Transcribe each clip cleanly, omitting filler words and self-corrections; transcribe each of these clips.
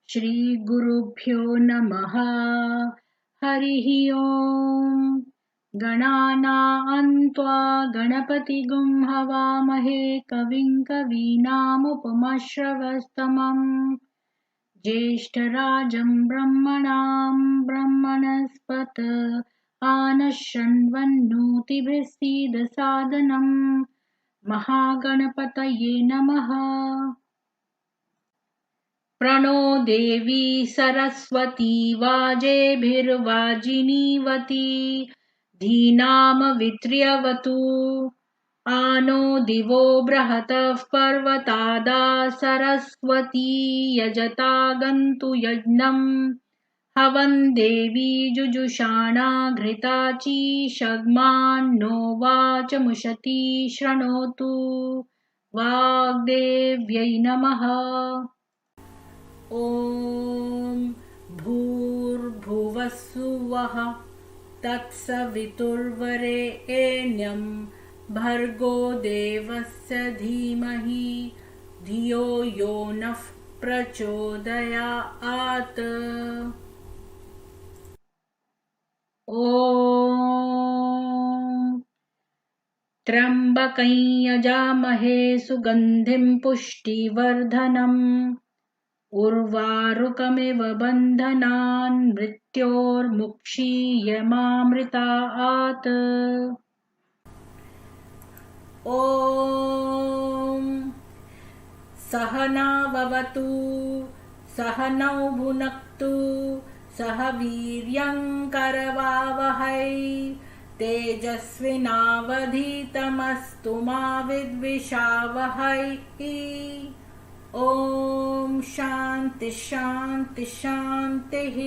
श्रीगुरुभ्यो नमः। हरिः ओम्। गणानां त्वा गणपतिगुं हवामहे कविं कवीनामुपमश्रवस्तमम् ज्येष्ठराजं ब्रह्मणां ब्रह्मणस्पत आनशृण्वन्नोतिभिः सीदसादनम् महागणपतये नमः। प्रणो देवी सरस्वती वाजेभिर्वाजिनीवती धीनामवित्र्यवतु आनो दिवो बृहतः पर्वतादा सरस्वती यजता गन्तु यज्ञम् हवन् देवी जुजुषाणा घृताचीषग्मान्नो वाचमुशती शृणोतु वाग्देव्यै नमः। ॐ भूर्भुवः सुवः तत्सवितुर्वरेण्यं भर्गो देवस्य धीमहि धियो यो नः प्रचोदयात्। ॐ त्र्यम्बकं यजामहे सुगन्धिं पुष्टिवर्धनम् उर्वारुकमिव बन्धनान् मृत्योर्मुक्षीयमामृतात्। ॐ सहनाववतु सहनौ भुनक्तु सह वीर्यं करवावहै तेजस्विनावधीतमस्तु मा विद्विषावहै। ओम शांति शांति शांतिः।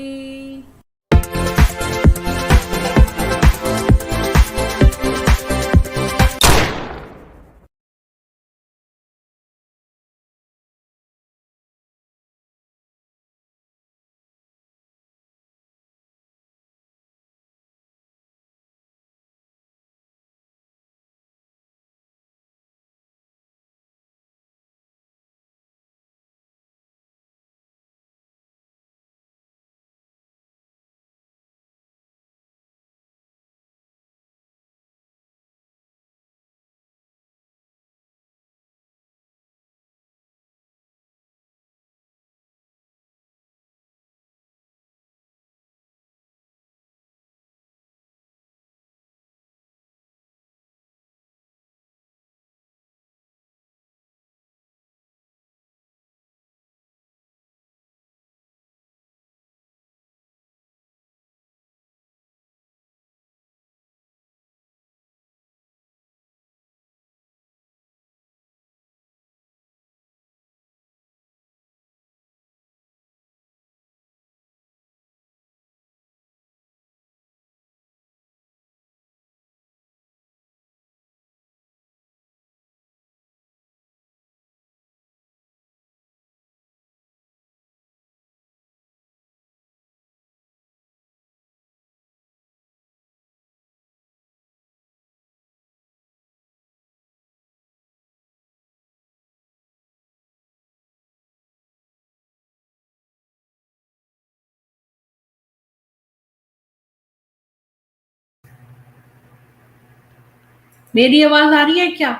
मेरी आवाज आ रही है क्या?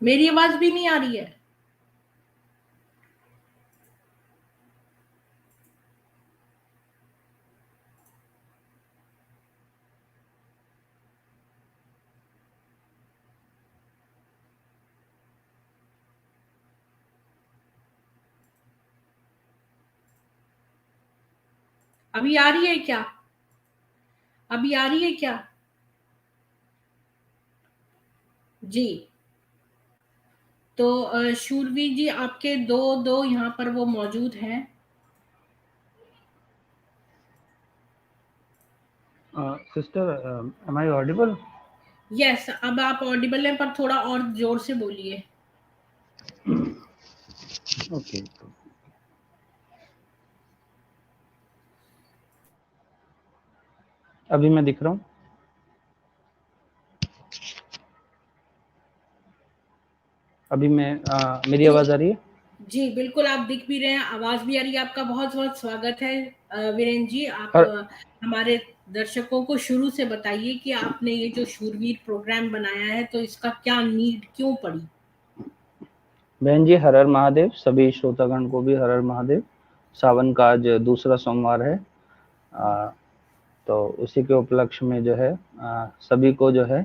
मेरी आवाज भी नहीं आ रही है। अभी आ रही है क्या? अभी आ रही है क्या? जी, तो शूरवीर जी आपके दो यहाँ पर वो मौजूद हैं। Sister, am I audible? Yes, अब आप ऑडिबल हैं पर थोड़ा और जोर से बोलिए। ओके, अभी मैं दिख रहा हूँ। अभी मैं मेरी आवाज आ रही है? जी, बिल्कुल आप दिख भी रहे हैं, आवाज़ भी आ रही है, आपका बहुत-बहुत स्वागत है वीरेंद्र जी। आप और हमारे दर्शकों को शुरू से बताइए कि आपने ये जो शूरवीर प्रोग्राम बनाया है, तो इसका क्या नीड क्यों पड़ी? बहन जी, हर हर महादेव। सभी श्रोतागण को भी हर हर महादेव। सावन का आज दूसरा सोमवार है। तो उसी के उपलक्ष्य में जो है सभी को जो है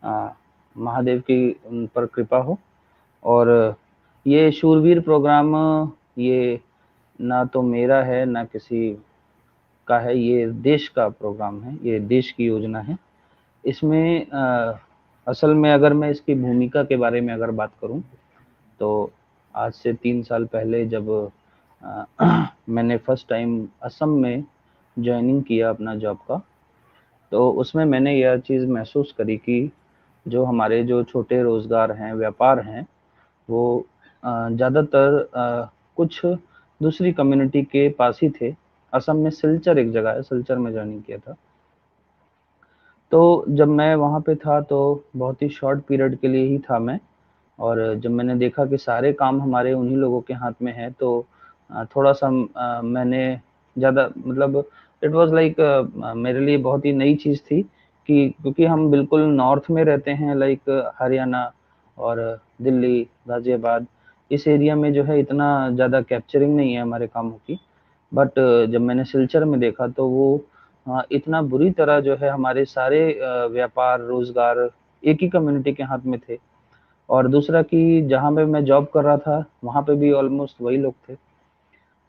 महादेव की उन पर कृपा हो। और ये शूरवीर प्रोग्राम ये ना तो मेरा है ना किसी का है, ये देश का प्रोग्राम है, ये देश की योजना है। इसमें असल में अगर मैं इसकी भूमिका के बारे में अगर बात करूं तो आज से 3 साल पहले जब मैंने फर्स्ट टाइम असम में जॉइनिंग किया अपना जॉब का, तो उसमें मैंने यह चीज़ महसूस करी कि जो हमारे जो छोटे रोज़गार हैं, व्यापार हैं, वो ज़्यादातर कुछ दूसरी कम्युनिटी के पास ही थे। असम में सिलचर एक जगह है, सिलचर में जॉइनिंग किया था। तो जब मैं वहाँ पे था तो बहुत ही शॉर्ट पीरियड के लिए ही था मैं। और जब मैंने देखा कि सारे काम हमारे उन्हीं लोगों के हाथ में है, तो थोड़ा-सा मैंने ज़्यादा मतलब इट वाज़ लाइक मेरे लिए बहुत ही नई चीज़ थी कि क्योंकि हम बिल्कुल नॉर्थ में रहते हैं, लाइक हरियाणा और दिल्ली, गाज़ियाबाद, इस एरिया में जो है इतना ज़्यादा कैप्चरिंग नहीं है हमारे कामों की। बट जब मैंने सिलचर में देखा तो वो इतना बुरी तरह जो है हमारे सारे व्यापार, रोज़गार एक ही कम्युनिटी के हाथ में थे। और दूसरा कि जहाँ पे मैं जॉब कर रहा था, वहाँ पे भी ऑलमोस्ट वही लोग थे।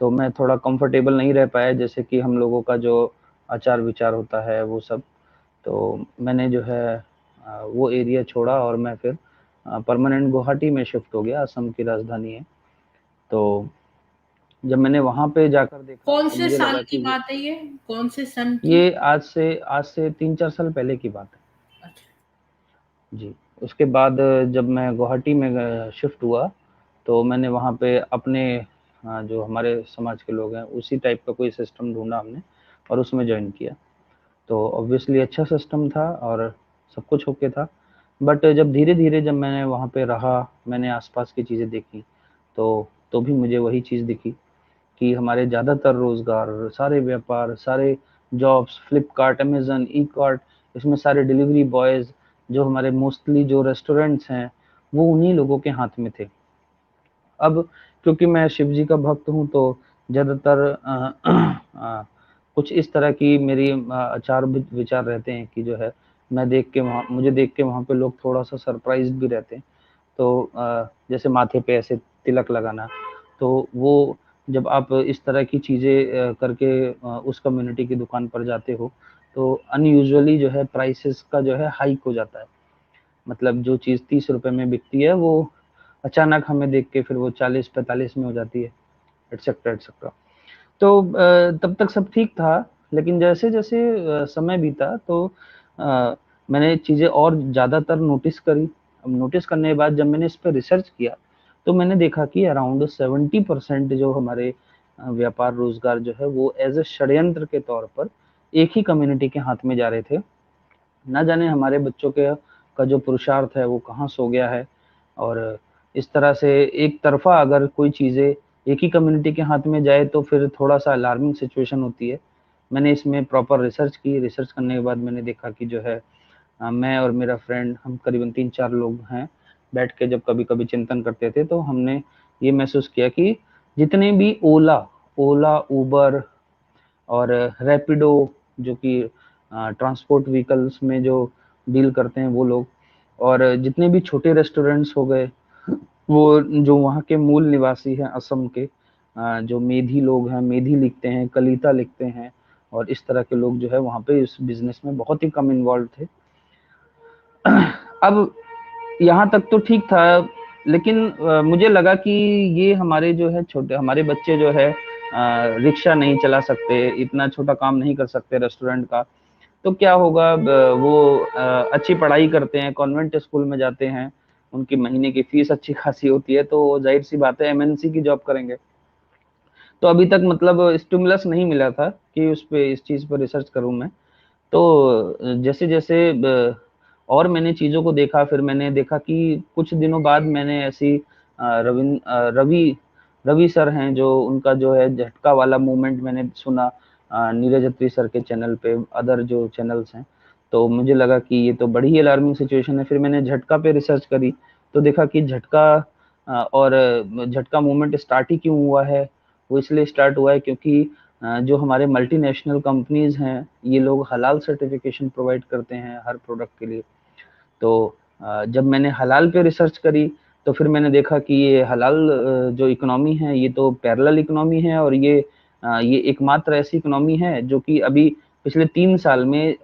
तो मैं थोड़ा कंफर्टेबल नहीं रह पाया, जैसे कि हम लोगों का जो आचार-विचार होता है वो सब। तो मैंने जो है वो एरिया छोड़ा और मैं फिर परमानेंट गुवाहाटी में शिफ्ट हो गया, असम की राजधानी है। तो जब मैंने वहाँ पे जाकर देखा कौन तो से मुझे साल लगा की कि बात है ये? कौन से सन की? ये आज से 3-4 साल पहले की बात है। अच्छा। जी, उसके बाद जब मैं गुवाहाटी में शिफ्ट हुआ, तो मैंने वहाँ पे अपने जो हमारे समाज के लोग हैं, उसी टाइप का कोई सिस्टम ढूँढा हमने और उसमें जॉइन किया। तो ऑब्वियसली अच्छा सिस्टम था और सब कुछ ओके था। बट जब धीरे-धीरे जब मैंने वहाँ पे रहा, मैंने आस-पास की चीज़ें देखी, तो भी मुझे वही चीज़ दिखी कि हमारे ज़्यादातर रोज़गार, सारे व्यापार, सारे जॉब्स, फ्लिपकार्ट, अमेज़न, ई-कार्ट, इसमें सारे डिलीवरी बॉयज़, जो हमारे मोस्टली जो रेस्टोरेंट्स हैं, वो उन्हीं लोगों के हाथ में थे। अब क्योंकि मैं शिव जी का भक्त हूँ, तो ज़्यादातर कुछ इस तरह की मेरी आचार विचार रहते हैं कि जो है, मुझे देख के वहाँ पे लोग थोड़ा-सा सरप्राइज़्ड भी रहते हैं। तो जैसे माथे पे ऐसे तिलक लगाना, तो वो जब आप इस तरह की चीज़ें करके उस कम्युनिटी की दुकान पर जाते हो, तो अनयूजुअली जो है प्राइसेज़ का जो है हाइक हो जाता है। मतलब जो चीज़ ₹30 में बिकती है, वो अचानक हमें देख के फिर वो 40-45 में हो जाती है, एटसेट्रा, एटसेट्रा। तो तब तक सब ठीक था, लेकिन जैसे-जैसे समय बीता तो अ, मैंने चीज़ें और ज़्यादातर नोटिस करी। अब नोटिस करने के बाद जब मैंने इस पे रिसर्च किया, तो मैंने देखा कि अराउंड 70% जो हमारे व्यापार रोज़गार जो है वो एज़ अ षड्यंत्र के तौर पर एक ही कम्युनिटी के हाथ में जा रहे थे। ना जाने हमारे बच्चों के का जो पुरुषार्थ है वो कहाँ सो गया है। और इस तरह से एक तरफ़ा अगर कोई चीज़ें एक ही कम्युनिटी के हाथ में जाए तो फिर थोड़ा-सा अलार्मिंग सिचुएशन होती है। मैंने इसमें प्रॉपर रिसर्च की, रिसर्च करने के बाद मैंने देखा कि जो है मैं और मेरा फ्रेंड हम करीबन 3-4 लोग हैं, बैठ के जब कभी-कभी चिंतन करते थे तो हमने ये महसूस किया कि जितने भी ओला, उबर और रैपिडो, जो कि ट्रांसपोर्ट व्हीकल्स में जो डील करते हैं वो लोग, और जितने भी छोटे रेस्टोरेंट्स हो गए, वो जो वहाँ के मूल निवासी हैं असम के, जो मेधी लोग हैं, मेधी लिखते हैं, कलिता लिखते हैं, और इस तरह के लोग जो है वहाँ पे इस बिज़नेस में बहुत ही कम इन्वॉल्व थे। अब यहाँ तक तो ठीक था, लेकिन मुझे लगा कि ये हमारे जो है छोटे हमारे बच्चे जो है रिक्शा नहीं चला सकते, इतना छोटा काम नहीं कर सकते रेस्टोरेंट का, तो क्या होगा, वो अच्छी पढ़ाई करते हैं, कॉन्वेंट स्कूल में जाते हैं, उनकी महीने की फीस अच्छी खासी होती है, तो ज़ाहिर-सी बात है एमएनसी की जॉब करेंगे। तो अभी तक मतलब स्टिमुलस नहीं मिला था कि उस पे इस चीज़ पर रिसर्च करूँ मैं। तो जैसे-जैसे और मैंने चीज़ों को देखा, फिर मैंने देखा कि कुछ दिनों बाद मैंने ऐसी रवि रवि सर हैं जो उनका जो है झटका वाला मूवमेंट मैंने सुना नीरज अत्री सर के चैनल पे, अदर जो चैनल्स हैं, तो मुझे लगा कि ये तो बड़ी ही अलार्मिंग सिचुएशन है। फिर मैंने झटका पे रिसर्च करी तो देखा कि झटका और झटका मूवमेंट स्टार्ट ही क्यों हुआ है, वो इसलिए स्टार्ट हुआ है क्योंकि जो हमारे मल्टीनेशनल कंपनीज हैं ये लोग हलाल सर्टिफिकेशन प्रोवाइड करते हैं हर प्रोडक्ट के लिए। तो जब मैंने हलाल पे रिसर्च करी तो फिर मैंने देखा कि ये हलाल जो इकोनॉमी है ये तो पैरेलल इकोनॉमी है, और ये एकमात्र ऐसी इकोनॉमी है जो कि अभी पिछले 3 साल में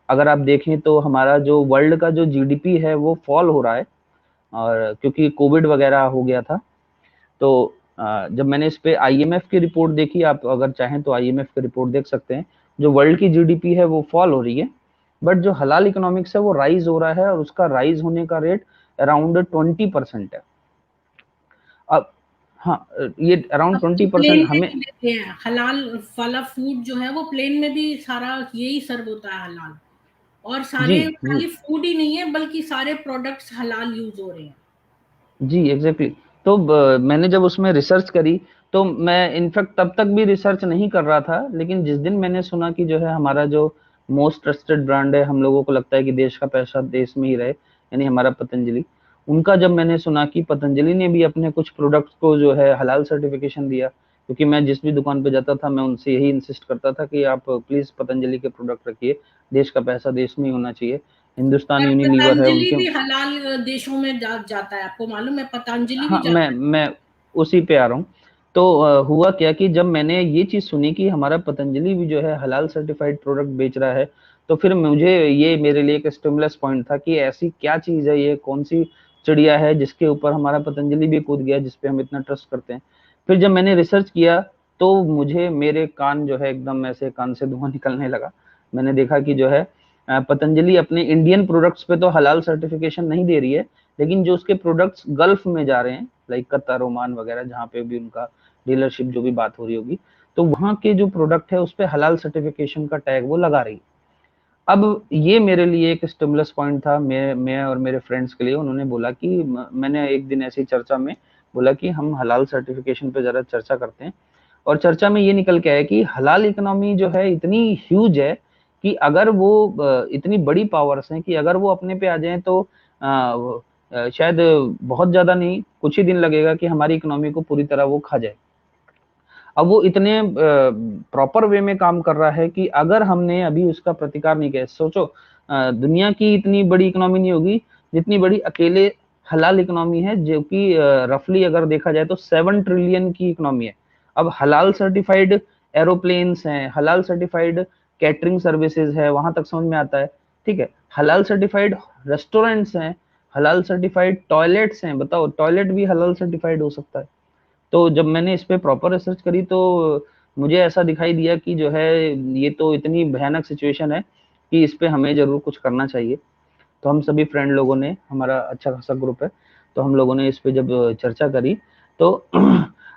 अगर आप देखें तो हमारा जो वर्ल्ड का जो जीडीपी है वो फॉल हो रहा है, और क्योंकि कोविड वगैरह हो गया था। तो जब मैंने इस पे आईएमएफ की रिपोर्ट देखी, आप अगर चाहें तो आईएमएफ की रिपोर्ट देख सकते हैं, जो वर्ल्ड की जीडीपी है वो फॉल हो रही है, बट जो हलाल इकोनॉमिक्स है वो राइज हो रहा है, और उसका राइज होने का रेट अराउंड 20% है। अब हाँ, ये अराउंड अब तो 20% प्लेन में हमें। भी देते हैं हलाल वाला फूड जो है, वो प्लेन में भी सारा यही सर्व होता है हलाल। और जी सारे जी खाली फूड ही नहीं है बल्कि सारे प्रोडक्ट्स हलाल यूज हो रहे हैं। जी एग्जैक्टली तो मैंने जब उसमें रिसर्च करी तो मैं इनफैक्ट तब तक भी रिसर्च नहीं कर रहा था, लेकिन जिस दिन मैंने सुना कि जो है हमारा जो मोस्ट ट्रस्टेड ब्रांड है, हम लोगों को लगता है कि देश का पैसा देश में ही रहे, यानी हमारा पतंजलि, उनका जब मैंने सुना कि पतंजलि ने भी अपने कुछ प्रोडक्ट्स को जो है हलाल सर्टिफिकेशन दिया, क्योंकि मैं जिस भी दुकान पे जाता था मैं उनसे यही इंसिस्ट करता था कि आप प्लीज पतंजलि के प्रोडक्ट रखिए, देश का पैसा देश में ही होना चाहिए। हिंदुस्तान पर यूनिलीवर है पतंजलि उनके। भी हलाल देशों में जाता है, आपको मालूम है, पतंजलि भी हाँ, जाता है। मैं उसी पे आ रहा हूँ। तो हुआ क्या कि जब मैंने ये चीज़ सुनी कि हमारा पतंजलि भी जो है हलाल सर्टिफाइड प्रोडक्ट बेच रहा है, तो फिर मुझे ये मेरे लिए एक स्टिमुलस पॉइंट था कि ऐसी क्या चीज़ है, ये कौन सी चिड़िया है जिसके ऊपर हमारा पतंजलि भी कूद गया, जिस पे हम इतना ट्रस्ट करते हैं। फिर जब मैंने रिसर्च किया तो मुझे मेरे कान जो है एकदम ऐसे कान से धुआं निकलने लगा। मैंने देखा कि जो है पतंजलि अपने इंडियन प्रोडक्ट्स पे तो हलाल सर्टिफिकेशन नहीं दे रही है, लेकिन जो उसके प्रोडक्ट्स गल्फ में जा रहे हैं लाइक कतर, ओमान वगैरह, जहाँ पे भी उनका डीलरशिप जो भी बात हो रही होगी, तो वहाँ के जो प्रोडक्ट है उस पे हलाल सर्टिफिकेशन का टैग वो लगा रही। अब ये मेरे लिए एक स्टिमुलस पॉइंट था, मैं और मेरे फ्रेंड्स के लिए। उन्होंने बोला कि मैंने एक दिन ऐसी चर्चा में बोला कि हम हलाल सर्टिफिकेशन पे जरा चर्चा करते हैं, और चर्चा में ये निकल के आया कि हलाल इकोनॉमी जो है इतनी ह्यूज है कि अगर वो इतनी बड़ी पावर्स हैं कि अगर वो अपने पे आ जाएं तो शायद बहुत ज्यादा नहीं, कुछ ही दिन लगेगा कि हमारी इकोनॉमी को पूरी तरह वो खा जाए। अब वो इतने प्रॉपर वे में काम कर रहा है कि अगर हमने अभी उसका प्रतिकार नहीं किया, सोचो दुनिया की इतनी बड़ी इकोनॉमी नहीं होगी जितनी बड़ी अकेले हलाल इकोनॉमी है, जो कि रफली अगर देखा जाए तो 7 ट्रिलियन की इकोनॉमी है। अब हलाल सर्टिफाइड एरोप्लेन्स हैं, हलाल सर्टिफाइड कैटरिंग सर्विसेज है, वहां तक समझ में आता है, ठीक है, हलाल सर्टिफाइड रेस्टोरेंट्स हैं, हलाल सर्टिफाइड टॉयलेट्स हैं, बताओ टॉयलेट भी हलाल सर्टिफाइड हो सकता है। तो जब मैंने इस पे प्रॉपर रिसर्च करी तो मुझे ऐसा दिखाई दिया कि जो है ये तो इतनी भयानक सिचुएशन है कि इस पे हमें ज़रूर कुछ करना चाहिए। तो हम सभी फ्रेंड लोगों ने, हमारा अच्छा खासा ग्रुप है, तो हम लोगों ने इस पे जब चर्चा करी तो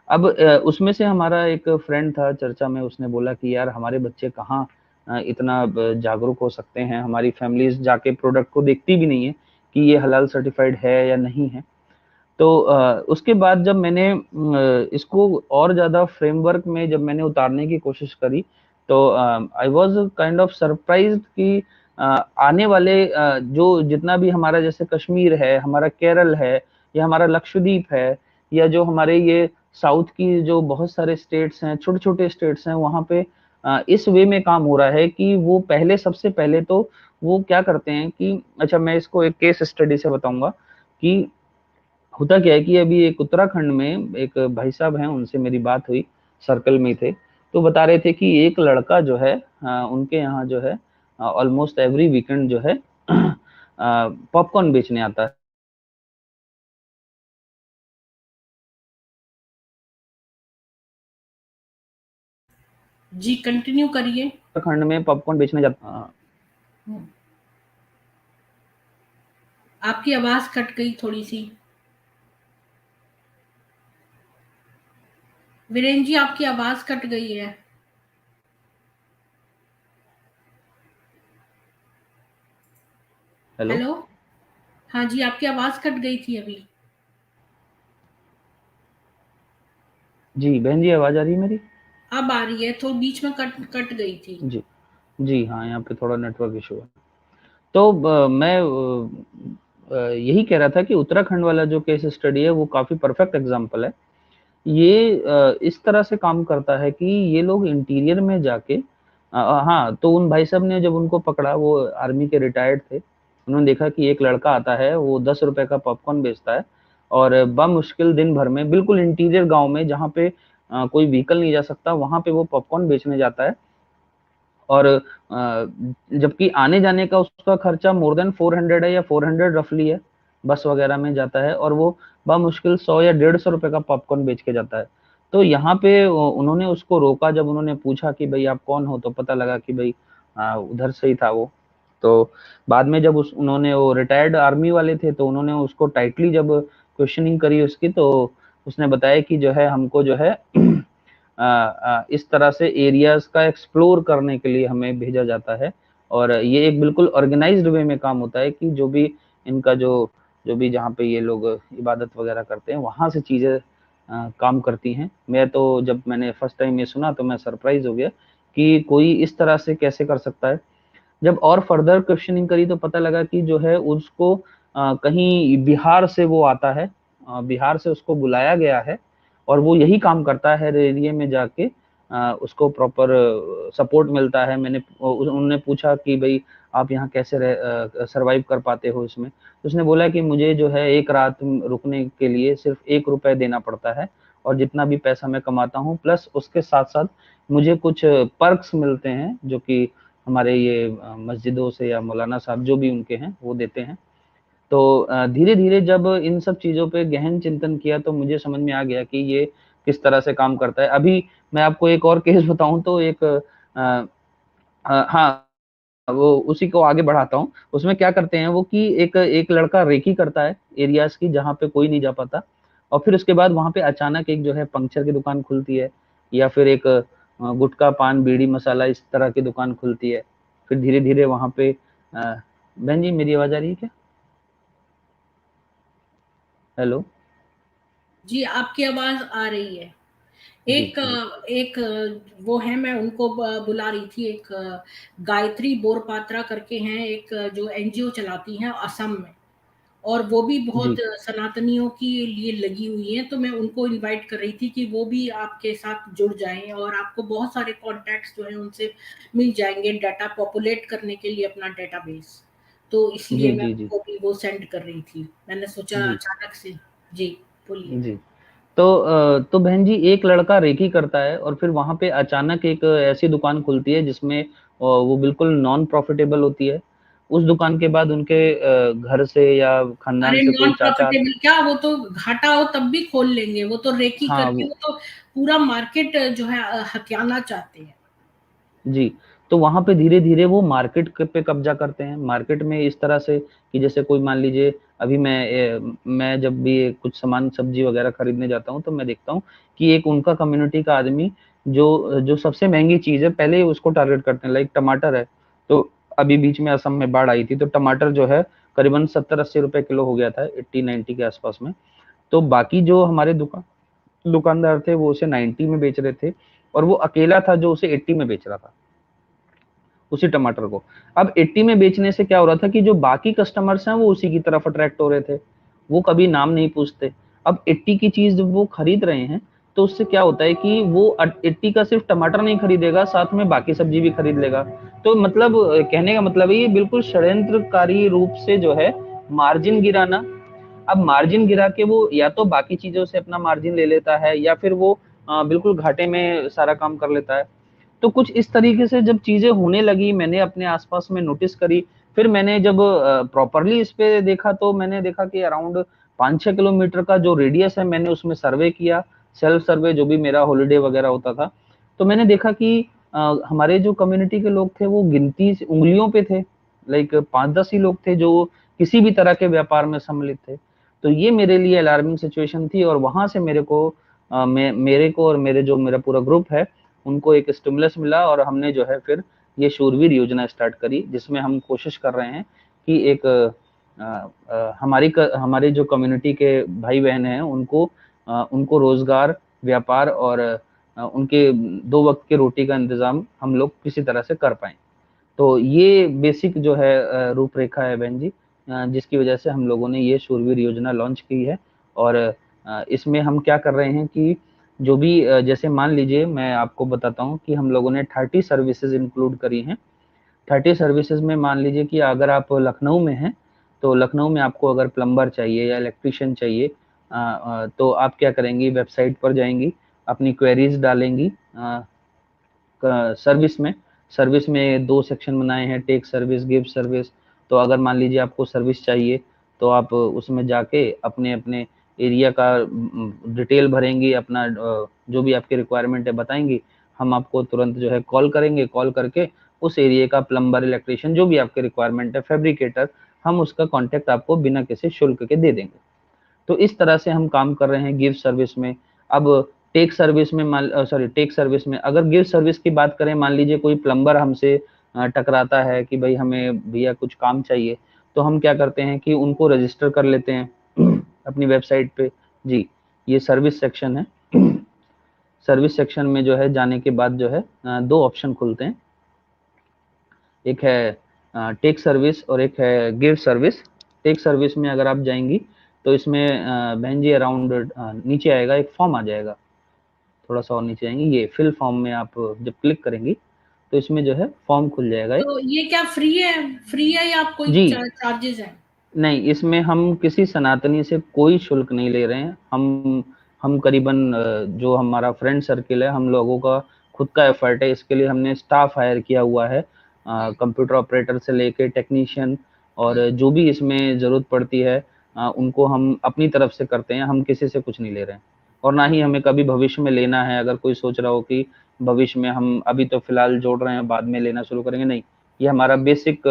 अब उसमें से हमारा एक फ्रेंड था चर्चा में, उसने बोला कि यार हमारे बच्चे कहाँ इतना जागरूक हो सकते हैं, हमारी फैमिलीज जाके प्रोडक्ट को देखती भी नहीं है कि ये हलाल सर्टिफाइड है या नहीं है। तो उसके बाद जब मैंने इसको और ज़्यादा फ्रेमवर्क में जब मैंने उतारने की कोशिश करी तो I was kind of surprised कि आने वाले जो जितना भी हमारा जैसे कश्मीर है, हमारा केरल है, या हमारा लक्षद्वीप है, या जो हमारे ये साउथ की जो बहुत सारे स्टेट्स हैं, छोटे छोटे स्टेट्स हैं, वहाँ पे इस वे में काम हो रहा है कि वो पहले, सबसे पहले तो वो क्या करते हैं कि, अच्छा मैं इसको एक केस स्टडी से बताऊंगा कि होता क्या है कि अभी एक उत्तराखंड में एक भाई साहब हैं, उनसे मेरी बात हुई, सर्कल में थे, तो बता रहे थे कि एक लड़का जो है उनके यहाँ जो है ऑलमोस्ट एवरी वीकेंड जो है पॉपकॉर्न बेचने आता है। जी कंटिन्यू करिए। उत्तराखंड में पॉपकॉर्न बेचने जाता। हम्म, आपकी आवाज कट गई थोड़ी सी। वीरेन जी आपकी आवाज कट गई है। हेलो। हेलो। हाँ जी, आपकी आवाज कट गई थी अभी। जी बहन जी, आवाज आ रही है मेरी? अब आ रही है, तो बीच में कट कट गई थी। जी जी हाँ, यहाँ पे थोड़ा नेटवर्क इशू है। तो मैं यही कह रहा था कि उत्तराखंड वाला जो केस स्टडी है वो काफी परफेक्ट एग्जांपल है। ये इस तरह से काम करता है कि ये लोग इंटीरियर में जाके हाँ, तो उन भाई साहब ने जब उनको पकड़ा, वो आर्मी के रिटायर्ड थे, उन्होंने देखा कि एक लड़का आता है, वो 10 रुपए का पॉपकॉर्न बेचता है और बमुश्किल दिन भर में बिल्कुल इंटीरियर गांव में जहाँ पे कोई व्हीकल नहीं जा सकता, वहां पे वो पॉपकॉर्न बेचने जाता है। और जबकि आने जाने का उसका खर्चा मोर देन 400 है या 400 रफली है, बस वगैरह में जाता है, और वो बमुश्किल 100 या 150 रुपए का पॉपकॉर्न बेच के जाता है। तो यहाँ पे उन्होंने उसको रोका, जब उन्होंने पूछा कि भाई आप कौन हो, तो पता लगा कि भाई उधर से ही था वो। तो बाद में जब उस उन्होंने, वो रिटायर्ड आर्मी वाले थे, तो उन्होंने उसको टाइटली जब क्वेश्चनिंग करी उसकी, तो उसने बताया कि जो है हमको जो है इस तरह से एरियाज का एक्सप्लोर करने के लिए हमें भेजा जाता है। और ये एक बिल्कुल ऑर्गेनाइज्ड वे में काम होता है कि जो भी इनका जो भी जहाँ पे ये लोग इबादत वगैरह करते हैं, वहाँ से चीज़ें काम करती हैं। मैं तो जब मैंने फर्स्ट टाइम ये सुना तो मैं सरप्राइज हो गया कि कोई इस तरह से कैसे कर सकता है। जब और फर्दर क्वेश्चनिंग करी तो पता लगा कि जो है उसको कहीं बिहार से वो आता है, बिहार से उसको बुलाया गया है, और वो यही काम करता है एरिया में जाके, उसको प्रॉपर सपोर्ट मिलता है। उन्होंने पूछा कि भाई आप यहाँ कैसे सरवाइव कर पाते हो इसमें, तो उसने बोला कि मुझे जो है एक रात रुकने के लिए सिर्फ 1 रुपए देना पड़ता है, और जितना भी पैसा मैं कमाता हूँ प्लस उसके साथ साथ मुझे कुछ पर्क्स मिलते हैं जो कि हमारे ये मस्जिदों से या मौलाना साहब जो भी उनके हैं वो देते हैं। तो धीरे धीरे जब इन सब चीज़ों पे गहन चिंतन किया तो मुझे समझ में आ गया कि ये किस तरह से काम करता है। अभी मैं आपको एक और केस बताऊं तो एक हाँ, वो उसी को आगे बढ़ाता हूँ। उसमें क्या करते हैं वो कि एक एक लड़का रेकी करता है एरियाज की जहाँ पे कोई नहीं जा पाता, और फिर उसके बाद वहां पे अचानक एक जो है पंक्चर की दुकान खुलती है, या फिर एक गुटखा पान बीड़ी मसाला इस तरह की दुकान खुलती है। फिर धीरे धीरे वहां पे बहन जी, मेरी आवाज आ रही है क्या? हेलो। जी, आपकी आवाज़ आ रही है। जी एक जी एक वो है, मैं उनको बुला रही थी, एक गायत्री बोरपात्रा करके हैं, एक जो एनजीओ चलाती हैं असम में, और वो भी बहुत जी सनातनियों के लिए लगी हुई हैं। तो मैं उनको इनवाइट कर रही थी कि वो भी आपके साथ जुड़ जाएँ, और आपको बहुत सारे कॉन्टैक्ट्स जो हैं उनसे मिल जाएँगे डाटा पॉपुलेट करने के लिए अपना डेटाबेस। तो जी इसलिए मैं जी जी उनको भी वो सेंड कर रही थी। मैंने सोचा जी अचानक से। जी, बोलिए। जी। तो बहन जी, एक लड़का रेकी करता है और फिर वहां पे अचानक एक ऐसी दुकान खुलती है जिसमें वो बिल्कुल नॉन प्रॉफिटेबल होती है। उस दुकान के बाद उनके घर से या खानदान अरे से कोई नॉन चाचा। प्रॉफिटेबल क्या, वो तो घाटा हो तब भी खोल लेंगे, वो तो रेकी हाँ करके वो, वो तो पूरा मार्केट जो है हथियाना चाहते हैं। जी। तो वहाँ पे धीरे-धीरे वो मार्केट क पे कब्ज़ा करते हैं। मार्केट में इस तरह से कि जैसे कोई मान लीजिए, अभी मैं जब भी कुछ सामान सब्ज़ी वग़ैरह खरीदने जाता हूँ, तो मैं देखता हूँ कि एक उनका कम्युनिटी का आदमी जो जो सबसे महँगी चीज़ है, पहले ही उसको टारगेट करते हैं। लाइक टमाटर है, तो अभी बीच में असम में बाढ़ आई थी, तो टमाटर जो है करीबन 70-80 रुपए किलो हो गया था, 80-90 के आस-पास में। तो बाकी जो हमारे दुकानदार थे, वो उसे 90 में बेच रहे थे, और वो अकेला था जो उसे 80 में बेच रहा था। उसी टमाटर को। अब 80 में बेचने से क्या हो रहा था कि जो बाकी कस्टमर्स हैं वो उसी की तरफ अट्रैक्ट हो रहे थे। वो कभी नाम नहीं पूछते। अब 80 की चीज़ जब वो खरीद रहे हैं, तो उससे क्या होता है कि वो 80 का सिर्फ टमाटर नहीं खरीदेगा, साथ में बाकी सब्जी भी खरीद लेगा। तो मतलब कहने का मतलब है ये बिल्कुल षड्यंत्रकारी रूप से जो है मार्जिन गिराना। अब मार्जिन गिरा के वो या तो बाकी चीज़ों से अपना मार्जिन ले लेता है, या फिर वो बिल्कुल घाटे में सारा काम कर लेता है। तो कुछ इस तरीके से जब चीज़ें होने लगी, मैंने अपने आस-पास में नोटिस करी। फिर मैंने जब प्रॉपर्ली इस पे देखा, तो मैंने देखा कि अराउंड 5-6 किलोमीटर का जो रेडियस है, मैंने उसमें सर्वे किया, सेल्फ सर्वे जो भी मेरा हॉलिडे वगैरह होता था। तो मैंने देखा कि हमारे जो कम्युनिटी के लोग थे वो गिनती से उँगलियों पे थे। लाइक 5-10 ही लोग थे जो किसी भी तरह के व्यापार में सम्मिलित थे। तो ये मेरे लिए अलार्मिंग सिचुएशन थी, और वहाँ से मेरे को और मेरा पूरा ग्रुप है, उनको एक स्टिमुलस मिला, और हमने जो है फिर ये शूरवीर योजना स्टार्ट करी, जिसमें हम कोशिश कर रहे हैं कि एक हमारे जो कम्युनिटी के भाई बहन हैं उनको रोजगार व्यापार और उनके 2 वक्त के रोटी का इंतजाम हम लोग किसी तरह से कर पाएँ। तो ये बेसिक जो है रूपरेखा है बहन जी, जिसकी वजह से हम लोगों ने ये शूरवीर योजना लॉन्च की है। और इसमें हम क्या कर रहे हैं कि जो भी जैसे मान लीजिए मैं आपको बताता हूँ कि हम लोगों ने 30 सर्विसेज इंक्लूड करी हैं। 30 सर्विसेज में मान लीजिए कि अगर आप लखनऊ में हैं, तो लखनऊ में आपको अगर प्लम्बर चाहिए या इलेक्ट्रीशियन चाहिए, तो आप क्या करेंगी, वेबसाइट पर जाएँगी, अपनी क्वेरीज़ डालेंगी सर्विस में। सर्विस में 2 सेक्शन बनाए हैं, टेक सर्विस, गिव सर्विस। तो अगर मान लीजिए आपको सर्विस चाहिए, तो आप उसमें जाके अपने-अपने एरिया का डिटेल भरेंगी, अपना जो भी आपकी रिक्वायरमेंट है बताएँगी। हम आपको तुरंत जो है कॉल करेंगे, कॉल करके उस एरिया का प्लम्बर, इलेक्ट्रीशियन जो भी आपकी रिक्वायरमेंट है, फैब्रिकेटर, हम उसका कॉन्टैक्ट आपको बिना किसी शुल्क के दे देंगे। तो इस तरह से हम काम कर रहे हैं गिव सर्विस में। अब टेक सर्विस में अगर गिव सर्विस की बात करें, मान लीजिए कोई प्लम्बर हमसे टकराता है कि भाई हमें भैया कुछ काम चाहिए, तो हम क्या करते हैं कि उनको रजिस्टर कर लेते हैं अपनी वेबसाइट पे। जी, ये सर्विस सेक्शन है। सर्विस सेक्शन में जो है जाने के बाद जो है 2 ऑप्शन खुलते हैं। एक है टेक सर्विस और एक है गिव सर्विस। टेक सर्विस में अगर आप जाएँगी, तो इसमें बहन जी अराउंड नीचे आएगा, एक फॉर्म आ जाएगा। थोड़ा-सा और नीचे आएँगी, ये फिल फॉर्म में आप जब क्लिक करेंगी, तो इसमें जो है फॉर्म खुल जाएगा एक। तो ये क्या फ्री है? फ्री है या कोई जी, चार्जेज़ हैं? नहीं, इसमें हम किसी सनातनी से कोई शुल्क नहीं ले रहे हैं। हम करीबन जो हमारा फ्रेंड सर्किल है, हम लोगों का खुद का एफर्ट है। इसके लिए हमने स्टाफ हायर किया हुआ है, कंप्यूटर ऑपरेटर से लेके टेक्नीशियन, और जो भी इसमें ज़रूरत पड़ती है उनको हम अपनी तरफ से करते हैं। हम किसी से कुछ नहीं ले रहे हैं, और ना ही हमें कभी भविष्य में लेना है। अगर कोई सोच रहा हो कि भविष्य में हम अभी तो फिलहाल जोड़ रहे हैं, बाद में लेना शुरू करेंगे, नहीं। ये हमारा बेसिक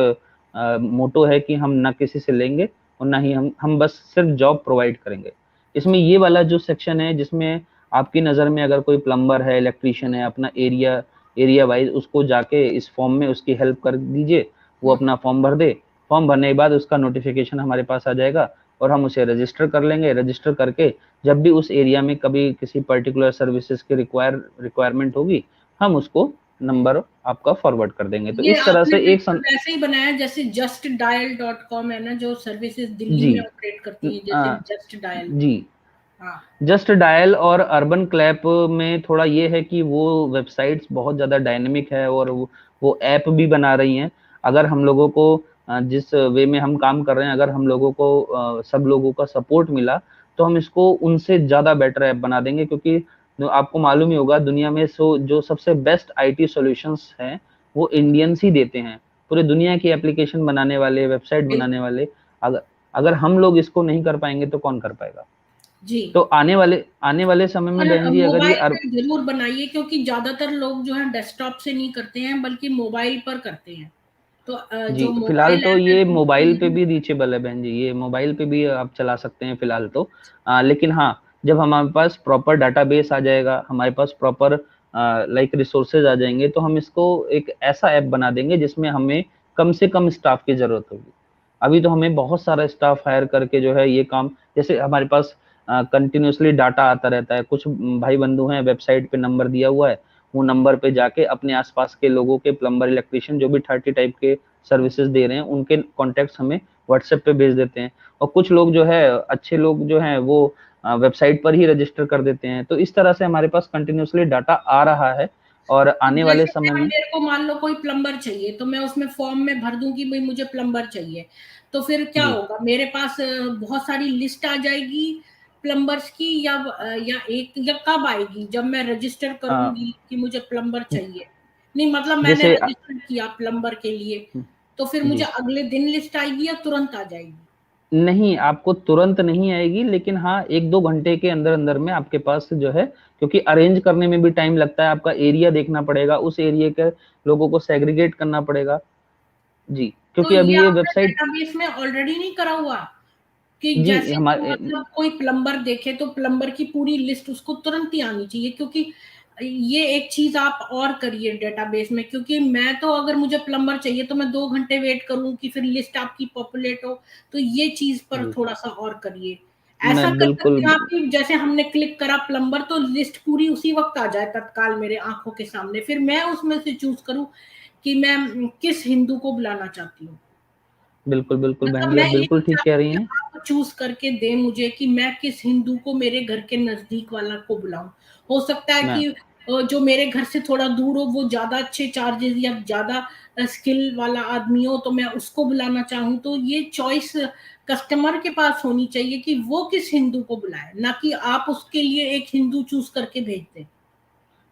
मोटो है कि हम ना किसी से लेंगे और ना ही हम बस सिर्फ जॉब प्रोवाइड करेंगे। इसमें ये वाला जो सेक्शन है, जिसमें आपकी नज़र में अगर कोई प्लम्बर है, इलेक्ट्रीशियन है, अपना एरिया वाइज़ उसको जाके इस फॉर्म में उसकी हेल्प कर दीजिए, वो अपना फॉर्म भर दे। फॉर्म भरने के बाद उसका नोटिफ़िकेशन हमारे पास आ जाएगा और हम उसे रजिस्टर कर लेंगे। रजिस्टर करके जब भी उस एरिया में कभी किसी पर्टिकुलर सर्विसेज़ की रिक्वायरमेंट होगी, हम उसको नंबर आपका फॉरवर्ड कर देंगे। तो ये इस तरह आपने से एक बिल्कुल सं वैसे ही बनाया जैसे जस्ट डायल डॉट कॉम है ना, जो सर्विसेज दिल्ली जी। में ऑपरेट करती हैं, जैसे जस्ट डायल। जी, हाँ। जस्ट डायल और अर्बन क्लैप में थोड़ा ये है कि वो वेबसाइट्स बहुत ज़्यादा डायनामिक है, और वो ऐप भी बना रही हैं। अगर हम लोगों को जिस वे में हम काम कर रहे हैं, अगर हम लोगों को सब लोगों का सपोर्ट मिला, तो हम इसको उनसे ज़्यादा बेटर ऐप बना देंगे, क्योंकि आपको मालूम ही होगा दुनिया में जो सबसे बेस्ट आईटी सॉल्यूशंस हैं, वो इंडियंस ही देते हैं। पूरे दुनिया की एप्लीकेशन बनाने वाले, वेबसाइट बनाने वाले, अगर अगर हम लोग इसको नहीं कर पाएँगे तो कौन कर पाएगा? जी। तो आने वाले समय में और बहन जी अगर ये मोबाइल पे ज़रूर बनाइए, क्योंकि ज़्यादातर लोग जो है डेस्कटॉप से नहीं करते हैं, बल्कि मोबाइल पर करते हैं। तो जी, जो फिलहाल मोबाइल तो ऐप है ये बिल्कुल मोबाइल पे यही। भी रीचेबल है बहन जी, ये मोबाइल पे भी आप चला सकते हैं फिलहाल तो। लेकिन हाँ, जब हमारे पास प्रॉपर डाटाबेस आ जाएगा, हमारे पास प्रॉपर लाइक रिसोर्सेज़ आ जाएँगे, तो हम इसको एक ऐसा ऐप बना देंगे जिसमें हमें कम से कम स्टाफ की ज़रूरत होगी। अभी तो हमें बहुत सारा स्टाफ हायर करके जो है ये काम, जैसे हमारे पास कंटिन्यूअसली डाटा आता रहता है। कुछ भाई बंधु हैं, वेबसाइट पे नंबर दिया हुआ है, वो नंबर पे जाके अपने आस-पास के लोगों के प्लम्बर, इलेक्ट्रीशियन जो भी 30 टाइप के सर्विसेज़ दे रहे हैं, उनके कॉन्टैक्ट्स हमें व्हाट्सएप पे भेज देते हैं। और कुछ लोग जो है, अच्छे लोग जो हैं वो वेबसाइट पर ही रजिस्टर कर देते हैं। तो इस तरह से हमारे पास कंटिन्यूअसली डाटा आ रहा है, और आने वाले जैसे समय मैं में मेरे को मान लो कोई प्लम्बर चाहिए, तो मैं उसमें फॉर्म में भर दूँ कि भई मुझे प्लम्बर चाहिए। तो फिर क्या जी, होगा, मेरे पास बहुत सारी लिस्ट आ जाएगी प्लम्बर्स की, या एक, या कब आएगी? जब मैं रजिस्टर अ, करूँगी कि मुझे प्लम्बर चाहिए। नहीं मतलब मैंने जैसे रजिस्टर किया प्लम्बर के लिए, तो फिर मुझे जी। अगले दिन लिस्ट आएगी या तुरंत आ जाएगी? नहीं, आपको तुरंत नहीं आएगी, लेकिन हाँ, 1-2 घंटे के अंदर-अंदर में आपके पास जो है, क्योंकि अरेंज करने में भी टाइम लगता है, आपका एरिया देखना पड़ेगा, उस एरिया के लोगों को सेग्रीगेट करना पड़ेगा। जी, तो क्योंकि ये अभी ये आपने वेबसाइट डेटाबेस में ऑलरेडी नहीं करा हुआ? कि जी, जैसे वो हमारे मतलब कोई प्लम्बर देखे तो प्लम्बर की पूरी लिस्ट उसको तुरंत ही आनी चाहिए, क्योंकि ये एक चीज़ आप और करिए डेटाबेस में, क्योंकि मैं तो अगर मुझे प्लम्बर चाहिए तो मैं 2 घंटे वेट करूँ कि फिर लिस्ट आपकी पॉपुलेट हो, तो ये चीज़ पर जी। थोड़ा-सा और करिए। ऐसा मैं कर सकते बिल्कुल हैं आप कि जैसे हमने क्लिक करा प्लम्बर तो लिस्ट पूरी उसी वक़्त आ जाए तत्काल मेरे आँखों के सामने। फिर मैं उसमें से चूज़ करूँ कि मैं किस हिंदू को बुलाना चाहती हूँ। बिल्कुल, बिल्कुल बहन मतलब जी, मैं आप ये बिल्कुल नहीं ठीक कह चाहती रही कि हैं। आप चूज़ करके दें मुझे कि मैं किस हिंदू को मेरे घर के नज़दीक वाला को बुलाऊँ। हो सकता है मैं कि जो मेरे घर से थोड़ा दूर हो वो ज़्यादा अच्छे चार्जेज़ या ज़्यादा स्किल वाला आदमी हो तो मैं उसको बुलाना चाहूँ। तो ये चॉइस कस्टमर के पास होनी चाहिए कि वो किस हिंदू को बुलाए, ना कि आप उसके लिए एक हिंदू चूज़ करके भेज दें।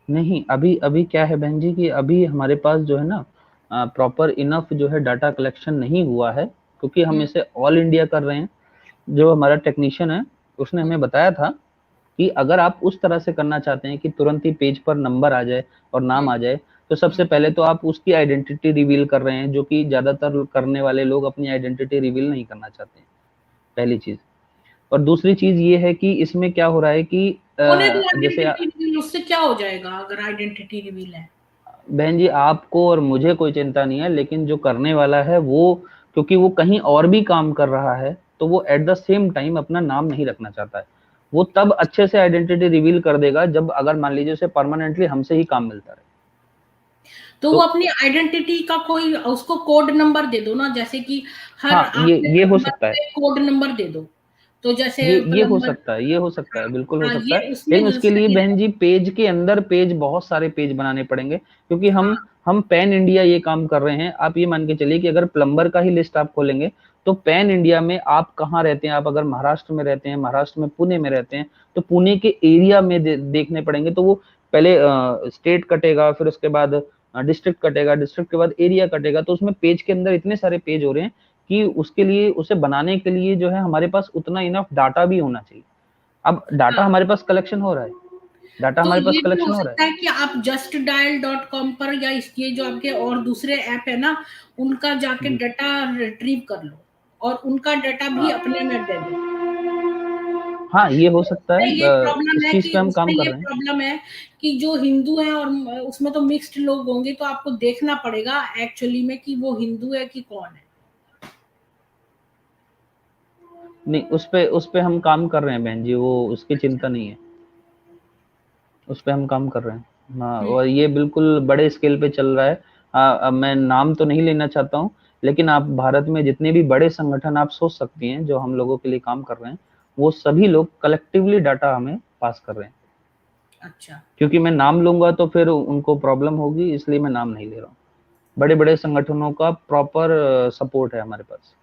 नहीं, अभी अभी क्या है बहन जी कि अभी हमारे पास जो है ना प्रॉपर इनफ जो है डाटा कलेक्शन नहीं हुआ है, क्योंकि हम हुँ, इसे ऑल इंडिया कर रहे हैं। जो हमारा टेक्नीशियन है, उसने हुँ, हमें बताया था कि अगर आप उस तरह से करना चाहते हैं कि तुरंत ही पेज पर नंबर आ जाए और नाम हुँ, आ जाए, तो सबसे हुँ। पहले तो आप उसकी आइडेंटिटी रिवील कर रहे हैं, जो कि ज़्यादातर करने वाले लोग अपनी आइडेंटिटी रिवील नहीं करना चाहते हैं, पहली चीज़। और दूसरी चीज़ ये है कि इसमें क्या हो रहा है कि होने दो जैसे आइडेंटिटी रिवील उससे क्या हो जाएगा अगर आइडेंटिटी रिवील है? बहन जी, आपको और मुझे कोई चिंता नहीं है, लेकिन जो करने वाला है वो, क्योंकि वो कहीं और भी काम कर रहा है, तो वो एट द सेम टाइम अपना नाम नहीं रखना चाहता है। वो तब अच्छे से आइडेंटिटी रिवील कर देगा जब अगर मान लीजिए उसे परमानेंटली हमसे ही काम मिलता रहे। तो वो तो अपनी आइडेंटिटी का कोई उसको कोड नंबर दे दो ना, जैसे कि हर हाँ, आपके ये हो नंबर सकता है। पे कोड नंबर दे दो। तो जैसे ये हो प्लम्बर सकता है, ये हो सकता है, हाँ, बिल्कुल हो हाँ, सकता है। ये उसमें लेकिन जो उसके लिए सही बहन जी रहेगा। पेज के अंदर पेज, बहुत सारे पेज बनाने पड़ेंगे, क्योंकि हाँ, हम पैन इंडिया ये काम कर रहे हैं। आप ये मान के चलिए कि अगर प्लम्बर का ही लिस्ट आप खोलेंगे, तो पैन इंडिया में आप कहाँ रहते हैं, आप अगर महाराष्ट्र में रहते हैं, महाराष्ट्र में पुणे में रहते हैं, तो पुणे के एरिया में देखने पड़ेंगे। तो वो पहले स्टेट कटेगा, फिर उसके बाद डिस्ट्रिक्ट कटेगा, डिस्ट्रिक्ट के बाद एरिया कटेगा, तो उसमें पेज के अंदर इतने सारे पेज हो रहे हैं कि उसके लिए, उसे बनाने के लिए जो है हमारे पास उतना इनफ डाटा भी होना चाहिए। अब डाटा हाँ। हमारे पास कलेक्शन हो रहा है, डाटा तो हमारे पास ये भी हो कलेक्शन हो रहा सकता है। है कि आप justdial.com पर या इस ये जो आपके और दूसरे ऐप है ना, उनका जाके जी। डाटा रिट्रीव कर लो और उनका डाटा भी अपने में दे दो। हाँ, ये हो सकता है। उसमें ये प्रॉब्लम इस है चीज़ कि पे हम उसमें काम कर ये रहे हैं। प्रॉब्लम है कि जो हिंदू हैं और उसमें तो मिक्स्ड लोग होंगे, तो आपको देखना पड़ेगा एक्चुअली में कि वो हिंदू है कि कौन है। नहीं, उस पे हम काम कर रहे हैं बहन जी, वो उसकी अच्छा। चिंता नहीं है। उस पे हम काम कर रहे हैं। हाँ, हुँ, और ये बिल्कुल बड़े स्केल पे चल रहा है। अब मैं नाम तो नहीं लेना चाहता हूँ, लेकिन आप भारत में जितने भी बड़े संगठन आप सोच सकती हैं, जो हम लोगों के लिए काम कर रहे हैं, वो सभी लोग कलेक्टिवली डाटा हमें पास कर रहे हैं। अच्छा। क्योंकि मैं नाम लूँगा तो फिर उनको प्रॉब्लम होगी, इसलिए मैं नाम नहीं ले रहा हूँ। बड़े-बड़े संगठनों का प्रॉपर सपोर्ट है हमारे पास।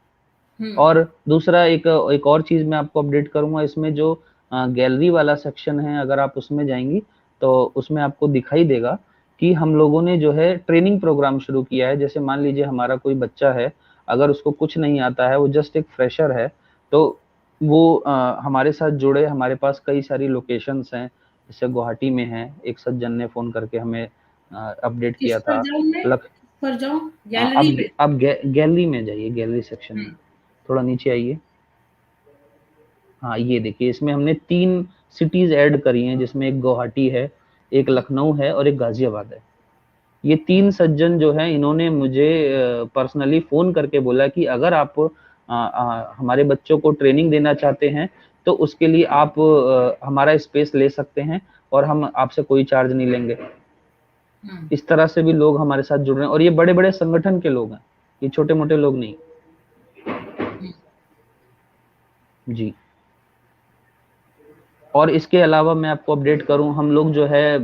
हुँ, और दूसरा एक एक और चीज़ मैं आपको अपडेट करूँगा, इसमें जो गैलरी वाला सेक्शन है, अगर आप उसमें जाएँगी, तो उसमें आपको दिखाई देगा कि हम लोगों ने जो है ट्रेनिंग प्रोग्राम शुरू किया है। जैसे मान लीजिए हमारा कोई बच्चा है, अगर उसको कुछ नहीं आता है, वो जस्ट एक फ्रेशर है, तो वो हमारे साथ जुड़े। हमारे पास कई सारी लोकेशंस हैं, जैसे गुवाहाटी में है, एक सज्जन ने फ़ोन करके हमें अपडेट किस किया पर था। जाऊँ मैं? लक किस पर जाऊँ? गैलरी में? अब गैलरी में जाइए, गैलरी सेक्शन हुँ, में, थोड़ा नीचे आइए। हाँ, ये देखिए, इसमें हमने 3 सिटीज़ ऐड करी हैं, जिसमें एक गुवाहाटी है, एक हुँ, लखनऊ है और एक गाज़ियाबाद है। ये 3 सज्जन जो हैं, इन्होंने मुझे पर्सनली फ़ोन करके बोला कि अगर आप हमारे बच्चों को ट्रेनिंग देना चाहते हैं, तो उसके लिए आप हमारा स्पेस ले सकते हैं और हम आपसे कोई चार्ज नहीं लेंगे। हुँ, इस तरह से भी लोग हमारे साथ जुड़ रहे हैं, और ये बड़े-बड़े संगठन के लोग हैं, ये छोटे-मोटे लोग नहीं। हुँ। जी। और इसके अलावा मैं आपको अपडेट करूँ, हम लोग जो है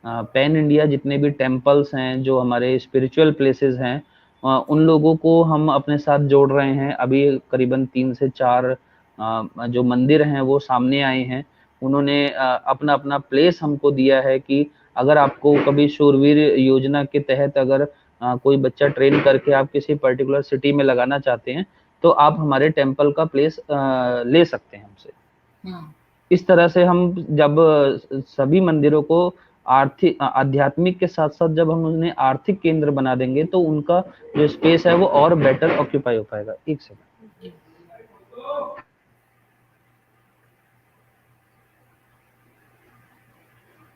पैन इंडिया जितने भी टेम्पल्स हैं, जो हमारे स्पिरिचुअल प्लेसेस हैं, उन लोगों को हम अपने साथ जोड़ रहे हैं। अभी करीबन 3 से 4 जो मंदिर हैं वो सामने आए हैं। उन्होंने अपना-अपना प्लेस हमको दिया है कि अगर आपको कभी शूरवीर योजना के तहत अगर कोई बच्चा ट्रेन करके आप किसी पर्टिकुलर सिटी में लगाना चाहते हैं, तो आप हमारे टेम्पल का प्लेस ले सकते हैं हमसे। हुँ। इस तरह से हम जब सभी मंदिरों को आध्यात्मिक के साथ-साथ जब हम उन्हें आर्थिक केंद्र बना देंगे, तो उनका जो स्पेस है वो और बेटर ऑक्यूपाई हो पाएगा। 1 सेकंड। जी।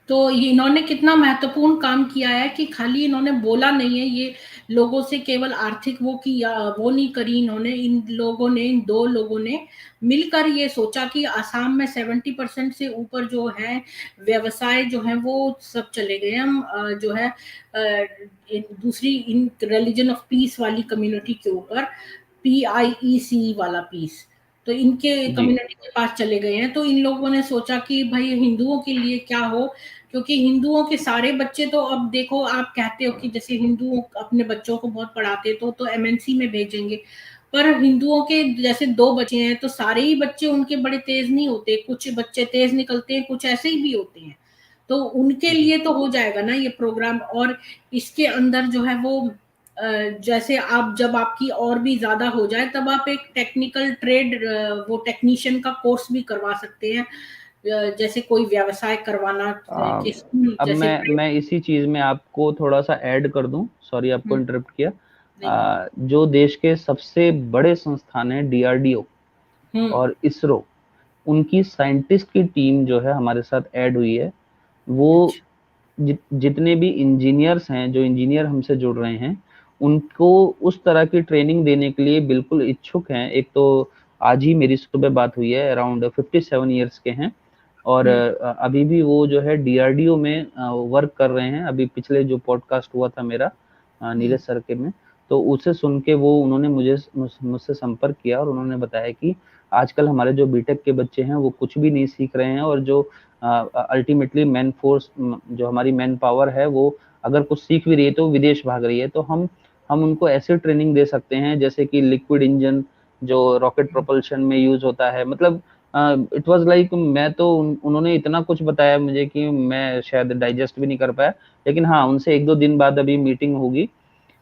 तो ये इन्होंने कितना महत्वपूर्ण काम किया है कि खाली इन्होंने बोला नहीं है, ये लोगों से केवल आर्थिक वो की वो नहीं करी इन्होंने, इन लोगों ने, इन 2 लोगों ने मिलकर ये सोचा कि असम में 70% से ऊपर जो है व्यवसाय जो है वो सब चले गए। हम जो है दूसरी इन रिलीजन ऑफ पीस वाली कम्युनिटी के ऊपर, PIEC वाला पीस, तो इनके जी कम्युनिटी के पास चले गए हैं। तो इन लोगों ने सोचा कि भाई हिंदुओं के लिए क्या हो, क्योंकि हिंदुओं के सारे बच्चे तो अब देखो, आप कहते हो कि जैसे हिंदू अपने बच्चों को बहुत पढ़ाते तो MNC में भेजेंगे, पर हिंदुओं के जैसे 2 बच्चे हैं तो सारे ही बच्चे उनके बड़े तेज नहीं होते, कुछ बच्चे तेज निकलते हैं, कुछ ऐसे ही भी होते हैं। तो उनके जी लिए तो हो जाएगा ना ये प्रोग्राम। और इसके अंदर जो है वो जैसे आप जब आपकी और भी ज्यादा हो जाए तब आप एक टेक्निकल ट्रेड, वो टेक्नीशियन का कोर्स भी करवा सकते हैं, जैसे कोई व्यवसाय करवाना आ, के स्कूल अब जैसे मैं इसी चीज में आपको थोड़ा सा ऐड कर दूं, सॉरी आपको हम्म, इंटरप्ट किया। नहीं नहीं, जो देश के सबसे बड़े संस्थान है DRDO हम्म, और इसरो, उनकी साइंटिस्ट की टीम जो है हमारे साथ ऐड हुई है। वो अच्छा, जितने भी इंजीनियर्स हैं, जो इंजीनियर हमसे जुड़ रहे हैं, उनको उस तरह की ट्रेनिंग देने के लिए बिल्कुल इच्छुक हैं। एक तो आज ही मेरी सुबह बात हुई है, अराउंड 57 ईयर्स के हैं, और हम्म, अभी भी वो जो है DRDO में वर्क कर रहे हैं। अभी पिछले जो पॉडकास्ट हुआ था मेरा हम्म, नीरज सर के में, तो उसे सुन के वो उन्होंने मुझसे संपर्क किया और उन्होंने बताया कि आजकल हमारे जो बीटेक के बच्चे हैं वो कुछ भी नहीं सीख रहे हैं, और जो अल्टीमेटली मैन फोर्स, जो हमारी मैन पावर है, वो अगर कुछ सीख भी रही है तो विदेश भाग रही है। तो हम उनको ऐसे ट्रेनिंग दे सकते हैं जैसे कि लिक्विड इंजन जो रॉकेट प्रोपल्शन में यूज होता है। मतलब इट वाज लाइक, मैं तो उन्होंने इतना कुछ बताया मुझे कि मैं शायद डाइजेस्ट भी नहीं कर पाया। लेकिन हाँ, उनसे 1-2 दिन बाद अभी मीटिंग होगी,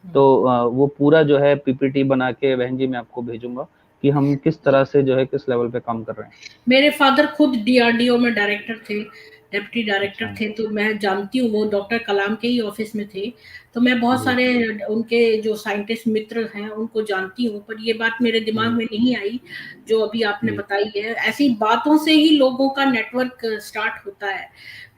तो हम्म। वो पूरा जो है PPT बना के बहन जी मैं आपको भेजूंगा कि हम किस तरह से जो है किस लेवल पे काम कर रहे हैं। मेरे फादर खुद DRDO में डायरेक्टर थे, डिप्टी डायरेक्टर अच्छा। थे, तो मैं जानती हूँ, वो डॉक्टर कलाम के ही ऑफिस में थे। तो मैं बहुत जी सारे उनके जो साइंटिस्ट मित्र हैं उनको जानती हूँ, पर ये बात मेरे दिमाग जी में नहीं आई जो अभी आपने जी बताई है। ऐसी बातों से ही लोगों का नेटवर्क स्टार्ट होता है।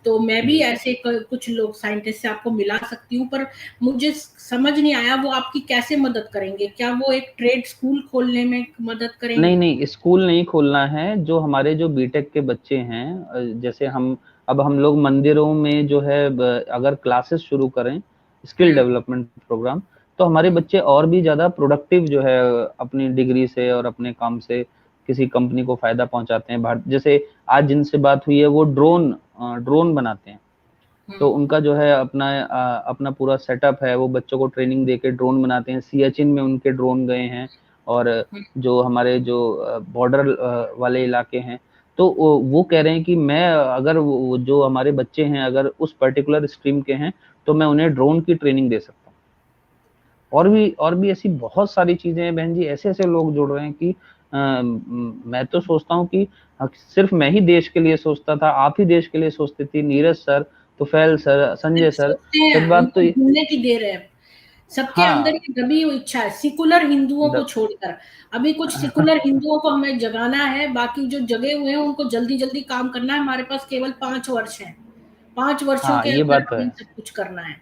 तो मैं भी जी ऐसे कुछ लोग साइंटिस्ट से आपको मिला सकती हूँ, पर मुझे समझ नहीं आया वो आपकी कैसे मदद करेंगे? क्या वो एक ट्रेड स्कूल खोलने में मदद नहीं करेंगे? नहीं, स्कूल नहीं खोलना है। जो हमारे जो बीटेक के बच्चे हैं, जैसे हम लोग मंदिरों में जो है अगर क्लासेस शुरू करें, स्किल हम्म, डेवलपमेंट प्रोग्राम, तो हमारे हम्म, बच्चे और भी ज्यादा प्रोडक्टिव जो है अपनी डिग्री से और अपने काम से किसी कंपनी को फायदा पहुंचाते हैं। भारत जैसे आज जिनसे बात हुई है वो ड्रोन बनाते हैं। तो हम्म, उनका जो है अपना पूरा सेटअप है, वो बच्चों को ट्रेनिंग देके ड्रोन बनाते हैं। सियाचिन में उनके ड्रोन गए हैं, और हम्म, जो हमारे जो बॉर्डर वाले इलाके हैं, तो वो कह रहे हैं कि मैं अगर जो हमारे बच्चे हैं अगर उस पर्टिकुलर स्ट्रीम के हैं, तो मैं उन्हें ड्रोन की ट्रेनिंग दे सकता हूँ। और भी ऐसी बहुत सारी चीजें हैं बहन जी, ऐसे ऐसे लोग जुड़ रहे हैं कि मैं तो सोचता हूँ कि सिर्फ मैं ही देश के लिए सोचता था, आप ही देश के लिए सोचती थी, Neeraj sir, Tufail sir, Sanjay sir. सोचते एक हैं, बार तो उनको घूमने की देर है। सबके अंदर हाँ, ये दबी हुई इच्छा है, सेकुलर हिंदुओं को द, छोड़कर। अभी कुछ सेकुलर हिंदुओं को हमें जगाना है, बाकी जो जगे हुए हैं उनको जल्दी जल्दी काम करना है। हमारे पास केवल 5 वर्ष है, 5 वर्षों हाँ के ये अंदर बात तो हमें है। सब कुछ करना है।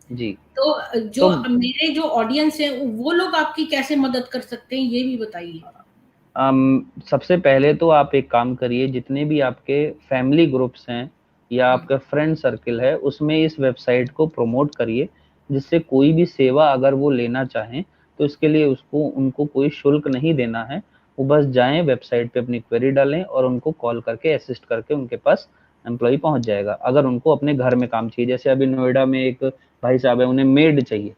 जी। तो जो तो मेरे जो ऑडियंस है वो लोग आपकी कैसे मदद कर सकते हैं, ये भी बताइए। सबसे पहले तो आप एक काम करिए, जितने भी आपके फैमिली ग्रुप्स हैं या हम्म, आपका फ्रेंड सर्किल है, उसमें इस वेबसाइट को प्रमोट करिए, जिससे कोई भी सेवा अगर वो लेना चाहें तो इसके लिए उसको उनको कोई शुल्क नहीं देना है। वो बस जाएं वेबसाइट पे अपनी क्वेरी डालें और उनको कॉल करके असिस्ट करके उनके पास एम्प्लॉय पहुंच जाएगा। अगर उनको अपने घर में काम चाहिए, जैसे अभी नोएडा में एक भाई साहब है, उन्हें मेड चाहिए,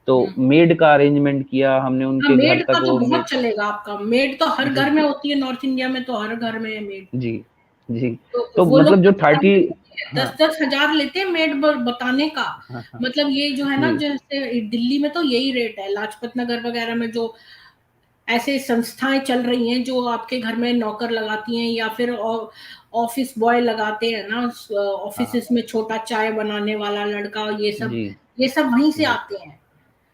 तो हम्म। मेड का अरेंजमेंट किया हमने, हाँ, उनके घर मेड तक का तो वो बहुत मेड। चलेगा आपका। मेड तो हर जी घर में होती है, नॉर्थ इंडिया में तो हर घर में है मेड। जी जी। तो तो वो लोग मतलब जो तो 30, बताते हैं, हाँ 10-10 हजार लेते हैं मेड बताने का। हाँ हाँ, मतलब ये जो है ना, जी जैसे दिल्ली में तो यही रेट है, लाजपत नगर वगैरह में जो ऐसे संस्थाएं चल रही हैं जो आपके घर में नौकर लगाती हैं, या फिर ऑफिस बॉय लगाते हैं ना, हाँ, ऑफिस में छोटा चाय बनाने वाला लड़का, जी ये सब वहीं से जी आते हैं।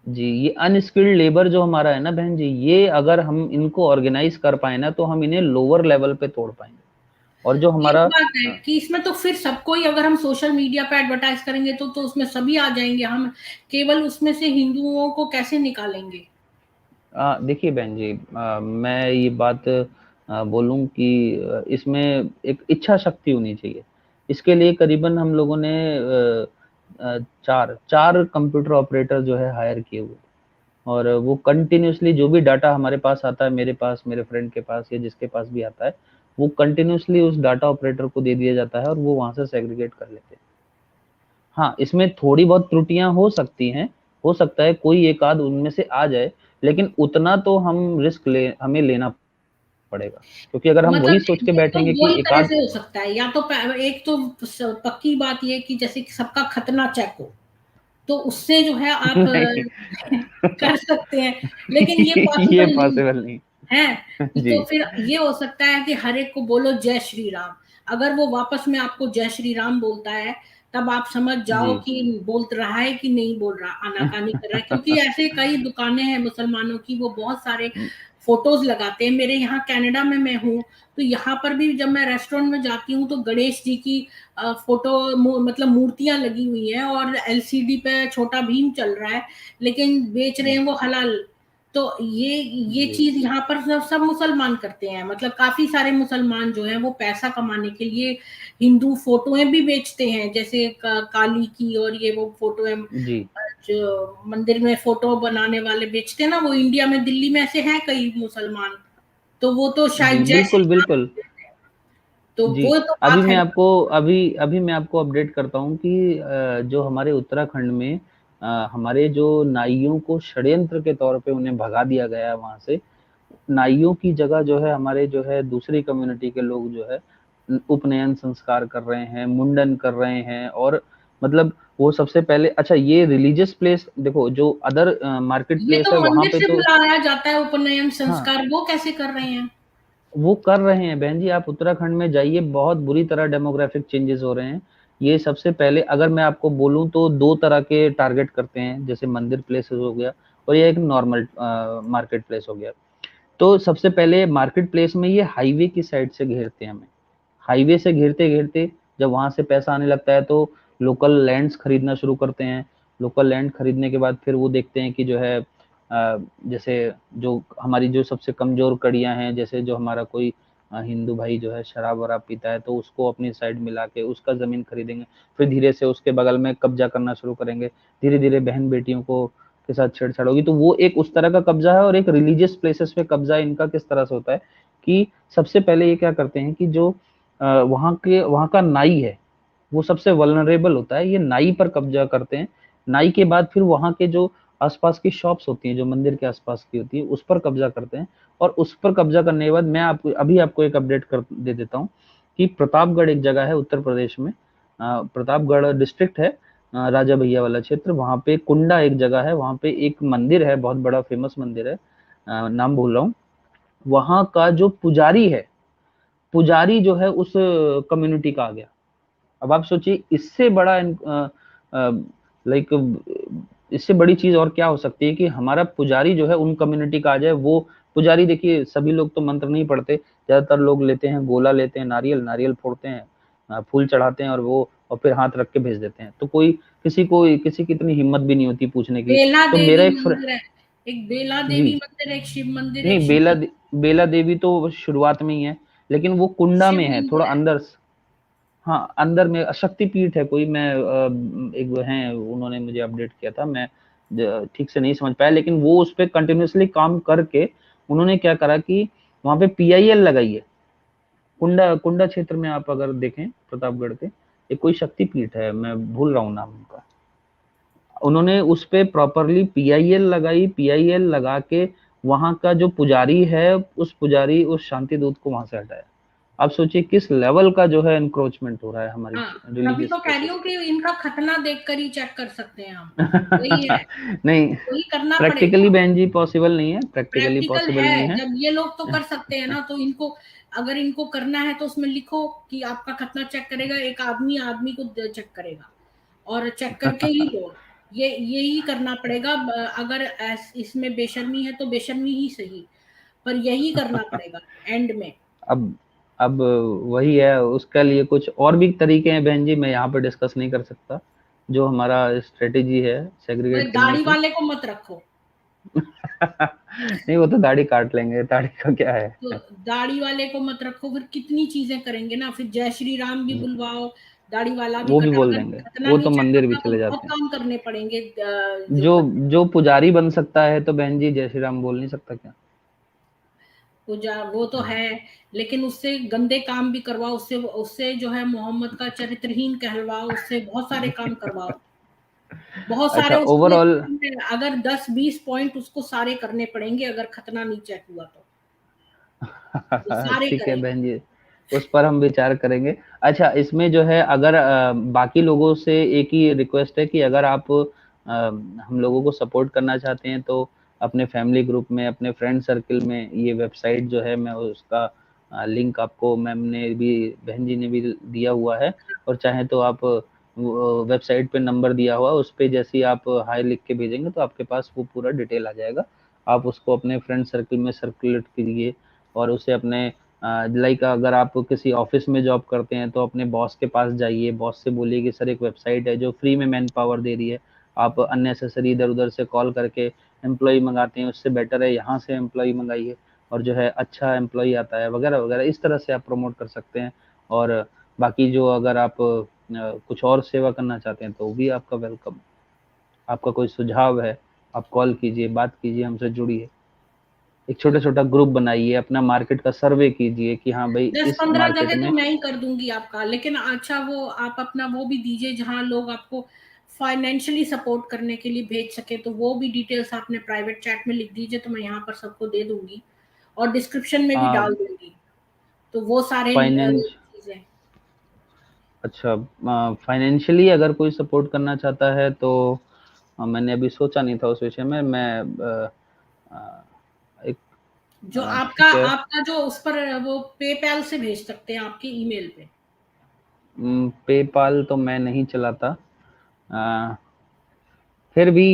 जी। ये अनस्किल्ड लेबर जो हमारा है ना बहन जी, ये अगर हम इनको ऑर्गेनाइज कर पाए ना, तो हम इन्हें लोअर लेवल पे तोड़ पाएंगे। और जो एक हमारा बात है कि इसमें तो फिर सबको ही, अगर हम सोशल मीडिया पे एडवर्टाइज करेंगे तो उसमें सभी आ जाएंगे, हम केवल उसमें से हिंदुओं को कैसे निकालेंगे? देखिए बहन जी, मैं ये बात बोलूं कि इसमें एक इच्छा शक्ति होनी चाहिए। इसके लिए करीबन हम लोगों ने चार चार कंप्यूटर ऑपरेटर जो है हायर किए हुए, और वो कंटिन्यूअसली जो भी डाटा हमारे पास आता है, मेरे पास, मेरे फ्रेंड के पास या जिसके पास भी आता है, वो कंटिन्यूअसली उस डाटा ऑपरेटर को दे दिया जाता है और वो वहां से सेग्रीगेट कर लेते हैं। हाँ, इसमें थोड़ी बहुत त्रुटियां हो सकती हैं, हो सकता है कोई एक आध उनमें से आ जाए, लेकिन उतना तो हम रिस्क हमें लेना पड़ेगा, क्योंकि अगर हम वही मतलब सोच के ये तो बैठेंगे दो कि ही एक तरह आध से हो सकता है, या तो एक तो पक्की बात ये कि जैसे कि सबका खतना चेक हो, तो उससे जो है आप नहीं कर सकते हैं, लेकिन ये ये पॉसिबल नहीं पॉसिबल नहीं। है। जी तो फिर ये हो सकता है कि हर एक को बोलो जय श्री राम, अगर वो वापस में आपको जय श्री राम बोलता है, तब आप समझ जाओ जी कि बोल रहा है कि नहीं बोल रहा, आनाकानी कर रहा है। क्योंकि ऐसे कई दुकानें हैं मुसलमानों की, वो बहुत सारे फोटोज लगाते हैं। मेरे यहाँ कनाडा में मैं हूँ, तो यहाँ पर भी जब मैं रेस्टोरेंट में जाती हूँ तो गणेश जी की फोटो मतलब मूर्तियां लगी हुई हैं, और एलसीडी पे छोटा भीम चल रहा है, लेकिन बेच रहे हैं वो हलाल। तो ये जी चीज यहाँ पर सब मुसलमान करते हैं, मतलब काफी सारे मुसलमान जो हैं वो पैसा कमाने के लिए हिंदू फोटोएं भी बेचते हैं, जैसे काली की, और ये वो फोटो है जी जो मंदिर में फोटो बनाने वाले बेचते हैं ना, वो इंडिया में दिल्ली में ऐसे हैं कई मुसलमान। तो वो तो जी शायद जय श्री बिल्कुल राम बिल्कुल। बोलते हैं। तो जी, वो तो अभी बात है मैं ना। आपको अभी अभी मैं आपको अपडेट करता हूँ कि जो हमारे उत्तराखंड में हमारे जो नाइयों को षड्यंत्र के तौर पे उन्हें भगा दिया गया है वहां से। नाइयों की जगह जो है हमारे जो है दूसरी कम्युनिटी के लोग जो है उपनयन संस्कार कर रहे हैं, मुंडन कर रहे हैं, और मतलब वो सबसे पहले, अच्छा ये रिलीजियस प्लेस देखो, जो अदर मार्केट ये प्लेस तो है वहां मंदिर पे से तो बुलाया जाता है उपनयन हाँ, संस्कार, वो कैसे कर रहे हैं? वो कर रहे हैं बहन जी। आप उत्तराखंड में जाइए, बहुत बुरी तरह डेमोग्राफिक चेंजेस हो रहे हैं। ये सबसे पहले अगर मैं आपको बोलूं तो दो तरह के टारगेट करते हैं, जैसे मंदिर प्लेसेस हो गया और ये एक नॉर्मल मार्केट प्लेस हो गया। तो सबसे पहले मार्केट प्लेस में ये हाईवे की साइड से घेरते हैं हमें। हाईवे से घेरते घेरते जब वहां से पैसा आने लगता है तो लोकल लैंड्स खरीदना शुरू करते हैं। लोकल लैंड खरीदने के बाद फिर वो देखते हैं कि जो है जैसे जो हमारी जो सबसे कमजोर कड़ियां हैं, जैसे जो हमारा कोई हिंदू भाई जो है शराब वराब पीता है, तो उसको अपनी साइड मिला के उसका जमीन खरीदेंगे। फिर धीरे से उसके बगल में कब्जा करना शुरू करेंगे। धीरे धीरे बहन बेटियों को के साथ छेड़छाड़ होगी। तो वो एक उस तरह का कब्जा है। और एक रिलीजियस प्लेसेस पे कब्जा इनका किस तरह से होता है कि सबसे पहले ये क्या करते हैं कि जो वहाँ का नाई है वो सबसे वल्नरेबल होता है, ये नाई पर कब्जा करते हैं। नाई के बाद फिर वहाँ के जो आसपास की शॉप्स होती हैं, जो मंदिर के आसपास की होती है, उस पर कब्जा करते हैं। और उस पर कब्जा करने के बाद मैं आपको अभी आपको एक अपडेट कर दे देता हूँ कि प्रतापगढ़ एक जगह है उत्तर प्रदेश में। प्रतापगढ़ डिस्ट्रिक्ट है, राजा भैया वाला क्षेत्र। वहाँ पे कुंडा एक जगह है, वहाँ पे एक मंदिर है, बहुत बड़ा फेमस मंदिर है, नाम भूल रहा हूँ। वहाँ का जो पुजारी है, पुजारी जो है उस कम्युनिटी का आ गया। अब आप सोचिए इससे बड़ा लाइक इससे बड़ी चीज और क्या हो सकती है कि हमारा पुजारी जो है उन कम्युनिटी का आ जाए। वो पुजारी, देखिए सभी लोग तो मंत्र नहीं पढ़ते, ज्यादातर लोग लेते हैं गोला, लेते हैं नारियल, नारियल फोड़ते हैं, फूल चढ़ाते हैं, और वो और फिर हाथ रख के भेज देते हैं। तो कोई किसी की इतनी हिम्मत भी नहीं होती पूछने की। बेला तो मेरा देवी एक मंदिर है, एक बेला जी देवी मंदिर है, एक शिव मंदिर है, एक नहीं, शिव बेला देवी तो शुरुआत में ही है, लेकिन वो कुंडा शिव में है, लिंग थोड़ा है। अंदर। हाँ, अंदर में शक्तिपीठ है कोई, मैं एक वो हैं, उन्होंने मुझे अपडेट किया था, मैं ठीक से नहीं समझ पाया, लेकिन वो उस पर कंटिन्यूअसली काम करके उन्होंने क्या करा कि वहां पे पीआईएल लगाई है। कुंडा कुंडा क्षेत्र में आप अगर देखें प्रतापगढ़ के, एक कोई शक्तिपीठ है, मैं भूल रहा हूँ नाम उनका। उन्होंने उस पे प्रॉपरली पीआईएल लगाई, पीआईएल लगा के वहां का जो पुजारी है, उस पुजारी उस शांति दूत को वहां से हटाया। आप सोचिए किस लेवल का जो है एनक्रोचमेंट हो रहा है हमारी हाँ, तभी रिलीजियस तो कह रही प्लेसेस हूँ कि इनका खतना देखकर ही चेक कर सकते हैं हम। वही है, नहीं, वही करना प्रैक्टिकली पड़ेगा। बहन जी पॉसिबल नहीं है, प्रैक्टिकली प्रैक्टिकल पॉसिबल है, नहीं है। जब ये लोग तो कर सकते हैं ना, तो इनको, अगर इनको करना है तो उसमें लिखो कि आपका खतना चेक करेगा एक आदमी, आदमी को चेक करेगा, और चेक करके ही दो। ये यही करना पड़ेगा। अगर इसमें बेशर्मी है तो बेशर्मी ही सही, पर यही करना पड़ेगा एंड में। अब अब वही है, उसके लिए कुछ और भी तरीके हैं बहन जी, मैं यहाँ पे डिस्कस नहीं कर सकता। जो हमारा स्ट्रेटेजी है भाई सेग्रीगेट करने दाढ़ी की। वाले को मत रखो। नहीं, वो तो दाढ़ी काट लेंगे, दाढ़ी का क्या है। तो दाढ़ी वाले को मत रखो, फिर कितनी चीजें करेंगे ना, फिर जय श्री राम भी बुलवाओ, दाढ़ी वाला भी वो भी कटा, बोल अगर देंगे, खतना वो नहीं तो चेक मंदिर भी करना तो चले बहुत जाते हैं। काम करने पड़ेंगे। जो जो जो पुजारी बन सकता है तो बहन जी जय श्री राम बोल नहीं सकता क्या? वो तो है, लेकिन उससे गंदे काम भी करवाओ, उससे उससे जो है मोहम्मद का चरित्रहीन कहलवाओ, उससे बहुत सारे काम करवाओ, बहुत सारे अच्छा, उसको। ओवरऑल अगर 10-20 पॉइंट उसको सारे करने पड़ेंगे, अगर खतना नहीं चेक हुआ तो वो सारे ठीक है करेगा। बहन जी, उस पर हम विचार करेंगे। अच्छा, इसमें जो है अगर बाकी लोगों से एक ही रिक्वेस्ट है कि अगर आप हम लोगों को सपोर्ट करना चाहते हैं तो अपने फैमिली ग्रुप में, अपने फ्रेंड सर्कल में ये वेबसाइट जो है मैं उसका लिंक आपको मैम ने भी, बहन जी ने भी दिया हुआ है। और चाहे तो आप वेबसाइट पे नंबर दिया हुआ, उस पे जैसे ही आप हाय लिख के भेजेंगे तो आपके पास वो पूरा डिटेल आ जाएगा। आप उसको अपने फ्रेंड सर्कल में सर्कुलेट कीजिए और उसे अपने लाइक अगर आप किसी ऑफिस में जॉब करते हैं तो अपने बॉस के पास जाइए, बॉस से बोलिए कि सर एक वेबसाइट है जो फ्री में मैन पावर दे रही है, आप अननेसेसरी इधर उधर से कॉल करके एम्प्लॉय मंगाते हैं, उससे बेटर है यहाँ से एम्प्लॉय मंगाइए और जो है अच्छा एम्प्लॉय आता है वगैरह वगैरह, इस तरह से आप प्रमोट कर सकते हैं। और बाकी जो अगर आप कुछ और सेवा करना चाहते हैं तो भी आपका वेलकम। आपका कोई सुझाव है, आप कॉल कीजिए, बात कीजिए, हमसे जुड़िए। एक छोटा-छोटा ग्रुप बनाइए, अपना मार्केट का सर्वे कीजिए कि हाँ भाई दस इस पंद्रह मार्केट जगह तो में। मैं ही कर दूंगी आपका, लेकिन अच्छा वो आप अपना वो भी दीजिए जहां लोग आपको फाइनेंशियली सपोर्ट करने के लिए भेज सके, तो वो भी डिटेल्स आपने प्राइवेट चैट में लिख दीजिए, तो मैं यहाँ पर सबको दे दूंगी और डिस्क्रिप्शन में भी डाल दूंगी, तो वो सारे फाइनेंस चीजें। अच्छा, फाइनेंशियली अगर कोई सपोर्ट करना चाहता है तो मैंने अभी सोचा नहीं था उस विषय में। मैं अ, एक जो आपका ठीक है। आपका जो उस पर वो पेपैल से भेज सकते हैं आपके ईमेल पे। पेपाल तो मैं नहीं चलाता। अ, फिर भी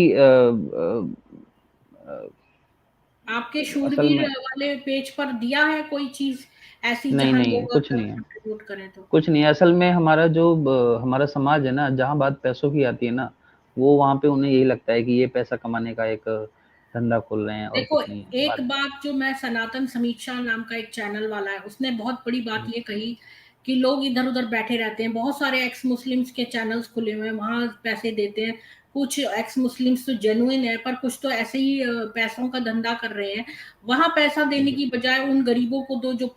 आपके असल शूरवीर में वाले पेज पर दिया है कोई चीज ऐसी नहीं, जहां नहीं, लोग कुछ अगर नहीं है। कंट्रीब्यूट करें तो? कुछ नहीं है। असल में हमारा जो हमारा समाज है ना, जहाँ बात पैसों की आती है ना, वो वहाँ पे उन्हें यही लगता है कि ये पैसा कमाने का एक धंधा खोल रहे हैं और देखो, कुछ नहीं है एक बात। बात जो मैं सनातन समीक्षा नाम का एक चैनल वाला है, उसने बहुत बड़ी बात ये कही कि लोग इधर उधर बैठे रहते हैं, बहुत सारे एक्स मुस्लिम्स के चैनल्स खुले हुए हैं, वहां पैसे देते हैं। कुछ एक्स मुस्लिम्स तो जेन्युइन है, पर कुछ तो ऐसे ही पैसों का धंधा कर रहे हैं। वहां पैसा देने जी, की बजाय उन गरीबों को दो जो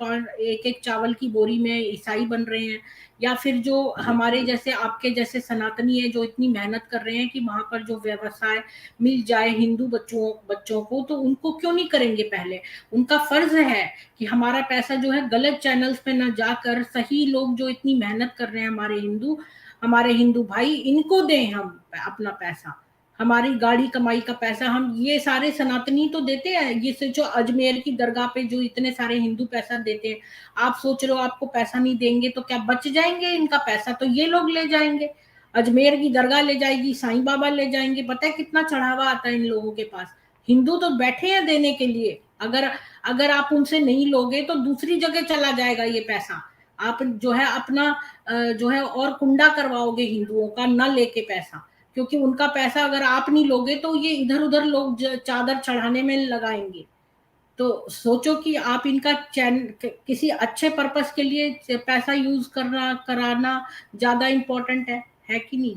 एक एक चावल की बोरी में ईसाई बन रहे हैं, या फिर जो जी। हमारे जैसे आपके जैसे सनातनी है जो इतनी मेहनत कर रहे हैं कि वहां पर जो व्यवसाय मिल जाए हिंदू बच्चों बच्चों को, तो उनको क्यों नहीं करेंगे पहले? उनका फर्ज है कि हमारा पैसा जो है गलत चैनल्स पे ना जाकर सही लोग जो इतनी मेहनत कर रहे हैं, हमारे हिंदू भाई, इनको दें हम अपना पैसा, हमारी गाड़ी कमाई का पैसा। हम ये सारे सनातनी तो देते हैं, ये से जो अजमेर की दरगाह पे जो इतने सारे हिंदू पैसा देते हैं, आप सोच रहे हो आपको पैसा नहीं देंगे तो क्या बच जाएंगे इनका पैसा? तो ये लोग ले जाएंगे, अजमेर की दरगाह ले जाएगी, साईं बाबा ले जाएंगे, पता है कितना चढ़ावा आता है इन लोगों के पास। हिंदू तो बैठे हैं देने के लिए, अगर अगर आप उनसे नहीं लोगे तो दूसरी जगह चला जाएगा ये पैसा। आप जो है अपना जो है और कुंडा करवाओगे हिंदुओं का न लेके पैसा, क्योंकि उनका पैसा अगर आप नहीं लोगे तो ये इधर उधर लोग चादर चढ़ाने में लगाएंगे। तो सोचो कि आप इनका किसी अच्छे पर्पस के लिए पैसा यूज करना कराना ज्यादा इम्पोर्टेंट है कि नहीं?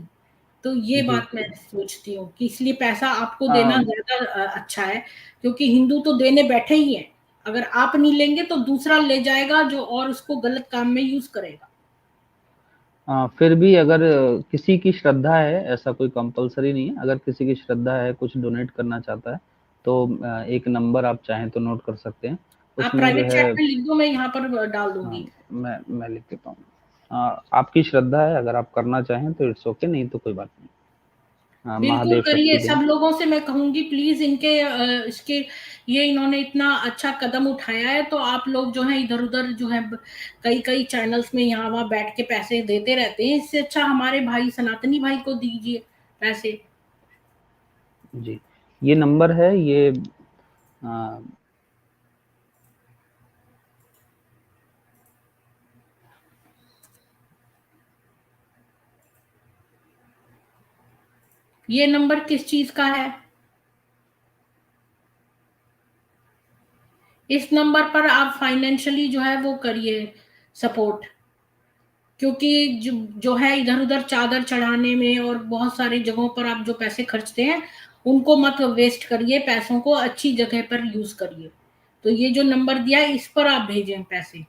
तो ये जी। बात मैं सोचती हूँ कि इसलिए पैसा आपको देना अ, ज्यादा अच्छा है, क्योंकि हिंदू तो देने बैठे ही हैं। अगर आप नहीं लेंगे तो दूसरा ले जाएगा जो और उसको गलत काम में यूज करेगा। फिर भी अगर किसी की श्रद्धा है, ऐसा कोई कंपल्सरी नहीं है, अगर किसी की श्रद्धा है, कुछ डोनेट करना चाहता है तो एक नंबर आप चाहें तो नोट कर सकते हैं। आप उसमें जो प्राइवेट है चैट में लिख दो, मैं यहाँ पर डाल दूंगी। मैं लिख देता हूँ। आपकी श्रद्धा है, अगर आप करना चाहें तो इट्स ओके, नहीं तो कोई बात नहीं। बिल्कुल महादेव करिए, शक्ति दें। सब लोगों से मैं कहूंगी प्लीज इनके इसके ये इन्होंने इतना अच्छा कदम उठाया है, तो आप लोग जो है इधर उधर जो है कई कई चैनल्स में यहाँ वहां बैठ के पैसे देते रहते हैं, इससे अच्छा हमारे भाई सनातनी भाई को दीजिए पैसे। जी, ये नंबर है, ये आ, ये नंबर किस चीज का है? इस नंबर पर आप फाइनेंशियली जो है वो करिए सपोर्ट, क्योंकि जो है इधर उधर चादर चढ़ाने में और बहुत सारी जगहों पर आप जो पैसे खर्चते हैं उनको मत वेस्ट करिए, पैसों को अच्छी जगह पर यूज करिए। तो ये जो नंबर दिया है इस पर आप भेजें पैसे,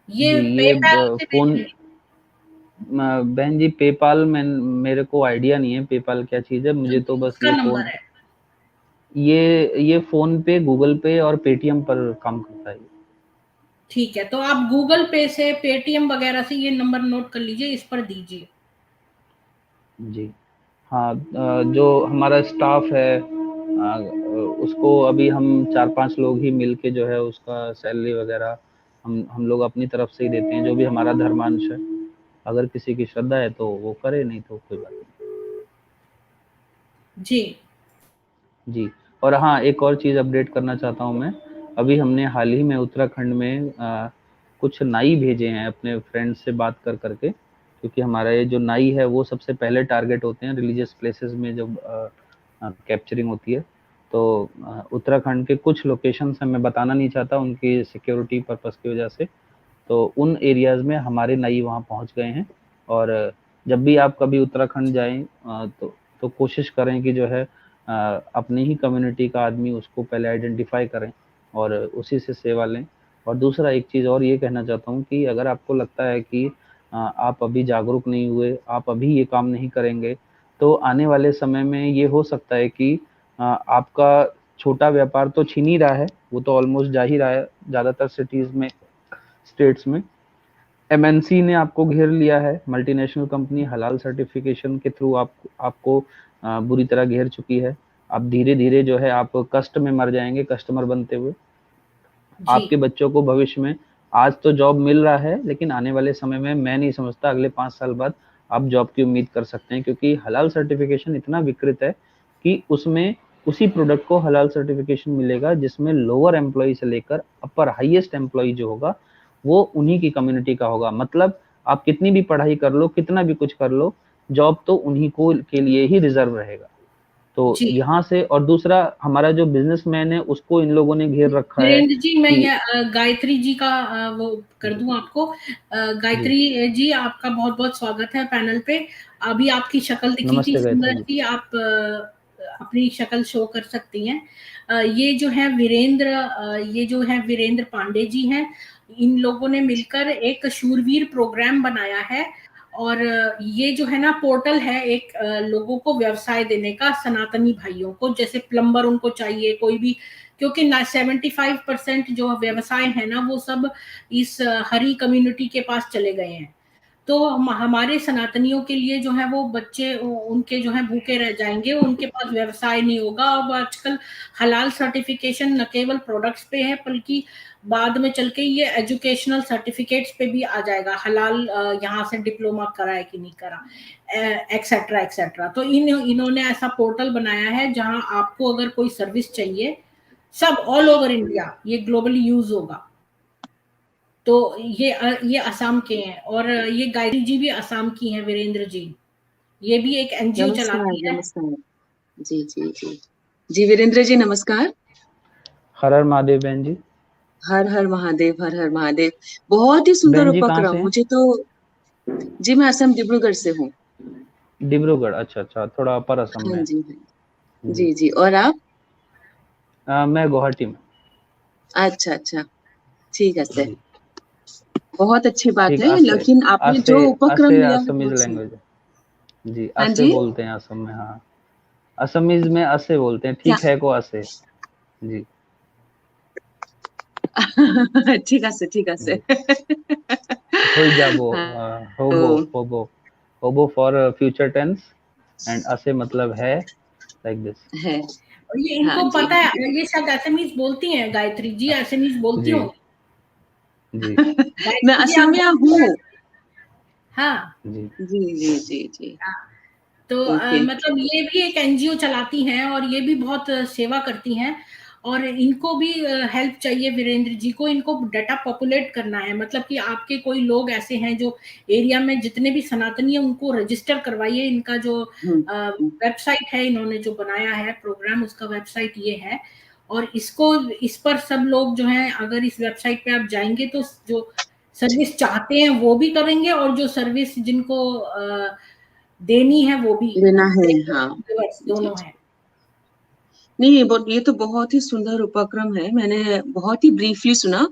ये जी ये पेपैल से फोन, भेजें। बहन जी पेपाल में मेरे को आइडिया नहीं है पेपाल क्या चीज है, मुझे तो बस उसका ये नंबर फोन, है। ये फोन पे, गूगल पे और पेटीएम पर काम करता है। ठीक है, तो आप गूगल पे से, पेटीएम वगैरह से ये नंबर नोट कर लीजिए, इस पर दीजिए। जी हाँ, जो हमारा स्टाफ है उसको अभी हम 4-5 लोग ही मिलके जो है उसका सैलरी वगैरह हम लोग अपनी तरफ से ही देते हैं, जो भी हमारा धर्मांश है। अगर किसी की श्रद्धा है तो वो करे, नहीं तो कोई बात नहीं। जी जी, और हाँ, एक और चीज़ अपडेट करना चाहता हूँ मैं। अभी हमने हाल ही में उत्तराखंड में कुछ नाई भेजे हैं अपने फ्रेंड्स से बात कर करके, क्योंकि हमारा ये जो नाई है वो सबसे पहले टारगेट होते हैं रिलीजियस प्लेसेस में जब कैप्चरिंग होती है। तो उत्तराखंड के कुछ लोकेशंस हैं, मैं बताना नहीं चाहता उनकी सिक्योरिटी पर्पस की वजह से। तो उन एरियाज़ में हमारे नाई वहाँ पहुँच गए हैं। और जब भी आप कभी उत्तराखंड जाएँ तो कोशिश करें कि जो है अपनी ही कम्युनिटी का आदमी उसको पहले आइडेंटिफ़ाई करें और उसी से सेवा लें। और दूसरा एक चीज़ और ये कहना चाहता हूँ कि अगर आपको लगता है कि आप अभी जागरूक नहीं हुए, आप अभी ये काम नहीं करेंगे, तो आने वाले समय में ये हो सकता है कि आपका छोटा व्यापार तो छीन ही रहा है, वो तो ऑलमोस्ट जा ही रहा है ज़्यादातर सिटीज़ में, स्टेट्स में। एमएनसी ने आपको घेर लिया है, मल्टीनेशनल कंपनी हलाल सर्टिफिकेशन के थ्रू आपको बुरी तरह घेर चुकी है। अब धीरे-धीरे जो है आप कष्ट में मर जाएँगे कस्टमर बनते हुए। जी आपके बच्चों को भविष्य में आज तो जॉब मिल रहा है, लेकिन आने वाले समय में मैं नहीं समझता अगले 5 साल बाद आप जॉब की उम्मीद कर सकते हैं, क्योंकि हलाल सर्टिफिकेशन इतना विकृत है कि उसमें उसी प्रोडक्ट को हलाल सर्टिफिकेशन मिलेगा जिसमें लोअर एम्प्लॉयी से लेकर अपर हाईएस्ट एम्प्लॉयी जो होगा वो उन्हीं की कम्युनिटी का होगा। मतलब आप कितनी भी पढ़ाई कर लो, कितना भी कुछ कर लो, जॉब तो उन्हीं को के लिए ही रिजर्व रहेगा। तो जी यहाँ से, और दूसरा हमारा जो बिजनेसमैन है उसको इन लोगों ने घेर रखा है वीरेंद्र जी, मैं कि ये गायत्री जी का वो कर दूं आपको। जी, गायत्री जी, आपका बहुत बहुत स्वागत है पैनल पे। अभी आपकी शक्ल दिखी थी नमस्ते गायत्री सुंदर जी। सी, आप अपनी शक्ल शो कर सकती हैं। ये जो है वीरेंद्र, ये जो है वीरेंद्र पांडे जी हैं। इन लोगों ने मिलकर एक शूरवीर प्रोग्राम बनाया है, और ये जो है ना पोर्टल है एक, लोगों को व्यवसाय देने का, सनातनी भाइयों को, जैसे प्लम्बर उनको चाहिए कोई भी, क्योंकि ना 75% जो व्यवसाय है ना वो सब इस हरी कम्युनिटी के पास चले गए हैं। तो हमारे सनातनियों के लिए जो है वो बच्चे उनके जो है भूखे रह जाएंगे, उनके पास व्यवसाय नहीं होगा। अब आजकल हलाल सर्टिफिकेशन न केवल प्रोडक्ट्स पे है, बल्कि बाद में चल के ये एजुकेशनल सर्टिफिकेट्स पे भी आ जाएगा, हलाल यहाँ से डिप्लोमा करा है कि नहीं करा, एक्सेट्रा एक्सेट्रा। तो इन्होंने ऐसा पोर्टल बनाया है जहां आपको अगर कोई सर्विस चाहिए, सब ऑल ओवर इंडिया, ये ग्लोबली यूज होगा। तो ये असम के हैं, और ये गायत्री जी भी असम की हैं, वीरेंद्र जी। ये भी एक एनजीओ नमस्कार, चलाती है। नमस्कार। जी, जी, जी। जी, वीरेंद्र जी नमस्कार। हर हर महादेव बहन जी। हर हर महादेव, हर हर महादेव। बहुत ही सुंदर बहन जी कहाँ से उपक्रम, हैं? मुझे तो। जी, मैं असम डिब्रूगढ़ से हूँ। डिब्रूगढ़, अच्छा अच्छा, थोड़ा अपर असम हाँ में। जी, हाँ। जी, जी, जी। और आप? मैं गुवाहाटी में। अच्छा, अच्छा। ठीक है सर। जी, बहुत अच्छी बात ठीक, है, आसे लेकिन आपने आसे जो उपक्रम आसे लिया है असमीज बहुत सुंदर। लैंग्वेज है। जी, हाँ आसे जी? बोलते हैं असम में, हाँ। असमीज में आसे बोलते हैं, क्या? ठीक है को आसे। जी, ঠিক আছে, ঠিক আছে। जी। होई जाबो, हाँ, तो होबो, होबो। होबो फॉर फ्यूचर टेंस एंड आसे मतलब है, लाइक दिस। है। और ये हाँ इनको जी, पता हाँ जी। है, ये शायद एसएमईज बोलती हैं, गायत्री जी एसएमईज बोलती जी, होंगी। जी, मैं गायत्री जी आप असमिया बोलती हैं? हूँ। हाँ। जी, जी, जी, जी, जी। हाँ। तो ओके। मतलब ये भी एक एनजीओ चलाती हैं और ये भी बहुत सेवा करती हैं। और इनको भी हेल्प चाहिए, वीरेंद्र जी को, इनको डाटा पॉपुलेट करना है। मतलब कि आपके कोई लोग ऐसे हैं जो एरिया में जितने भी सनातनी है उनको रजिस्टर करवाइए। इनका जो वेबसाइट है, इन्होंने जो बनाया है प्रोग्राम, उसका वेबसाइट ये है। और इसको, इस पर सब लोग जो हैं, अगर इस वेबसाइट पे आप जाएंगे तो जो सर्विस चाहते हैं वो भी करेंगे, और जो सर्विस जिनको देनी है वो भी लेना है, देंगे। हाँ। जी दोनों जी। है। नहीं, ये तो बहुत ही सुंदर उपक्रम है। मैंने बहुत ही ब्रीफली सुना,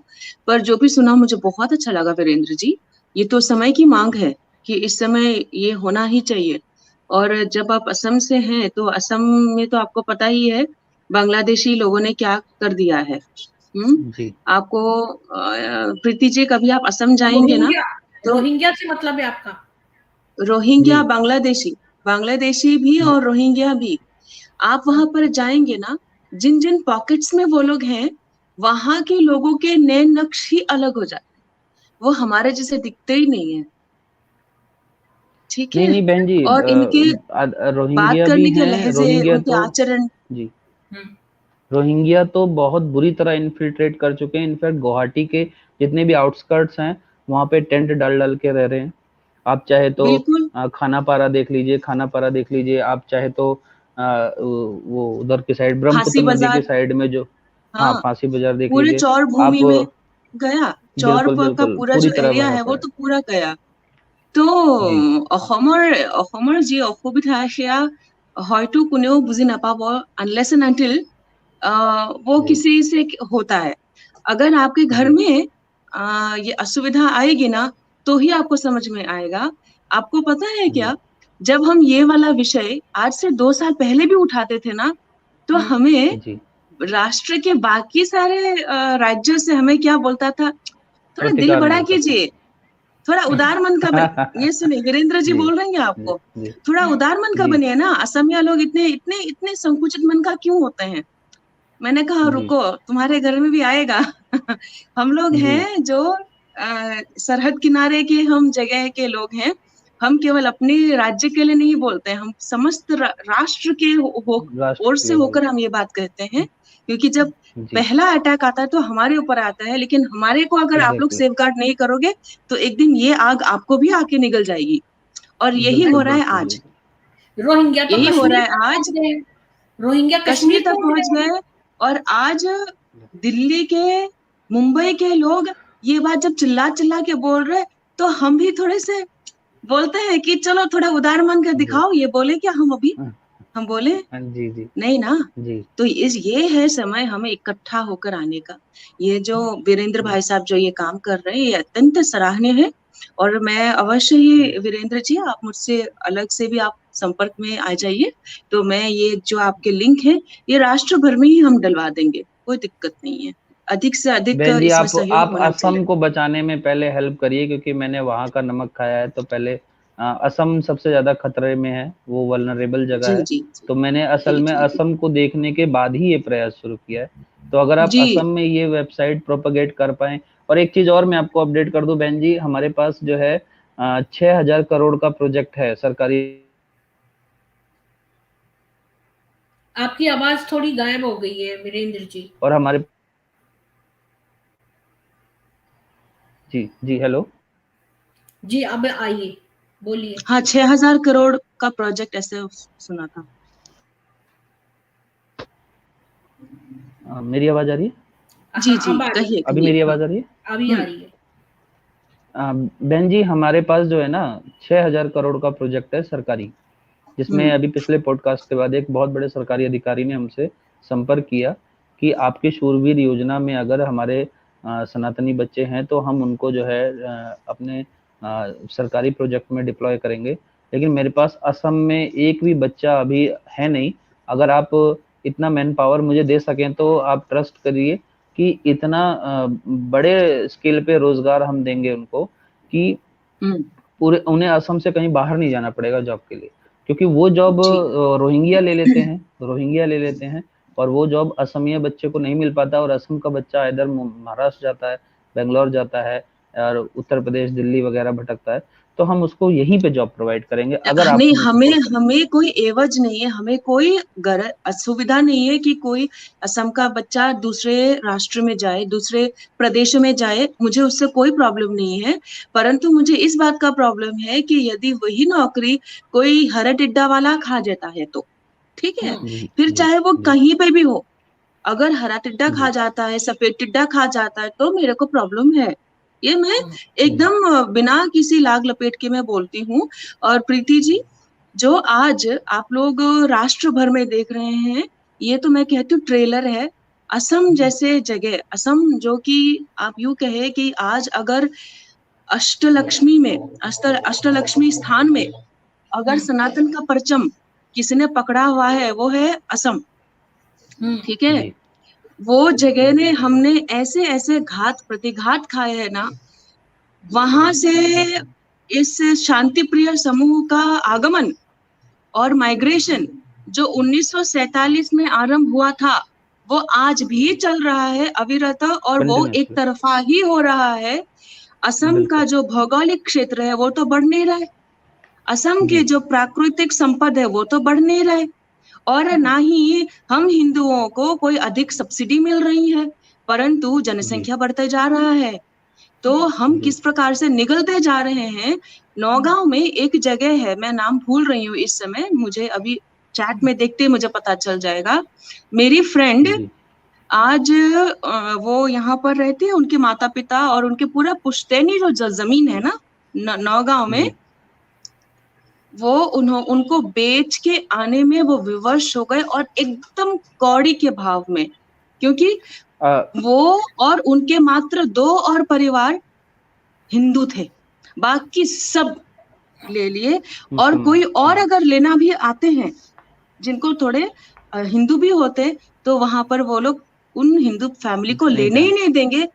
पर जो भी सुना मुझे बहुत अच्छा लगा वीरेंद्र जी। ये तो समय की मांग है कि इस समय ये होना ही चाहिए। और जब आप असम से हैं तो असम में तो आपको पता ही है बांग्लादेशी लोगों ने क्या कर दिया है। जी आपको प्रीति जी, कभी आप असम जाएंगे ना रोहिंग्या, तो रोहिंग्या से मतलब है आपका? रोहिंग्या, जी बांग्लादेशी, बांग्लादेशी भी जी और रोहिंग्या भी, आप वहां पर जाएंगे ना, जिन जिन पॉकेट्स में वो लोग हैं, वहां के लोगों के नए नक्श ही अलग हो जाते हैं। वो हमारे जैसे दिखते ही नहीं है। ठीक नहीं है। नहीं बहन जी, और इनके बात रोहिंग्या भी करने के हैं। लहजे, रोहिंग्या उनके तो आचरण। जी, हम्म। रोहिंग्या तो बहुत बुरी तरह इन्फिल्ट्रेट कर चुके हैं। इनफैक्ट गुवाहाटी के जितने भी आउटस्कर्ट्स हैं वहां पे टेंट डाल डाल के रह रहे हैं। आप चाहे तो बिल्कुल। खानापारा देख लीजिए, खानापारा देख लीजिए। आप चाहे तो वो उधर की साइड, फांसी ब्रह्मपुत्र नदी की बाजार। साइड में जो, हाँ, हाँ, फांसी बाजार देख पूरे लीजिए चौर आप। भूमि में गया। बिल्कुल का बिल्कुल पूरा पूरी जो तरह एरिया भरा है वो पड़ा है। तो पूरा गया। তো जी অসমৰ যি অসুবিধা সেয়া হয়তো কোনেও বুজি নাপাব, अनलेस एंड अनटिल वो जी किसी से होता है। अगर आपके घर जी में ये असुविधा आएगी ना, तो ही आपको समझ में आएगा। आपको पता है जी क्या, जब हम ये वाला विषय आज से 2 साल पहले भी उठाते थे ना, तो हम्म। हमें जी राष्ट्र के बाकी सारे राज्यों से हमें क्या बोलता था, थोड़ा दिल प्रतिकार बड़ा मिलता था। कीजिए, थोड़ा उदार मन का बन। ये सुनिए, वीरेंद्र जी जी बोल रहे हैं जी आपको, जी थोड़ा हम्म। उदार मन का जी बनिए ना। असमिया लोग इतने इतने इतने संकुचित मन का क्यों होते हैं? मैंने कहा जी रुको, तुम्हारे घर में भी आएगा। हम लोग जी हैं जो सरहद किनारे के हम जगह के लोग हैं। हम केवल अपने राज्य के लिए नहीं बोलते हैं, हम समस्त राष्ट्र के राष्ट्र ओर के से लिए होकर बोलते हम ये बात कहते हैं। क्योंकि जब हैं। जी पहला अटैक आता है तो हमारे ऊपर आता है, लेकिन हमारे को अगर आप लोग एग्जैक्टली। सेफगार्ड नहीं करोगे तो एक दिन ये आग आपको भी आके निगल जाएगी। और यही बिल्कुल हो रहा है बिल्कुल आज। बिल्कुल। रोहिंग्या तो यही हो रहा कश्मीर है तक आज। पहुंच गए हैं। रोहिंग्या कश्मीर कश्मीर तक पहुंच पहुंच गए हैं। गए। और आज दिल्ली के, मुंबई के लोग ये बात जब चिल्ला चिल्ला के बोल रहे, तो हम भी थोड़े से बोलते हैं कि चलो थोड़ा उदार मन का जी दिखाओ। ये बोले क्या हम अभी? हाँ हम बोले हाँ, जी जी नहीं ना। जी तो ये है समय हमें इकट्ठा होकर आने का। ये जो वीरेंद्र भाई साहब जो ये काम कर रहे हैं, ये अत्यंत सराहनीय है। और मैं अवश्य ही, वीरेंद्र जी, आप मुझसे अलग से भी आप संपर्क में आ जाइए, तो मैं ये जो आपके लिंक है, ये राष्ट्र भर में ही हम डलवा देंगे, कोई दिक्कत नहीं है। अधिक से अधिक बहन जी, इसमें सहयोग आप होना चाहिए। असम को बचाने में पहले हेल्प करिए, क्योंकि मैंने वहाँ का नमक खाया है। तो पहले असम सबसे ज्यादा खतरे में है, वो वल्नरेबल जगह जी है। जी जी तो मैंने असल जी में जी जी असम को देखने के बाद ही ये प्रयास शुरू किया है। तो अगर आप जी। असम में ये वेबसाइट प्रोपेगेट कर पाए। और एक चीज और मैं आपको अपडेट कर दूं बहन जी, हमारे पास जो है 6,000 करोड़ का प्रोजेक्ट है सरकारी। आपकी आवाज थोड़ी गायब हो गई है वीरेंद्र जी। और हमारे, जी जी, हेलो। जी अब आइए, बोलिए। हाँ, 6,000 करोड़ का प्रोजेक्ट ऐसे सुना था। मेरी आवाज आ रही है? जी हाँ, जी, अब आ रही है। कहिए अभी कहिए, मेरी हाँ। आवाज आ रही है? अभी आ रही है। बहन जी, हमारे पास जो है ना 6,000 करोड़ का प्रोजेक्ट है सरकारी, जिसमें हम्म अभी पिछले पॉडकास्ट के बाद एक बहुत बड़े सरकारी अधिकारी ने हमसे संपर्क किया कि आपके शूरवीर योजना में अगर हमारे सनातनी बच्चे हैं तो हम उनको जो है अपने सरकारी प्रोजेक्ट में डिप्लॉय करेंगे। लेकिन मेरे पास असम में एक भी बच्चा अभी है नहीं। अगर आप इतना मैन पावर मुझे दे सकें तो आप ट्रस्ट करिए कि इतना बड़े स्केल पे रोजगार हम देंगे उनको कि हम्म। पूरे उन्हें असम से कहीं बाहर नहीं जाना पड़ेगा जॉब के लिए। क्योंकि वो जॉब जी। रोहिंग्या ले लेते हैं, रोहिंग्या ले लेते हैं, और वो जॉब असमिया बच्चे को नहीं मिल पाता। और असम का बच्चा इधर महाराष्ट्र जाता है, बेंगलोर जाता है, और उत्तर प्रदेश, दिल्ली वगैरह भटकता है। तो हम उसको यहीं पे जॉब प्रोवाइड करेंगे। अगर आप नहीं, हमें support करें। हमें कोई एवज नहीं है, हमें कोई असुविधा नहीं है कि कोई असम का बच्चा दूसरे राष्ट्र में जाए, दूसरे प्रदेशों में जाए, मुझे उससे कोई प्रॉब्लम नहीं है। परंतु मुझे इस बात का प्रॉब्लम है कि यदि वही नौकरी कोई हरा टिड्डा वाला खा जाता है तो ठीक है, जी फिर जी चाहे वो जी कहीं पे भी हो, अगर हरा टिड्डा खा जी जाता है, सफेद टिड्डा खा जाता है तो मेरे को प्रॉब्लम है। ये मैं जी एकदम बिना किसी लाग लपेट के मैं बोलती हूँ। और प्रीति जी, जो आज आप लोग राष्ट्र भर में देख रहे हैं, ये तो मैं कहती हूँ ट्रेलर है। असम जैसे जगह, असम जो कि आप यूं कहे कि आज अगर अष्टलक्ष्मी में, अष्टलक्ष्मी स्थान में अगर सनातन का परचम किसी ने पकड़ा हुआ है, वो है असम। ठीक है, जी वो जगह ने हमने ऐसे ऐसे घात प्रतिघात खाए हैं ना, वहां से इस शांति प्रिय समूह का आगमन और माइग्रेशन जो 1947 में आरंभ हुआ था, वो आज भी चल रहा है अविरत, और वो एक कंटिन्यूसली। तरफा ही हो रहा है। असम का बिल्कुल। जो भौगोलिक क्षेत्र है वो तो बढ़ नहीं रहा है, असम के जी जो प्राकृतिक संपद है वो तो बढ़ नहीं रहे, और ना ही हम हिंदुओं को कोई अधिक सब्सिडी मिल रही है, परंतु जी जनसंख्या बढ़ते जा रहा है। तो हम जी किस प्रकार से निगलते जा रहे हैं। नौगांव में एक जगह है, मैं नाम भूल रही हूँ इस समय, मुझे अभी चैट में देखते ही मुझे पता चल जाएगा। मेरी फ्रेंड जी आज वो यहाँ पर रहती है, उनके माता पिता और उनके पूरा पुश्तैनी जो जमीन है ना नौगांव में, जी वो उनको बेच के आने में वो विवश हो गए, और एकदम कौड़ी के भाव में, क्योंकि अ, वो और उनके मात्र 2 और परिवार हिंदू थे, बाकी सब ले लिए। और मुसलमान। कोई और जी अगर लेना भी आते हैं, जिनको थोड़े हिंदू भी होते, तो वहां पर वो लोग उन हिंदू फैमिली को नहीं लेने ही जान। नहीं देंगे।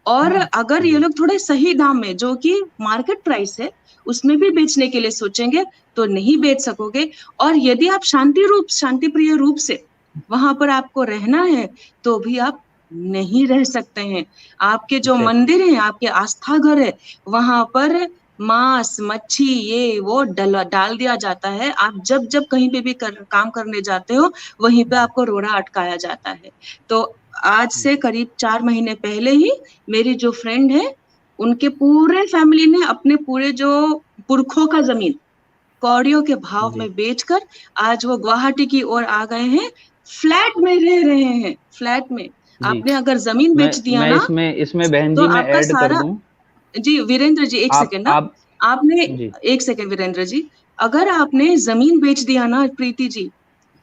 और अगर ये जी लोग थोड़े सही दाम में, जो कि मार्केट प्राइस है, उसमें भी बेचने के लिए सोचेंगे तो नहीं बेच सकोगे। और यदि आप शांति प्रिय रूप से वहां पर आपको रहना है, तो भी आप नहीं रह सकते हैं। आपके जो एग्जैक्टली। मंदिर है, आपके आस्था घर है, वहां पर मांस मच्छी ये वो डाल दिया जाता है। आप जब जब कहीं पे भी काम करने जाते हो, वहीं पे आपको रोड़ा अटकाया जाता है। तो आज से करीब 4 महीने पहले ही मेरी जो फ्रेंड है, उनके पूरे फैमिली ने अपने पूरे जो पुरखों का जमीन कौड़ियों के भाव जी में बेचकर आज वो गुवाहाटी की ओर आ गए हैं, फ्लैट में रह रहे हैं, फ्लैट में। जी आपने अगर जमीन बेच दिया मैं ना, इसमें इसमें बहन तो जी मैं आपका ऐड कर सारा, दूं। जी वीरेंद्र जी एक सेकेंड ना, आप आपने, जी एक सेकेंड वीरेंद्र जी, अगर आपने जमीन बेच दिया ना प्रीति जी,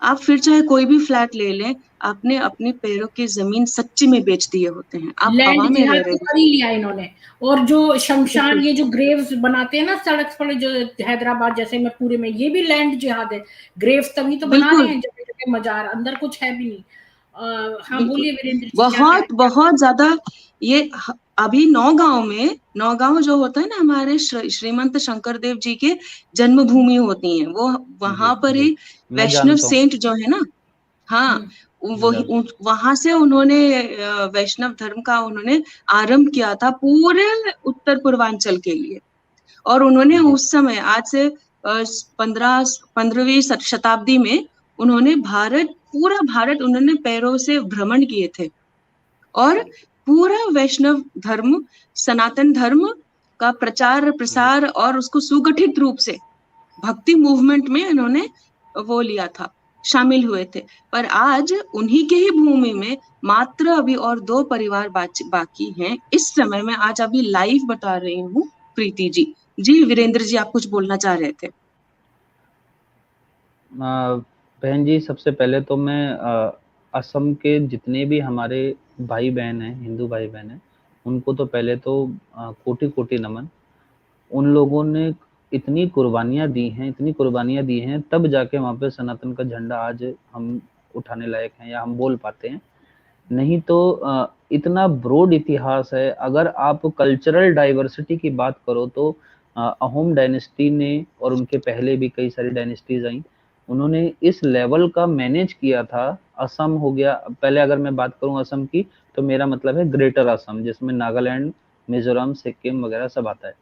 आप फिर चाहे कोई भी फ्लैट ले लें, आपने अपने पैरों की जमीन सच्ची में बेच दिए होते हैं, आप लैंड हवा में रह जिहाद रहे तो हैं। कर ही लिया इन्होंने। और जो शमशान, बिल्कुल ये जो ग्रेव्स बनाते हैं ना सड़क पर, जो हैदराबाद जैसे में पूरे में, ये भी लैंड जिहाद है। ग्रेव्स तभी तो बना रहे बिल्कुल हैं, जगह जगह मजार, अंदर कुछ है भी नहीं। हाँ बिल्कुल, बोलिए वीरेंद्र जी, क्या कह बहुत रहे बहुत ज्यादा। ये अभी नौगांव में, नौगांव जो होता है ना, हमारे श्रीमंत शंकर देव जी के जन्मभूमि होती है वो, जी वहां पर जी ही मैं वैष्णव जानता हूँ। सेंट जो है ना, हाँ, हैं? मैं वही जानता वहां से उन्होंने वैष्णव धर्म का उन्होंने आरंभ किया था पूरे उत्तर पूर्वांचल के लिए। और उन्होंने जी उस समय, आज से 15वीं शताब्दी में, उन्होंने पूरा भारत उन्होंने पैरों से भ्रमण किए थे, और पूरा वैष्णव धर्म, सनातन धर्म का प्रचार जी प्रसार और उसको सुगठित रूप से भक्ति मूवमेंट में इन्होंने वो लिया था, शामिल हुए थे। पर आज उन्हीं के ही भूमि में मात्र अभी और 2 परिवार बाकी हैं इस समय में, आज अभी लाइव बता रही हूँ प्रीति जी। जी वीरेंद्र जी, आप कुछ बोलना चाह रहे थे। बहन जी, सबसे पहले तो मैं असम के जितने भी हमारे भाई बहन हैं, हिंदू भाई बहन हैं, उनको तो पहले तो कोटि कोटि नमन। उन लोगों ने इतनी कुर्बानियाँ दी हैं, इतनी कुर्बानियाँ दी हैं, तब जाके वहाँ पे सनातन का झंडा आज हम उठाने लायक हैं या हम बोल पाते हैं। नहीं तो इतना ब्रॉड इतिहास है। अगर आप कल्चरल डाइवर्सिटी की बात करो तो अहोम डायनेस्टी ने, और उनके पहले भी कई सारी डायनेस्टीज आई, उन्होंने इस लेवल का मैनेज किया था। असम हो गया, पहले अगर मैं बात करूं असम की, तो मेरा मतलब है ग्रेटर असम, जिसमें नागालैंड, मिजोरम, सिक्किम वगैरह सब आता है।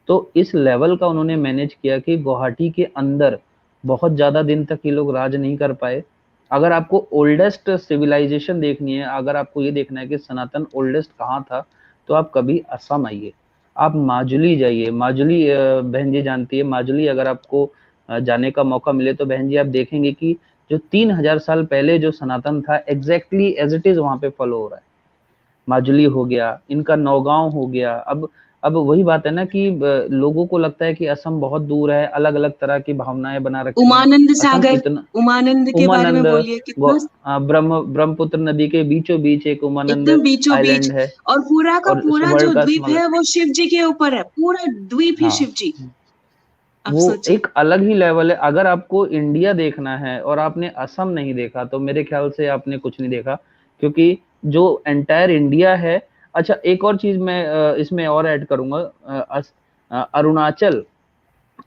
तो इस लेवल का उन्होंने मैनेज किया कि गुवाहाटी के अंदर बहुत ज्यादा दिन तक ये लोग राज नहीं कर पाए। अगर आपको ओल्डेस्ट सिविलाइजेशन देखनी है, अगर आपको ये देखना है कि सनातन ओल्डेस्ट कहाँ था, तो आप कभी असम आइए, आप माजुली जाइए। माजुली बहन जी जानती है माजुली, अगर आपको जाने का मौका मिले तो बहन जी आप देखेंगे कि जो 3000 साल पहले जो सनातन था एग्जैक्टली एज इट इज वहां पे फॉलो हो रहा है। माजुली हो गया, इनका नौगांव हो गया। अब वही बात है ना कि लोगों को लगता है कि असम बहुत दूर है, अलग अलग तरह की भावनाएं बना रखी हैं। उमानंद असम सागर, इतना, उमानंद के बारे में उमानंद, बोलिए, कितना ब्रह्मपुत्र नदी के बीचों बीच एक उमानंद एकदम बीचों बीच। आइलैंड है, और पूरा का और पूरा जो वर्ल्ड का द्वीप है स्मॉलेस्ट। वो शिव जी के ऊपर है, पूरा द्वीप ही हाँ, शिव जी। अब वो सोचिए। एक अलग ही लेवल है। अगर आपको इंडिया देखना है और आपने असम नहीं देखा तो मेरे ख्याल से आपने कुछ नहीं देखा, क्योंकि जो एंटायर इंडिया है। अच्छा, एक और चीज मैं इसमें और ऐड करूंगा। अरुणाचल,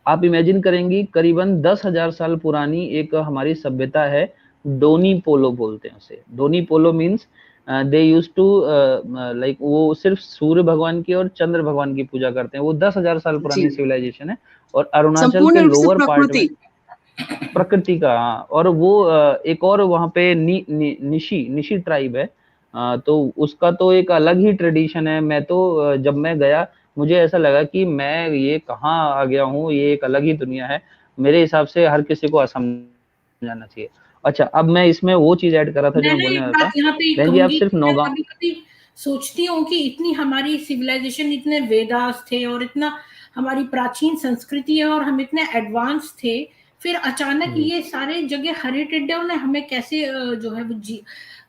आप इमेजिन करेंगी करीबन 10,000 साल पुरानी एक हमारी सभ्यता है, डोनी पोलो बोलते हैं उसे। Donyi Polo means they use to like, वो सिर्फ सूर्य भगवान की और चंद्र भगवान की पूजा करते हैं। वो 10,000 साल जी, पुरानी सिविलाइजेशन है। और अरुणाचल के संपूर्ण रूप से लोअर पार्ट प्रकृति। में प्रकृति का, हाँ। और वो एक और वहाँ पे निशी निशी ट्राइब है। तो उसका तो एक अलग ही ट्रेडिशन है। मैं तो जब मैं गया, मुझे ऐसा लगा कि मैं ये कहाँ आ गया हूँ, ये एक अलग ही दुनिया है। मेरे हिसाब से हर किसी को असम जाना चाहिए। अच्छा, अब मैं इसमें वो चीज ऐड कर रहा था जो मैं मैं ना बोलने एक वाला बात था। यहाँ पे बहन जी, आप कहूंगी सिर्फ कि मैं नौगांव, कभी कभी सोचती हूँ कि इतनी हमारी सिविलाइजेशन, इतने वेदास थे और इतना हमारी प्राचीन संस्कृति है और हम इतने एडवांस थे, फिर अचानक ये सारे जगह हेरिटेड ने हमें कैसे जो है वो जी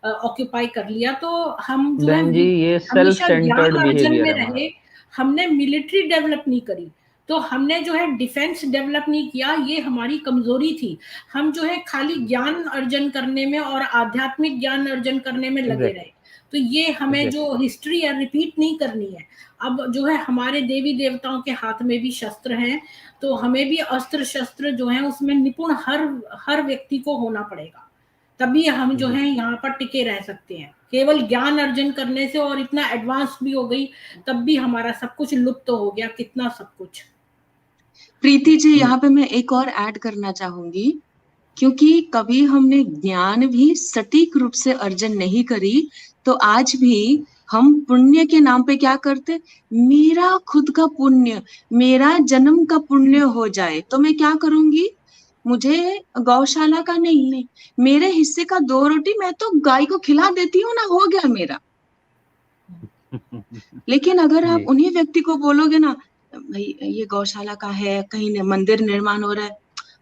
ऑक्यूपाई कर लिया। तो हम जो है बहन जी ये सेल्फ हमेशा ज्ञान सेंटर्ड अर्जन बिहेवियर में है हमारा। रहे। हमने मिलिट्री डेवलप नहीं करी, तो हमने जो है डिफेंस डेवलप नहीं किया, ये हमारी कमजोरी थी। हम जो है खाली ज्ञान अर्जन करने में और आध्यात्मिक ज्ञान अर्जन करने में लगे एग्जैक्टली, रहे। तो ये हमें एग्जैक्टली। जो हिस्ट्री है रिपीट नहीं करनी है। अब जो है हमारे देवी देवताओं के हाथ में भी शस्त्र हैं, तो हमें भी अस्त्र शस्त्र जो है उसमें निपुण हर हर व्यक्ति को होना पड़ेगा। तभी हम जो जी, है यहाँ पर टिके रह सकते हैं। केवल ज्ञान अर्जन करने से और इतना एडवांस भी हो गई तब भी हमारा सब कुछ लुप्त तो हो गया, कितना सब कुछ। प्रीति जी, यहाँ पे मैं एक और ऐड करना चाहूंगी, क्योंकि कभी हमने ज्ञान भी सटीक रूप से अर्जन नहीं करी, तो आज भी हम पुण्य के नाम पे क्या करते, मेरा खुद का पुण्य, मेरा जन्म का पुण्य हो जाए तो मैं क्या करूंगी, मुझे गौशाला का नहीं, नहीं, मेरे हिस्से का 2 रोटी मैं तो गाय को खिला देती हूँ ना, हो गया मेरा। लेकिन अगर आप जी, उन्हीं व्यक्ति को बोलोगे ना, भाई ये गौशाला का है, कहीं मंदिर निर्माण हो रहा है,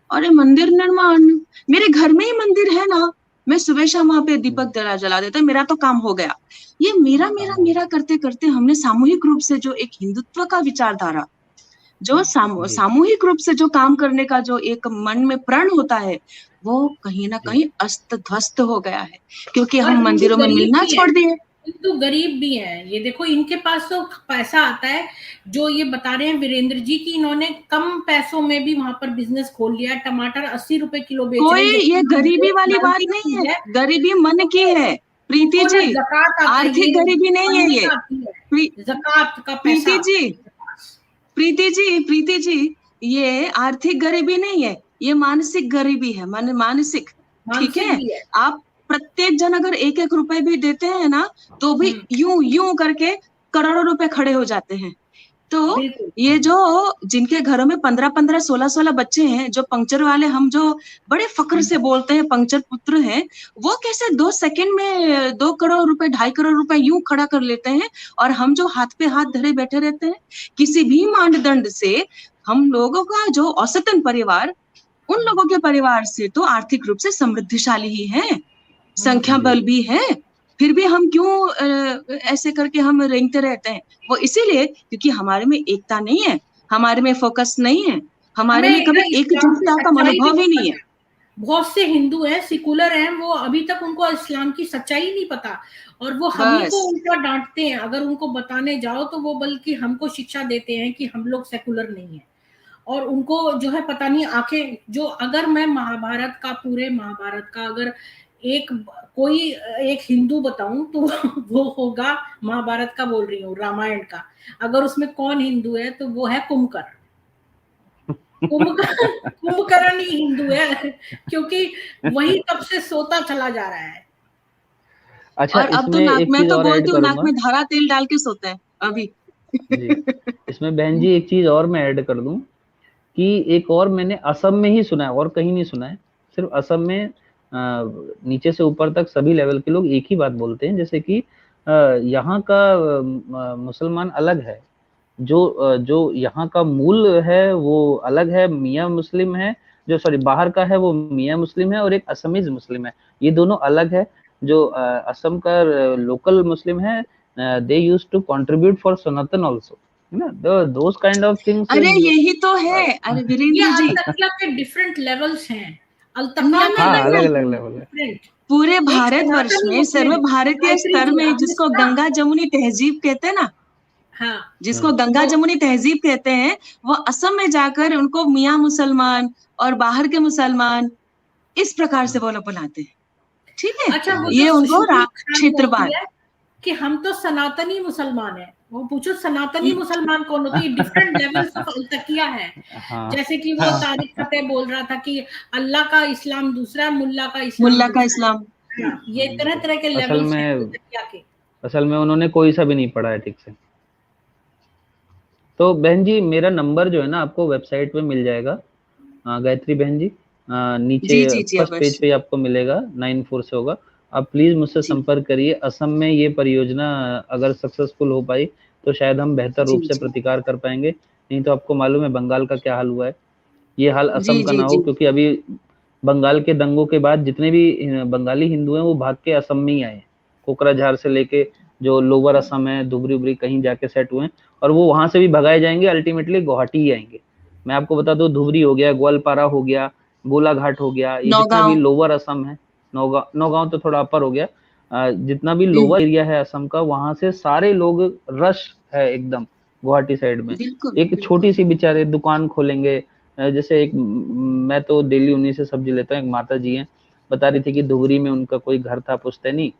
अरे मंदिर निर्माण, मेरे घर में ही मंदिर है ना, मैं सुबह शाम वहां पे दीपक जला जला देता, मेरा तो काम हो गया। ये मेरा काम मेरा हो मेरा करते करते हमने सामूहिक रूप से जो एक हिंदुत्व का विचारधारा, जो जी, सामूहिक रूप से जो काम करने का जो एक मन में प्रण होता है, वो कहीं ना जी। कहीं अस्त ध्वस्त हो गया है, क्योंकि और हम हिंदू मंदिरों में गरीब मिलना भी है, छोड़ दिए। हिंदू गरीब भी है। ये देखो इनके पास तो पैसा आता है, जो ये बता रहे हैं वीरेंद्र जी की इन्होंने कम पैसों में भी वहां पर बिजनेस खोल लिया। टमाटर 80 रुपए किलो बेच रहे कोई हैं, ये जबकि गरीबी वाली बात 90 नहीं की है, है। गरीबी मन की उनको है प्रीति उनको ना जी, जक़ात आता है, आर्थिक ये गरीबी नहीं है ये। फंडिंग आती है, प्री, जक़ात का पैसा प्रीति आता जी, है इनके पास। प्रीति जी, ये आर्थिक गरीबी नहीं है, ये मानसिक गरीबी है, मानसिक। ठीक मानसिक है, भी है। आप प्रत्येक जन अगर 1-1 रुपए भी देते हैं ना, तो भी हम्म, यूं यूं करके करोड़ों रुपए खड़े हो जाते हैं। तो बिल्कुल। ये जो जिनके घरों में 15-15, 16-16 बच्चे हैं, जो पंक्चर वाले, हम जो बड़े फक्र से बोलते हैं पंक्चर पुत्र हैं, वो कैसे 2 सेकंड में 2 करोड़ रुपए, 2.5 करोड़ रुपए यूं खड़ा कर लेते हैं, और हम जो हाथ पे हाथ धरे बैठे रहते हैं। किसी भी मानदंड से हम लोगों का जो औसतन परिवार, उन लोगों के परिवार से तो आर्थिक रूप से समृद्धिशाली ही है, संख्या जी, बल भी है, फिर भी हम क्यों ऐसे करके हम रेंगते रहते हैं। वो इसीलिए क्योंकि हमारे में एकता नहीं है, हमारे में फोकस नहीं है, हमारे हमें में कभी ना इस्लाम की एकजुटता का सच्चाई भी मनोभाव ही नहीं नहीं है। पता। बहुत से हिंदू हैं, सिकुलर हैं, वो अभी तक उनको इस्लाम की सच्चाई नहीं पता, और वो हम ही को बस, उल्टा डांटते हैं। अगर उनको बताने जाओ तो वो बल्कि हमको शिक्षा देते हैं कि हम लोग सेकुलर नहीं है। और उनको जो है पता नहीं आंखें जो, अगर मैं महाभारत का, पूरे महाभारत का अगर एक कोई एक हिंदू बताऊं तो वो होगा, महाभारत का बोल रही हूँ, रामायण का। अगर उसमें कौन हिंदू है तो वो है कुंभकर्ण। कुंभकर्ण कुंभकर्ण ही हिंदू है, क्योंकि वही तब से सोता चला जा रहा है। अच्छा, और अब तो इसमें नाक, एक मैं चीज तो और ऐड बोलती हूँ नाक करूंगा में धारा तेल डाल के सोते हैं अभी। जी। इसमें बहन जी एक चीज और मैं ऐड कर दूं कि एक और मैंने असम में ही सुना है और कहीं नहीं सुना है। सिर्फ असम में नीचे से ऊपर तक सभी लेवल के लोग एक ही बात बोलते हैं, जैसे कि यहाँ का मुसलमान अलग है, जो यहाँ का मूल है वो अलग है, मियाँ मुस्लिम है, जो सॉरी बाहर का है वो मियाँ मुस्लिम है, और एक असमीज मुस्लिम है, ये दोनों अलग है। जो असम का लोकल मुस्लिम है, they use to contribute for Sanatan also, है ना, दोस काइंड ऑफ थिंग्स। अरे यही तो है, अरे ये वीरेंद्र जी, अल्तकिया के डिफरेंट लेवल्स हैं। ना अल्तकिया ना के ना हाँ, ना, अलग लेवल्स अलग लेवल है। डिफरेंट। पूरे एक भारतवर्ष सनातनी में मुस्लिम, सर्वभारतीय गायत्री स्तर जी में आपने जिसको सुना? गंगा जमुनी तहजीब कहते हैं ना, हाँ, जिसको हम्म, गंगा तो जमुनी तहजीब कहते हैं, वो असम में जाकर उनको मियाँ मुसलमान और बाहर के मुसलमान इस प्रकार से हम्म, वो लोग बुलाते हैं। ठीक है, अच्छा, वो जो ये उनको शुक्ला खान बोलती क्षेत्रवाद। है कि हम तो सनातनी मुसलमान है, वो पूछो सनातनी मुसलमान कौन होती है? डिफरेंट लेवल्स ऑफ अल्तकिया है। हाँ जैसे कि वो तारिक फतेह बोल रहा था कि अल्लाह का इस्लाम दूसरा है, मुल्ला का इस्लाम मुल्ला का दूसरा इस्लाम। है। हाँ, ये तरह तरह के असल लेवल्स हैं में अल्तकिया के। असल में उन्होंने कोई सा भी नहीं पढ़ा है ठीक से। तो बहन जी मेरा नंबर जो है ना आपको वेबसाइट पे मिल जाएगा, गायत्री बहन जी, नीचे जी जी जी, फर्स्ट पेज अवश्य। पे आपको मिलेगा, 94 से होगा। आप प्लीज मुझसे जी संपर्क करिए। असम में ये परियोजना अगर सक्सेसफुल हो पाई तो शायद हम बेहतर जी रूप से जी प्रतिकार कर पाएंगे, नहीं तो आपको मालूम है बंगाल का क्या हाल हुआ है। ये हाल जी असम का जी ना हो, जी। क्योंकि अभी बंगाल के दंगों के बाद जितने भी बंगाली हिंदू हैं वो भाग के असम में ही आए हैं। कोकराझार से लेके जो लोअर असम है, धुबरी उबरी कहीं जाके सेट हुए हैं, और वो वहां से भी भगाए जाएंगे, अल्टीमेटली गुवाहाटी ही आएंगे। मैं आपको बता दूं, धुबरी हो गया, ग्वालपारा हो गया, गोलाघाट हो गया, ये जितना भी नौगांव। लोअर असम है, नौगांव नौगांव तो थोड़ा अपर हो गया, जितना भी हम्म, लोअर एरिया है असम का, वहां से सारे लोग रश है एकदम गुवाहाटी साइड में। बिल्कुल एक छोटी बिल्कुल। सी बेचारे दुकान खोलेंगे, जैसे एक मैं तो डेली उन्हीं से सब्जी लेता हूँ, एक माता जी हैं, बता रही थी कि धुबरी में उनका कोई घर था पुश्तैनी,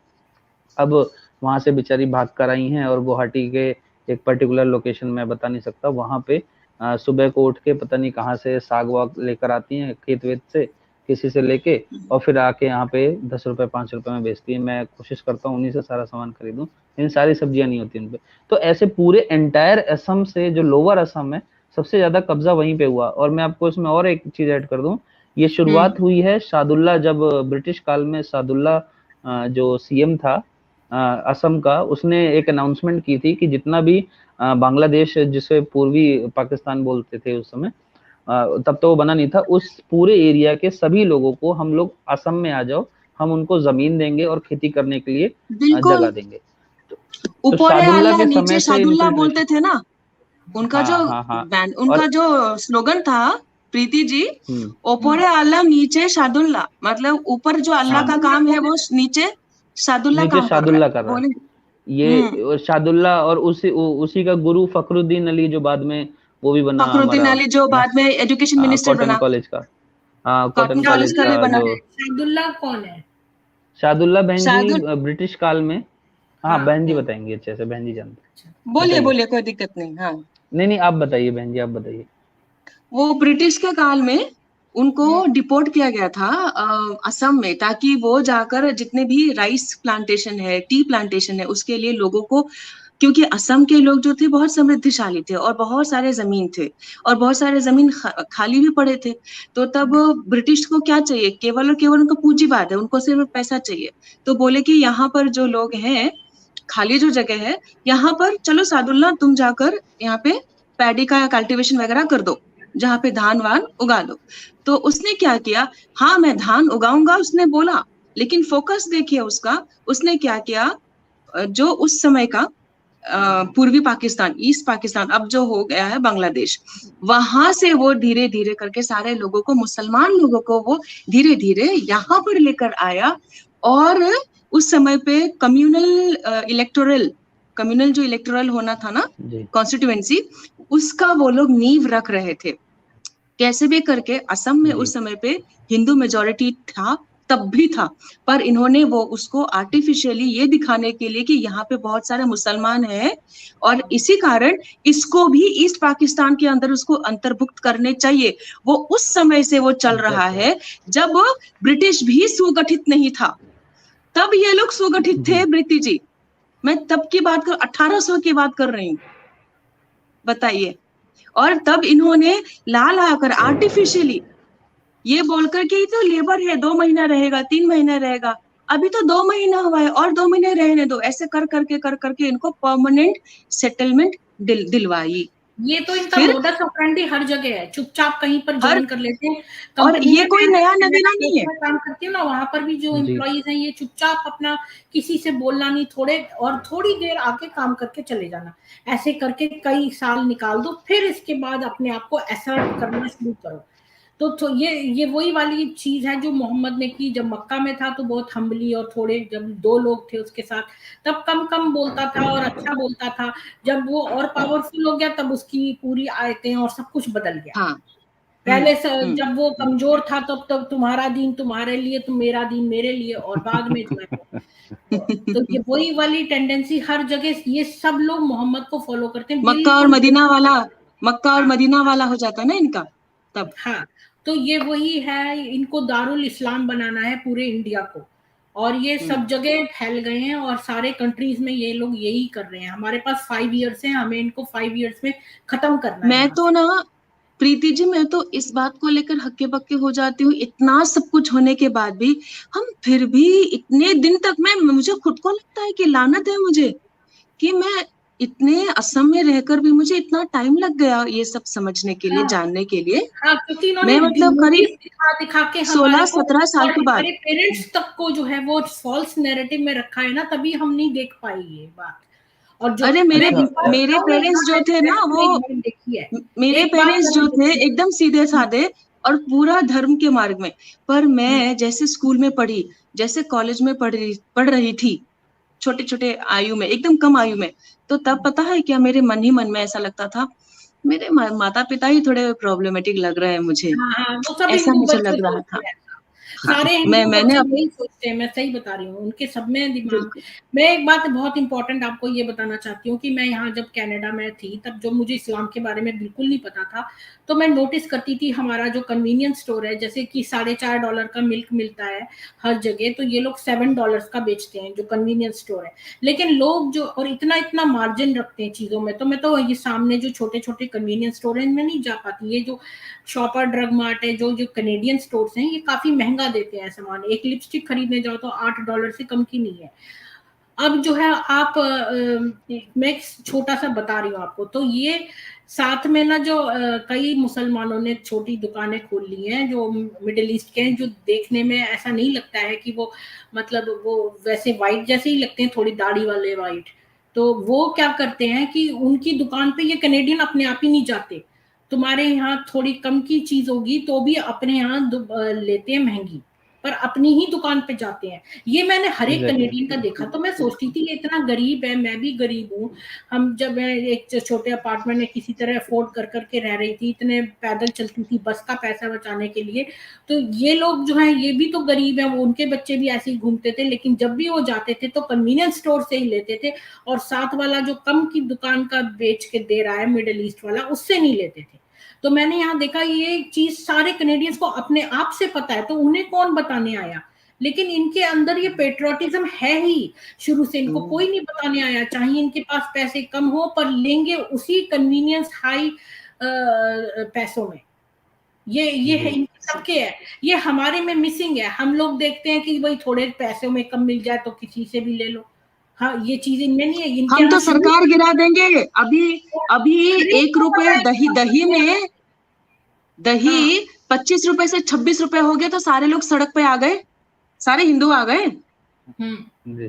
अब वहां से बेचारी भाग कर आई हैं, और गुवाहाटी के एक पर्टिकुलर लोकेशन में बता नहीं सकता, वहां पे सुबह को उठ के पता नहीं कहाँ से साग वाग लेकर आती हैं, खेत वेत से किसी से लेके, और फिर आके यहाँ पे 10 रुपए 5 रुपए में बेचती है। मैं कोशिश करता हूँ उन्हीं से सारा सामान खरीदूं, लेकिन सारी सब्जियां नहीं होती उन पे। तो ऐसे पूरे एंटायर असम से, जो लोअर असम है, सबसे ज्यादा कब्जा वहीं पे हुआ। और मैं आपको इसमें और एक चीज ऐड कर दूं, ये हम्म, शुरुआत हुई है शादुल्ला, जब ब्रिटिश काल में शादुल्ला जो सीएम था असम का, उसने एक अनाउंसमेंट की थी कि जितना भी बांग्लादेश, जिसे पूर्वी पाकिस्तान बोलते थे उस समय, तब तो वो बना नहीं था, उस पूरे एरिया के सभी लोगों को हम लोग असम में आ जाओ, हम उनको जमीन देंगे और खेती करने के लिए बिल्कुल। जगह देंगे। तो ऊपरे शादुल्ला आल्ला के नीचे समय से शादुल्ला इन्फिल्ट्रेशन। बोलते थे ना, उनका जो हाँ हाँ हाँ। उनका और जो स्लोगन था, प्रीति जी, हम्म, ऊपरे आल्ला नीचे शादुल्ला, मतलब ऊपर जो अल्लाह का हाँ, काम है वो नीचे शादुल्ला नीचे काम कर रहा है, शादुल्ला कर रहा है। बोले। हम्म। ये शादुल्ला, और उसी का गुरु फखरुद्दीन अली, जो बाद में वो भी बना फखरुद्दीन हमारा अली जो बाद में एजुकेशन मिनिस्टर कॉटन बना, कॉलेज का, हाँ कॉटन कॉटन कॉलेज कॉलेज का शादुल्ला भी का बना। कौन जो है? शादुल्ला कौन है? शादुल्ला बहन जी शादुल, ब्रिटिश काल में, हाँ हाँ, बहन जी हम्म, बताएंगी अच्छे से, बहन जी जानते अच्छा। हैं। बोलिए बताइए। बोलिए, कोई दिक्कत नहीं, हाँ। नहीं नहीं, आप बताइए बहन जी, आप बताइए। वो ब्रिटिश के काल में उनको हम्म, डिपोर्ट किया गया था असम में, ताकि वो जाकर जितने भी राइस प्लांटेशन है, टी प्लांटेशन है, उसके लिए लोगों को, क्योंकि असम के लोग जो थे बहुत समृद्धिशाली थे और बहुत सारे जमीन थे, और बहुत सारे जमीन खाली भी पड़े थे। तो तब ब्रिटिश को क्या चाहिए, केवल और केवल उनको पूंजीवाद है, उनको सिर्फ पैसा चाहिए। तो बोले कि यहाँ पर जो लोग हैं, खाली जो जगह है, यहाँ पर चलो सादुल्ला तुम जाकर यहाँ पे पैडी का कल्टीवेशन वगैरह कर दो, जहाँ पे धान वान उगा दो। तो उसने क्या किया, हाँ मैं धान उगाऊंगा उसने बोला, लेकिन फोकस देखिए उसका, उसने क्या किया, जो उस समय का पूर्वी पाकिस्तान, ईस्ट पाकिस्तान, अब जो हो गया है बांग्लादेश, वहां से वो धीरे धीरे करके सारे लोगों को, मुसलमान लोगों को वो धीरे धीरे यहाँ पर लेकर आया। और उस समय पे कम्युनल जो इलेक्टोरल होना था ना, जी कॉन्स्टिट्यूएंसी, उसका वो लोग नींव रख रहे थे। कैसे भी करके असम में जी उस समय पे हिंदू मेजोरिटी था, तब भी था, पर इन्होंने वो उसको आर्टिफिशियली ये दिखाने के लिए कि यहाँ पे बहुत सारे मुसलमान हैं और इसी कारण इसको भी ईस्ट पाकिस्तान के अंदर उसको अंतर्भुक्त करने चाहिए। वो उस समय से वो चल रहा है जब ब्रिटिश भी सुगठित नहीं था, तब ये लोग सुगठित थे प्रीति जी। मैं तब की बात कर 1800 की बात कर रही हूँ, बताइए। और तब इन्होंने ला ला कर आर्टिफिशियली ये बोलकर के तो लेबर है 2 महीना रहेगा 3 महीना रहेगा, अभी तो 2 महीना हुआ है और 2 महीने रहने दो, ऐसे कर करके इनको परमानेंट सेटलमेंट दिलवाई। ये तो इनका फिर मोडस ऑपरेंडी हर जगह है, चुपचाप कहीं पर ज्वाइन कर लेते हैं। और ये कोई नया नवीना नहीं है। काम करती हूँ ना, वहां पर भी जो एम्प्लॉइज हैं ये चुपचाप अपना किसी से बोलना नहीं, थोड़ी देर आके काम करके चले जाना, ऐसे करके कई साल निकाल दो, फिर इसके बाद अपने आप को असर्ट करना शुरू करो। तो ये वही वाली चीज है जो मोहम्मद ने की। जब मक्का में था तो बहुत हम्बली और थोड़े, जब 2 लोग थे उसके साथ तब कम बोलता था और अच्छा बोलता था। जब वो और पावरफुल हो गया तब उसकी पूरी आयतें और सब कुछ बदल गया। हाँ। पहले जब वो कमजोर था तब तुम्हारा दीन तुम्हारे लिए, तो मेरा दीन मेरे लिए, और बाद में जो है तो ये वही वाली टेंडेंसी हर जगह, ये सब लोग मोहम्मद को फॉलो करते हैं। मक्का और मदीना वाला हो जाता है ना इनका तब। हाँ, तो ये वही है, इनको दारुल इस्लाम बनाना है पूरे इंडिया को, और ये सब जगह फैल गए हैं और सारे कंट्रीज में ये लोग यही कर रहे हैं। हमारे पास 5 इयर्स हैं, हमें इनको 5 इयर्स में खत्म करना है। मैं तो ना प्रीति जी, मैं तो इस बात को लेकर हक्के बक्के हो जाती हूँ, इतना सब कुछ होने के बाद भी हम फिर भी इतने दिन तक, मुझे खुद को लगता है कि लानत है मुझे कि मैं इतने असम में रहकर भी मुझे इतना टाइम लग गया ये सब समझने के लिए, जानने के लिए। हाँ, क्योंकि इन्होंने मैं मतलब करीब दिखा के 16-17 साल के बाद हमारे पेरेंट्स तक को जो है वो फॉल्स नैरेटिव में रखा है ना, तभी हम नहीं देख पाई ये बात। और जो अरे मेरे पेरेंट्स जो थे ना, वो मेरे पेरेंट्स जो थे एकदम सीधे साधे और पूरा धर्म के मार्ग में। पर मैं जैसे स्कूल में पढ़ी, जैसे कॉलेज में पढ़ रही थी, छोटे छोटे आयु में, एकदम कम आयु में, तो तब पता है क्या, मेरे मन ही मन में ऐसा लगता था मेरे माता पिता ही थोड़े प्रॉब्लमेटिक लग रहे हैं मुझे। वो सब ऐसा हिंदू मुझे बच्चे लग रहा था। सोचते हैं, सारे हिंदू मैंने बच्चे यही सोचते हैं, मैं सही बता रही हूँ, उनके सब में दिमाग। मैं एक बात बहुत इंपॉर्टेंट आपको ये बताना चाहती हूँ कि मैं यहाँ जब कनाडा में थी तब जो मुझे इस्लाम के बारे में बिल्कुल नहीं पता था, तो मैं नोटिस करती थी हमारा जो कन्वीनियंस स्टोर है, जैसे कि $4.5 का मिल्क मिलता है हर जगह, तो ये लोग $7 का बेचते हैं जो कन्वीनियंस स्टोर है। लेकिन लोग जो और इतना मार्जिन रखते हैं चीजों में, तो मैं तो ये सामने जो छोटे छोटे कन्वीनियंस स्टोर है इनमें नहीं जा पाती। ये जो शॉपर ड्रग मार्ट है, जो कैनेडियन स्टोर्स हैं, ये काफी महंगा देते हैं सामान। एक लिपस्टिक खरीदने जाओ तो $8 से कम की नहीं है। अब जो है आप मैं छोटा सा बता रही हूँ आपको, तो ये साथ में ना जो कई मुसलमानों ने छोटी दुकानें खोल ली हैं जो मिडिल ईस्ट के हैं, जो देखने में ऐसा नहीं लगता है कि वो मतलब वो वैसे वाइट जैसे ही लगते हैं, थोड़ी दाढ़ी वाले वाइट। तो वो क्या करते हैं कि उनकी दुकान पे ये कैनेडियन अपने आप ही नहीं जाते, तुम्हारे यहाँ थोड़ी कम की चीज होगी तो भी अपने यहाँ लेते हैं महंगी, पर अपनी ही दुकान पे जाते हैं। ये मैंने हर एक कैनेडियन का देखा, तो मैं सोचती थी ये इतना गरीब है, मैं भी गरीब हूँ। हम जब मैं एक छोटे अपार्टमेंट में किसी तरह अफोर्ड कर करके रह रही थी, इतने पैदल चलती थी बस का पैसा बचाने के लिए, तो ये लोग जो है ये भी तो गरीब है, वो उनके बच्चे भी ऐसे ही घूमते थे, लेकिन जब भी वो जाते थे तो कन्वीनियंस स्टोर से ही लेते थे, और साथ वाला जो कम की दुकान का बेच के दे रहा है मिडिल ईस्ट वाला, उससे नहीं लेते थे। तो मैंने यहाँ देखा ये चीज सारे कैनेडियंस को अपने आप से पता है, तो उन्हें कौन बताने आया, लेकिन इनके अंदर ये पेट्रियोटिज्म है ही शुरू से, इनको कोई नहीं बताने आया। चाहे इनके पास पैसे कम हो, पर लेंगे उसी कन्वीनियंस हाई पैसों में। ये है इनके सबके है, ये हमारे में मिसिंग है। हम लोग देखते हैं कि भाई थोड़े पैसों में कम मिल जाए तो किसी से भी ले लो, हाँ ये चीज इनमें नहीं है। इनके हम तो सरकार गिरा देंगे। अभी 1 रुपए दही में 25 रुपए से 26 रुपए हो गया तो सारे लोग सड़क पे आ गए, सारे हिंदू आ गए।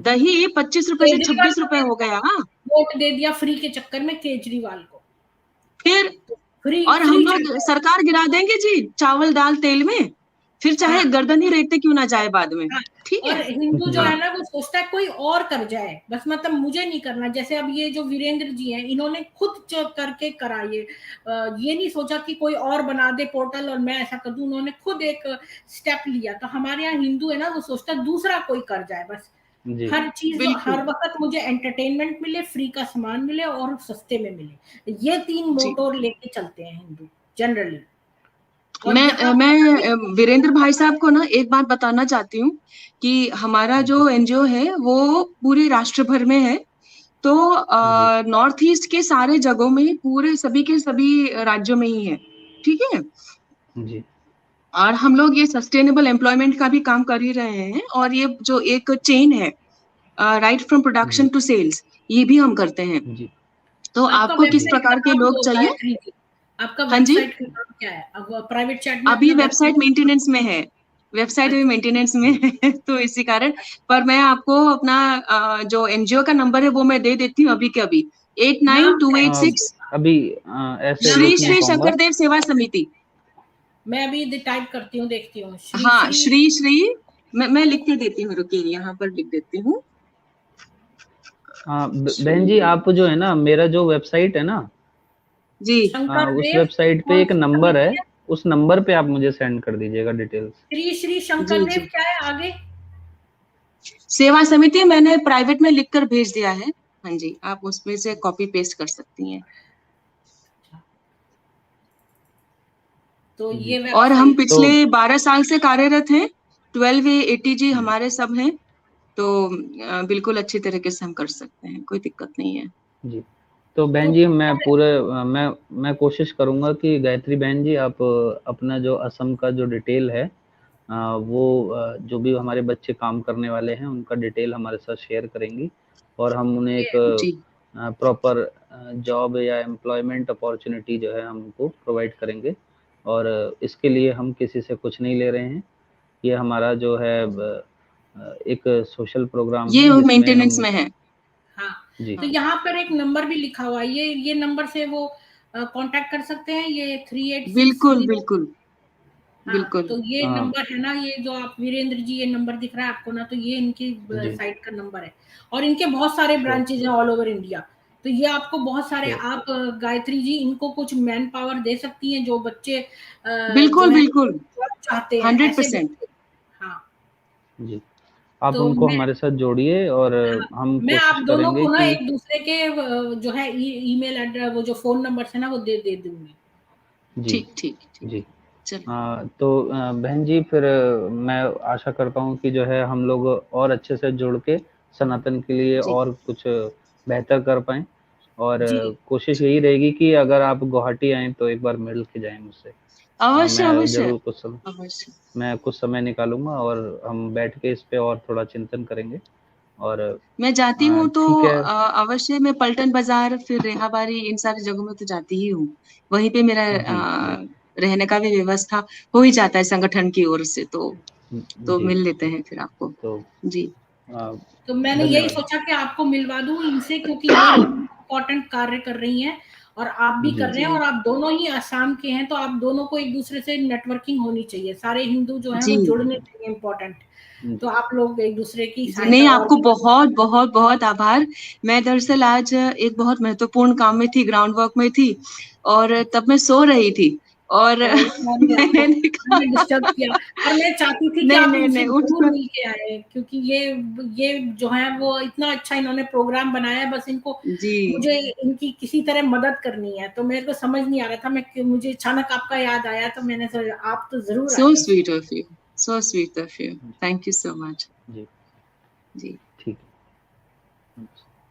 दही 25 रुपए से 26 रुपए हो गया। वोट दे दिया फ्री के चक्कर में केजरीवाल को, फिर फ्री, और हम लोग सरकार गिरा देंगे जी चावल दाल तेल में। फिर चाहे हाँ। गर्दन ही रेतते क्यों ना जाए बाद में, हाँ, ठीक और है। हिंदू जो हाँ है ना वो सोचता है कोई और कर जाए, बस मतलब मुझे नहीं करना। जैसे अब ये जो वीरेंद्र जी हैं, इन्होंने खुद करके करा ये नहीं सोचा कि कोई और बना दे पोर्टल और मैं ऐसा कर दूं, उन्होंने खुद एक स्टेप लिया। तो हमारे यहाँ हिंदू है ना, वो सोचता है दूसरा कोई कर जाए, बस जी हर चीज बिल्कुल हर वक्त मुझे एंटरटेनमेंट मिले, फ्री का सामान मिले और सस्ते में मिले। ये 3 जी। मोटो लेके चलते हैं हिंदू जनरली। और यहाँ मैं वीरेंद्र भाई साहब को ना एक बात बताना चाहती हूँ कि हमारा जो एनजीओ है वो पूरे राष्ट्र भर में है। तो जी नॉर्थ ईस्ट के सारे जगहों में, पूरे सभी के सभी राज्यों में ही है, ठीक है। जी और हम लोग ये सस्टेनेबल एम्प्लॉयमेंट का भी काम कर ही रहे हैं, और ये जो एक चेन है, राइट फ्रॉम प्रोडक्शन जी टू सेल्स, ये भी हम करते हैं। जी तो आपका आपको किस जी वेबसाइट का प्रकार के नाम लोग चाहिए? गायत्री जी, आपका हाँ जी, वेबसाइट का नाम क्या है? अब प्राइवेट चैट में अभी अपना वेबसाइट वेबसाइट। मेंटेनेंस में है, वेबसाइट अभी मेंटेनेंस में जी है तो इसी कारण। पर मैं आपको अपना जो एनजीओ का नंबर है वो मैं दे देती हूँ अभी के अभी, एट नाइन नाम टू क्या है एट अ, सिक्स अभी ऐसे श्री नाम लिख क्या नहीं श्री है? पाऊंगा। शंकरदेव सेवा समिति। मैं अभी टाइप करती हूँ, देखती हूँ। श्री हाँ, श्री श्री श्री, मैं लिख के देती हूँ, रुकिए यहाँ पर लिख देती हूँ। हाँ बहन जी, श्री, आप जो है ना, मेरा जो वेबसाइट है ना, जी, उस शंकरदेव, वेबसाइट पे कौन एक सी नंबर है। समिति है? उस नंबर पे आप मुझे सेंड कर दीजिएगा डिटेल्स। श्री श्री जी, शंकरदेव जी, क्या है आगे? सेवा समिति मैंने प्राइवेट में लिख कर भेज दिया है। हाँ जी, आप उसमें से कॉपी पेस्ट कर सकती हैं। तो जी ये और हम वेबसाइट। तो पिछले 12 साल से कार्यरत हैं। 12A80G जी हमारे सब हैं। तो बिल्कुल अच्छी तरीके से हम कर सकते हैं, कोई दिक्कत नहीं है। जी तो बहन तो जी, मैं कोशिश करूंगा कि गायत्री बहन जी, आप अपना जो असम का जो डिटेल है, वो जो भी हमारे बच्चे काम करने वाले हैं उनका डिटेल हमारे साथ शेयर करेंगी, और हम उन्हें ये एक जी, प्रॉपर जॉब या एम्प्लॉयमेंट अपॉर्चुनिटी जो है हमको प्रोवाइड करेंगे। और इसके लिए हम किसी से कुछ नहीं ले रहे हैं। ये हमारा जो है एक सोशल प्रोग्राम ये है जिसमें मेंटेनेंस हम। में है। हाँ, जी तो यहाँ पर एक नंबर भी लिखा हुआ है, ये नंबर से वो कांटेक्ट कर सकते हैं, ये बिल्कुल 3860। बिल्कुल हाँ, बिल्कुल। तो ये अ, नंबर है ना, ये जो आप वीरेंद्र जी, ये नंबर दिख रहा है आपको ना, तो ये इनकी जी साइट का नंबर है। और इनके बहुत सारे श्योर ब्रांचेज हैं ऑल ओवर इंडिया। तो ये आपको बहुत सारे, श्योर आप गायत्री जी इनको कुछ मैन पावर दे सकती हैं, जो बच्चे जो बिल्कुल है बिल्कुल, जॉब चाहते हैं, ऐसे 100%। बच्चे। हाँ, जी आप तो उनको मैं, हमारे साथ जोड़िए, और हाँ, हम मैं कोशिश आप दोनों करेंगे को ना कि। एक दूसरे के जो है ईमेल एड्रेस, वो जो फोन नंबर है ना, वो दे दूंगी। जी ठीक ठीक ठीक, जी चलो। तो बहन जी, फिर मैं आशा करता हूँ कि जो है हम लोग और अच्छे से जुड़ के सनातन के लिए जी और कुछ बेहतर कर पाएँ। और जी, कोशिश यही रहेगी कि अगर आप गुवाहाटी आएँ तो एक बार मिल के जाएँ मुझसे। अवश्य मैं अवश्य ज़रूर अवश्य। कुछ समय निकालूँगा, और हम बैठ के इस पे और थोड़ा चिंतन करेंगे। और मैं जाती हूँ तो ठीक है। अवश्य मैं पलटन बाजार, फिर रेहाबारी, इन सारी जगहों में तो जाती ही हूँ। वहीं पे मेरा जी जी रहने का भी व्यवस्था हो ही जाता है संगठन की ओर से। तो जी मिल लेते जी हैं फिर आपको। तो जी, अ, तो मैंने यही धन्यवाद। सोचा कि आपको मिलवा दूं इनसे, क्योंकि ये लोग इम्पोर्टेंट कार्य कर रही हैं और आप भी जी कर रहे जी, हैं, और आप दोनों ही आसाम के हैं, तो आप दोनों को एक दूसरे से नेटवर्किंग होनी चाहिए। सारे हिंदू जो हैं जी, वो जुड़ने चाहिए, इम्पोर्टेंट। तो जी आप लोग एक दूसरे की जी। नहीं, सहायता और आपको भी। बहुत बहुत बहुत आभार। मैं दरअसल आज एक बहुत महत्वपूर्ण काम में थी, ग्राउंड वर्क में थी, और तब मैं सो रही थी, और सॉरी, आपको मैंने कहा मैंने डिस्टर्ब किया, पर मैं चाहती थी कि नहीं आप नहीं इनसे नहीं, जरूर उठकर, मिल के आए, क्योंकि ये जो है वो इतना अच्छा इन्होंने प्रोग्राम बनाया है, बस इनको, जी, मुझे इनकी किसी तरह मदद करनी है। तो मेरे को समझ नहीं आ रहा था, मुझे अचानक आपका याद आया, तो मैंने सोचा आप तो जरूर सो आए। Sweet of you, so sweet of you, thank you so much. जी जी, ठीक है।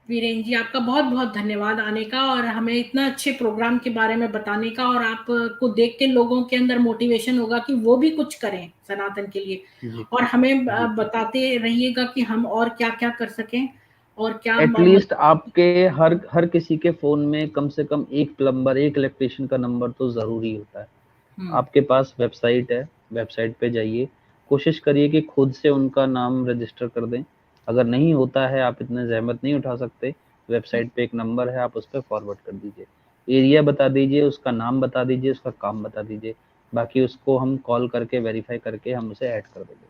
वीरेन जी, आपका बहुत बहुत धन्यवाद आने का, और हमें इतना अच्छे प्रोग्राम के बारे में बताने का, और आपको देख के लोगों के अंदर मोटिवेशन होगा कि वो भी कुछ करें सनातन के लिए। जी और हमें जी बताते रहिएगा कि हम और क्या क्या कर सकें, और क्या एटलीस्ट आपके हर हर किसी के फोन में कम से कम एक प्लम्बर, एक इलेक्ट्रिशियन का नंबर तो जरूरी होता है। हम्म, आपके पास वेबसाइट है, वेबसाइट पे जाइए, कोशिश करिए कि खुद से उनका नाम रजिस्टर कर दें। अगर नहीं होता है, आप इतने ज़हमत नहीं उठा सकते, वेबसाइट पे एक नंबर है, आप उस पर फॉरवर्ड कर दीजिए, एरिया बता दीजिए, उसका नाम बता दीजिए, उसका काम बता दीजिए। बाकी उसको हम कॉल करके वेरीफाई करके हम उसे ऐड कर देंगे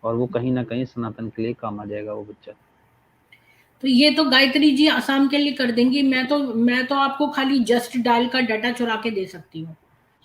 और वो कहीं ना कहीं सनातन के लिए काम आ जाएगा वो बच्चा। तो ये तो गायत्री जी आसाम के लिए कर देंगी। मैं तो आपको खाली जस्ट डायल का डाटा चुरा के दे सकती हूँ,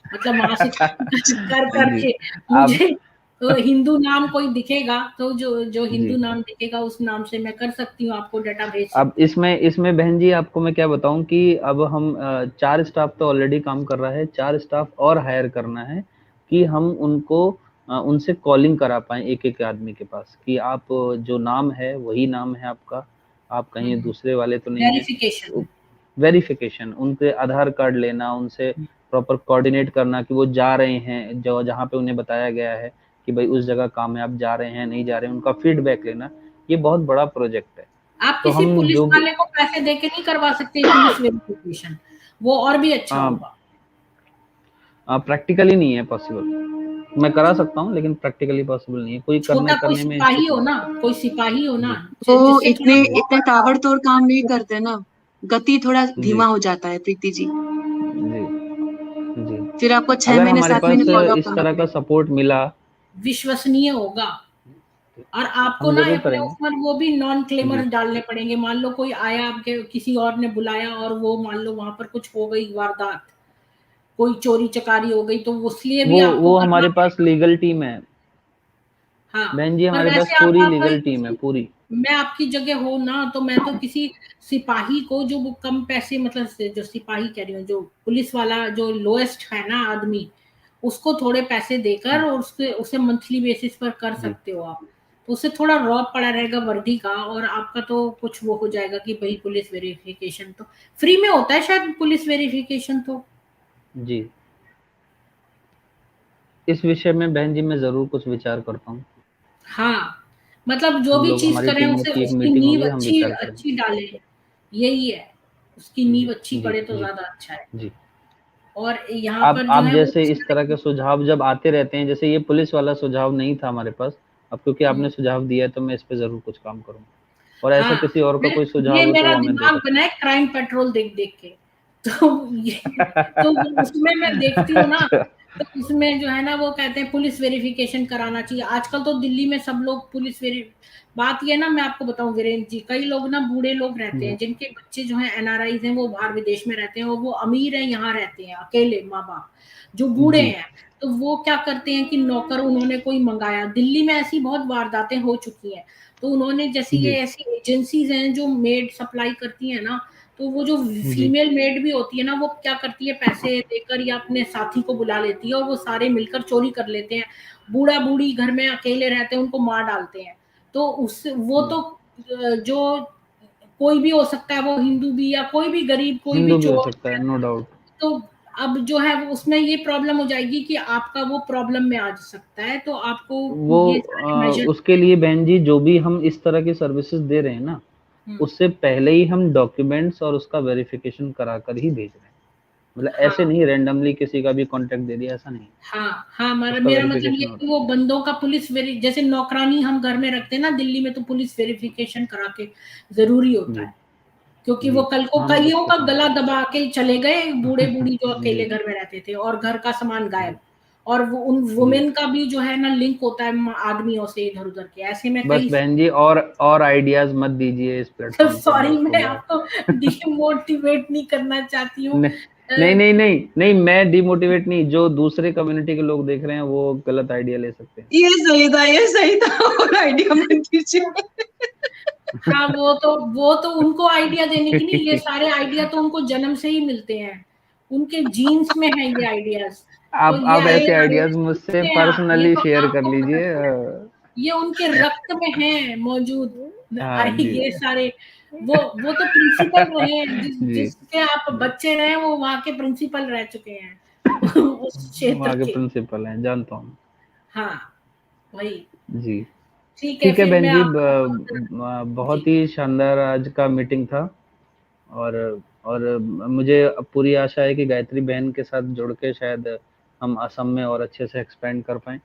मतलब वहां से कर जी करके आप मुझे तो हिंदू नाम कोई दिखेगा तो जो जो हिंदू जी नाम दिखेगा उस नाम से मैं कर सकती हूँ, आपको डाटा भेज अब सकती हूँ। इसमें बहन जी आपको मैं क्या बताऊं कि अब हम 4 स्टाफ तो ऑलरेडी काम कर रहा है, 4 स्टाफ और हायर करना है कि हम उनको उनसे कॉलिंग करा पाएँ एक-एक आदमी के पास कि आप जो नाम है वही नाम है आपका, आप कहीं दूसरे वाले तो नहीं हैं। वेरिफिकेशन। वेरिफिकेशन, उनके आधार कार्ड लेना, उनसे प्रॉपर कोऑर्डिनेट करना कि वो जा रहे हैं जो जहाँ पे उन्हें बताया गया है कि भाई उस जगह काम है, आप जा रहे हैं, नहीं जा रहे हैं, उनका फीडबैक लेना, ये बहुत बड़ा प्रोजेक्ट है। आप तो किसी हम पुलिस जो वाले को पैसे दे के नहीं करवा सकते पुलिस वेरिफिकेशन, वो और भी अच्छा होगा। प्रैक्टिकली नहीं है पॉसिबल। मैं करा सकता हूँ लेकिन प्रैक्टिकली पॉसिबल नहीं है, कोई करने छोटा कोई करने में सिपाही हो हिचकिचाता ना, कोई सिपाही हो है। ना, जी वो जिससे इतने थोड़ा इतने ताबड़तोड़ काम नहीं करते ना, गति थोड़ा जी धीमा हो जाता है प्रीति जी, जी जी। फिर आपको छह अगर महीने हमारे 7 महीने पास फॉलो अप इस करना तरह का पड़ेगा। सपोर्ट मिला, विश्वसनीय होगा। और आपको हम ना जरूर अपने करेंगे। ऊपर वो भी नॉन क्लेमर जी डालने पड़ेंगे। मान लो कोई आया, आपके किसी और ने बुलाया और वो मान लो वहां पर कुछ हो गई वारदात, कोई चोरी चकारी हो गई, तो उसलिए भी आपको वो करना हमारे पास पड़ेगा। लीगल टीम है हाँ, बहन जी, पर हमारे पास वैसे पूरी आप लीगल टीम है किसी, पूरी। मैं आपकी जगह हो ना तो मैं तो किसी सिपाही को, जो वो कम पैसे, मतलब जो सिपाही कह रही हूँ, जो पुलिस वाला जो लोएस्ट है ना आदमी, उसको थोड़े पैसे देकर और उसके उसे मंथली बेसिस पर कर जी सकते हो आप। तो उससे थोड़ा रौब पड़ा रहेगा वर्दी का, और आपका तो कुछ वो हो जाएगा कि भाई पुलिस वेरिफिकेशन तो फ्री में होता है शायद, पुलिस वेरिफिकेशन तो। जी इस विषय में बहन जी मैं जरूर कुछ विचार करता हूँ। हाँ, मतलब जो हम भी लोग चीज हमारी करें टीमों उसे की एक उसकी मीटिंग नींव होगी, हम अच्छी विचार अच्छी करेंगे। डालें, यही है, उसकी जी नींव अच्छी जी पड़े तो जी ज्यादा अच्छा है। जी। और यहाँ पर जो आप है वो जैसे इस इस तरह तरह के की। सुझाव जब आते रहते हैं, जैसे ये पुलिस वाला सुझाव नहीं था हमारे पास, अब क्योंकि आपने सुझाव दिया है तो मैं इस पे जरूर कुछ काम करूंगा। और ऐसा हाँ, किसी और का मैं, कोई ये सुझाव हो तो मेरा वो हमें दे दिमाग सकते बना है क्राइम पेट्रोल देख देख के। तो ये, तो उसमें मैं देखती हूँ ना, अच्छा तो उसमें जो है ना वो कहते हैं पुलिस वेरिफिकेशन कराना चाहिए। आजकल तो दिल्ली में सब लोग पुलिस वेरि बात ये ना, मैं आपको बताऊं वीरेंद्र जी, कई लोग ना बूढ़े लोग रहते जी हैं जिनके बच्चे जो हैं एनआरआईज हैं, वो बाहर विदेश में रहते हैं और वो अमीर हैं, यहाँ रहते हैं अकेले माँ बाप, जो बूढ़े जी हैं। तो वो क्या करते हैं कि नौकर उन्होंने कोई मंगाया, दिल्ली में ऐसी बहुत वारदातें हो चुकी हैं। तो उन्होंने, जैसे ये जी ऐसी एजेंसीज हैं जो मेड सप्लाई करती है ना, तो वो जो जी फीमेल मेड भी होती है ना, वो क्या करती है, पैसे देकर या अपने साथी को बुला लेती है और वो सारे मिलकर चोरी कर लेते हैं। बूढ़ा बूढ़ी घर में अकेले रहते हैं, उनको मार डालते हैं। तो उस वो तो जो कोई भी हो सकता है, वो हिंदू भी या कोई भी गरीब, कोई भी हिंदू भी हो चोर। सकता है, नो डाउट। तो अब जो है उसमें ये प्रॉब्लम हो जाएगी कि आपका वो प्रॉब्लम में आ सकता है, तो आपको वो ये सारे मेजर। उसके लिए बहन जी जो भी हम इस तरह की सर्विसेज दे रहे हैं ना, उससे पहले ही हम डॉक्यूमेंट्स और उसका वेरिफिकेशन करा कर ही भेज रहे हैं। मतलब ऐसे हाँ नहीं रैंडमली किसी का भी कांटेक्ट दे दिया, ऐसा नहीं। हाँ हाँ, उसका मेरा मतलब ये वेरिफिकेशन कि होता वो बंदों का पुलिस वेरी, जैसे नौकरानी हम घर में रखते हैं ना दिल्ली में, तो पुलिस वेरिफिकेशन करा के जरूरी है। होता जी है। क्योंकि वो जी कल को हाँ मैं कईयों उसको का समझ गला दबा के चले गए, बूढ़े बूढ़ी जो जी अकेले घर में रहते थे और घर का सामान जी गायब। और वो उन जी। वुमेन का भी जो है ना लिंक होता है आदमियों से इधर उधर के, ऐसे में बस कई। बहन जी और आइडियाज मत दीजिए इस प्लेटफॉर्म पे, मैं सॉरी, उसको मैं बहुत आपको डिमोटिवेट नहीं करना चाहती हूँ। नहीं नहीं नहीं नहीं नहीं, मैं डिमोटिवेट नहीं, जो दूसरे कम्युनिटी के लोग देख रहे हैं वो गलत आइडिया ले सकते हैं। ये सही था और आइडिया मत दीजिए। हाँ, वो तो उनको आइडिया देने की नहीं, ये सारे आइडिया तो उनको जन्म से ही मिलते हैं, उनके जीन्स में है ये आइडियाज। तो ये आप ऐसे आइडियाज मुझसे आइडिया ये पर्सनली तो शेयर कर आपको पता लीजिए। चला, ये उनके रक्त में है मौजूद। हाँ अरे जी ये सारे, वो तो प्रिंसिपल रहे हैं, जी जिसके आप जी। बच्चे रहे हैं, वो वहां के प्रिंसिपल रह चुके हैं उस क्षेत्र वहाँ के के। प्रिंसिपल हैं, जानता हूँ। हाँ, वही। जी ठीक है, ठीक है फिर बहन मैं जी, आपको जी। बहुत ही शानदार आज का मीटिंग था। और मुझे अब पूरी आशा है कि गायत्री बहन के साथ जुड़ के शायद हम असम में और अच्छे से एक्सपेंड कर पाएँ।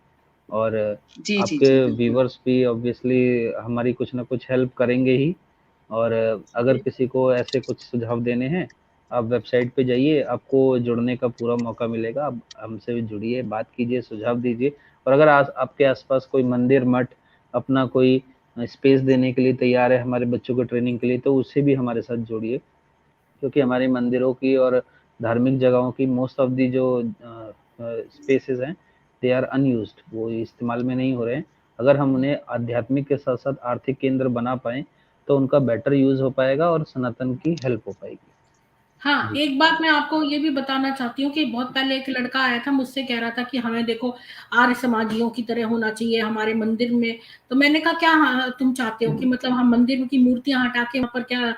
और जी जी आपके जी बिल्कुल। व्यूवर्स भी ऑब्वियसली हमारी कुछ ना कुछ हेल्प करेंगे ही। और अगर जी। किसी को ऐसे कुछ सुझाव देने हैं आप वेबसाइट पे जाइए, आपको जुड़ने का पूरा मौका मिलेगा। आप हमसे भी जुड़िए, बात कीजिए, सुझाव दीजिए। और अगर आपके आसपास कोई मंदिर, मठ अपना कोई स्पेस देने के लिए तैयार है हमारे बच्चों को ट्रेनिंग के लिए, तो उससे भी हमारे साथ जोड़िए, क्योंकि हमारे मंदिरों की और धार्मिक जगहों की मोस्ट ऑफ दी जो स्पेसेस हैं, दे आर अनयूज्ड, वो इस्तेमाल में नहीं हो रहे हैं। अगर हम उन्हें आध्यात्मिक के साथ साथ आर्थिक केंद्र बना पाएँ तो उनका बेटर यूज हो पाएगा और सनातन की हेल्प हो पाएगी। हाँ, एक बात मैं आपको ये भी बताना चाहती हूँ कि बहुत पहले एक लड़का आया था, मुझसे कह रहा था कि हमें देखो आर्य समाजियों की तरह होना चाहिए हमारे मंदिर में। तो मैंने कहा क्या तुम चाहते हो कि मतलब हम मंदिर की मूर्तियां हटा के वहां पर क्या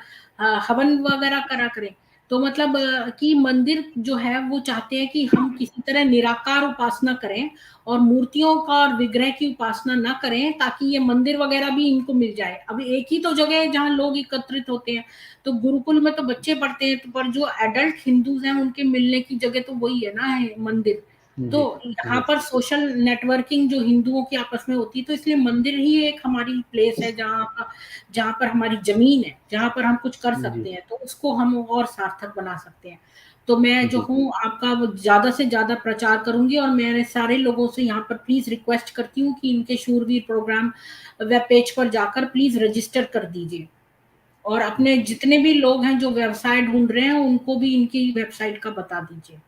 हवन वगैरह करा करें? तो मतलब कि मंदिर जो है वो चाहते हैं कि हम किसी तरह निराकार उपासना करें और मूर्तियों का और विग्रह की उपासना ना करें, ताकि ये मंदिर वगैरह भी इनको मिल जाए। अब एक ही तो जगह है जहाँ लोग एकत्रित होते हैं, तो गुरुकुल में तो बच्चे पढ़ते हैं, तो पर जो एडल्ट हिंदूज हैं उनके मिलने की जगह तो वही है ना, है मंदिर। तो यहाँ पर सोशल नेटवर्किंग जो हिंदुओं की आपस में होती है, तो इसलिए मंदिर ही एक हमारी प्लेस है जहाँ पर हमारी जमीन है, जहाँ पर हम कुछ कर सकते हैं, तो उसको हम और सार्थक बना सकते हैं। तो मैं जो हूँ आपका वो ज्यादा से ज्यादा प्रचार करूंगी, और मैंने सारे लोगों से यहाँ पर प्लीज रिक्वेस्ट करती हूँ कि इनके शूरवीर प्रोग्राम वेब पेज पर जाकर प्लीज रजिस्टर कर दीजिए, और अपने जितने भी लोग हैं जो व्यवसाय ढूंढ रहे हैं उनको भी इनकी वेबसाइट का बता दीजिए।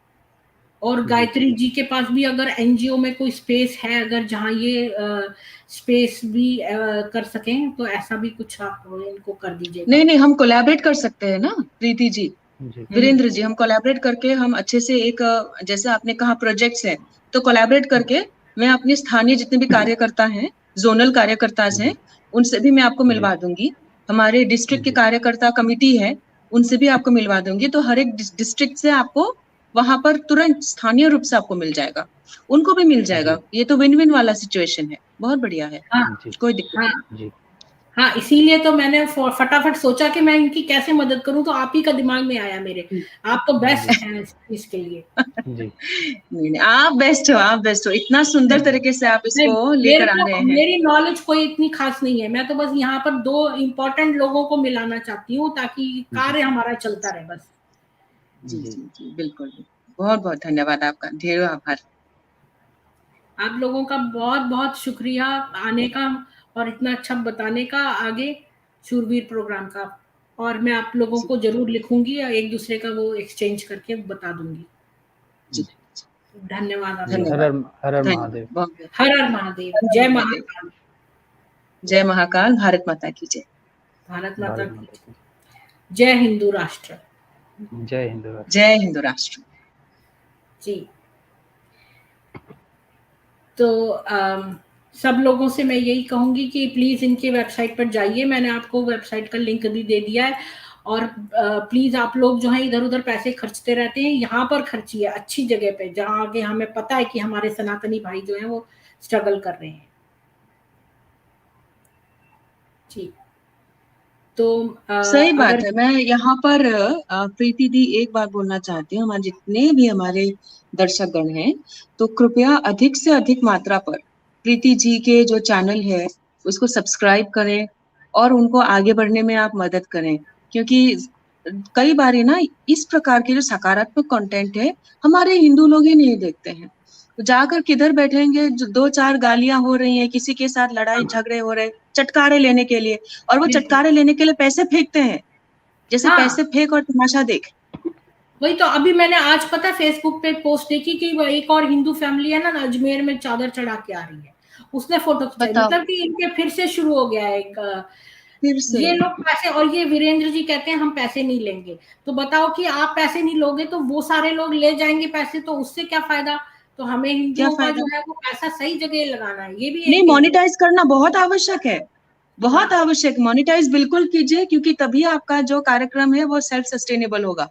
और गायत्री जी के पास भी अगर एनजीओ में कोई स्पेस है, अगर जहाँ ये स्पेस भी कर सकें, तो ऐसा भी कुछ आप इनको कर दीजिएगा। नहीं, हम कोलैबोरेट कर सकते हैं ना प्रीति जी, वीरेंद्र जी, हम कोलैबोरेट करके हम अच्छे से एक जैसे आपने कहा प्रोजेक्ट्स है, तो कोलैबोरेट करके मैं अपने स्थानीय जितने भी कार्यकर्ता हैं, जोनल कार्यकर्ता हैं, उनसे भी मैं आपको मिलवा दूंगी। हमारे डिस्ट्रिक्ट के कार्यकर्ता कमिटी है, उनसे भी आपको मिलवा दूंगी। तो हर एक डिस्ट्रिक्ट से आपको वहां पर तुरंत स्थानीय रूप से आपको मिल जाएगा, उनको भी मिल जाएगा। ये तो विन विन वाला सिचुएशन है, बहुत बढ़िया है। हाँ, कोई दिक्कत हाँ, हाँ, इसीलिए तो मैंने फटाफट सोचा कि मैं इनकी कैसे मदद करूं, तो आप ही का दिमाग में आया मेरे। आप तो बेस्ट हैं इसके लिए। नहीं, आप बेस्ट हो, आप बेस्ट हो। इतना सुंदर तरीके से आप इसको लेकर आ रहे हैं। मेरी नॉलेज कोई इतनी खास नहीं है, मैं तो बस यहाँ पर 2 इम्पोर्टेंट लोगों को मिलाना चाहती हूँ ताकि कार्य हमारा चलता रहे बस। जी, बिल्कुल। बहुत बहुत धन्यवाद आपका, ढेरों आभार। आप लोगों का बहुत बहुत शुक्रिया आने का और इतना अच्छा बताने का आगे शूरवीर प्रोग्राम का। और मैं आप लोगों को जरूर लिखूंगी, एक दूसरे का वो एक्सचेंज करके बता दूंगी। धन्यवाद। हर हर महादेव। हर हर महादेव। जय महाकाल। जय महाकाल। भारत माता की जय। भारत माता की जय। हिंदू राष्ट्र। जय हिंदू राष्ट्र। जय हिंदू राष्ट्र। जी। तो सब लोगों से मैं यही कहूंगी कि प्लीज इनके वेबसाइट पर जाइए, मैंने आपको वेबसाइट का लिंक भी दे दिया है। और प्लीज आप लोग जो है इधर उधर पैसे खर्चते रहते हैं, यहाँ पर खर्चिए अच्छी जगह पे, जहाँ आगे हमें पता है कि हमारे सनातनी भाई जो हैं वो स्ट्रगल कर रहे हैं। ठीक। तो सही बात है। मैं यहाँ पर प्रीति दी एक बात बोलना चाहती हूँ, हमारे जितने भी हमारे दर्शक गण हैं, तो कृपया अधिक से अधिक मात्रा पर प्रीति जी के जो चैनल है उसको सब्सक्राइब करें और उनको आगे बढ़ने में आप मदद करें, क्योंकि कई बार ना इस प्रकार के जो सकारात्मक कंटेंट है हमारे हिंदू लोग ही नहीं देखते हैं। तो जाकर किधर बैठेंगे, जो 2-4 गालियां हो रही हैं, किसी के साथ लड़ाई झगड़े हो रहे, चटकारे लेने के लिए, और वो चटकारे लेने के लिए पैसे फेंकते हैं, जैसे पैसे फेंक और तमाशा देख। वही तो अभी मैंने आज पता फेसबुक पे पोस्ट देखी कि एक और हिंदू फैमिली है ना, अजमेर में चादर चढ़ा के आ रही है, उसने फोटो खिंचाई। मतलब कि इनके फिर से शुरू हो गया है फिर से ये लोग पैसे। और ये वीरेंद्र जी कहते हैं हम पैसे नहीं लेंगे, तो बताओ कि आप पैसे नहीं लोगे तो वो सारे लोग ले जाएंगे पैसे, तो उससे क्या फायदा? तो हमें हिंदुओं का जो है वो पैसा सही जगह लगाना है। ये भी नहीं, मोनेटाइज करना बहुत आवश्यक है, बहुत आवश्यक। मोनेटाइज बिल्कुल कीजिए, क्योंकि तभी आपका जो कार्यक्रम है वो सेल्फ सस्टेनेबल होगा।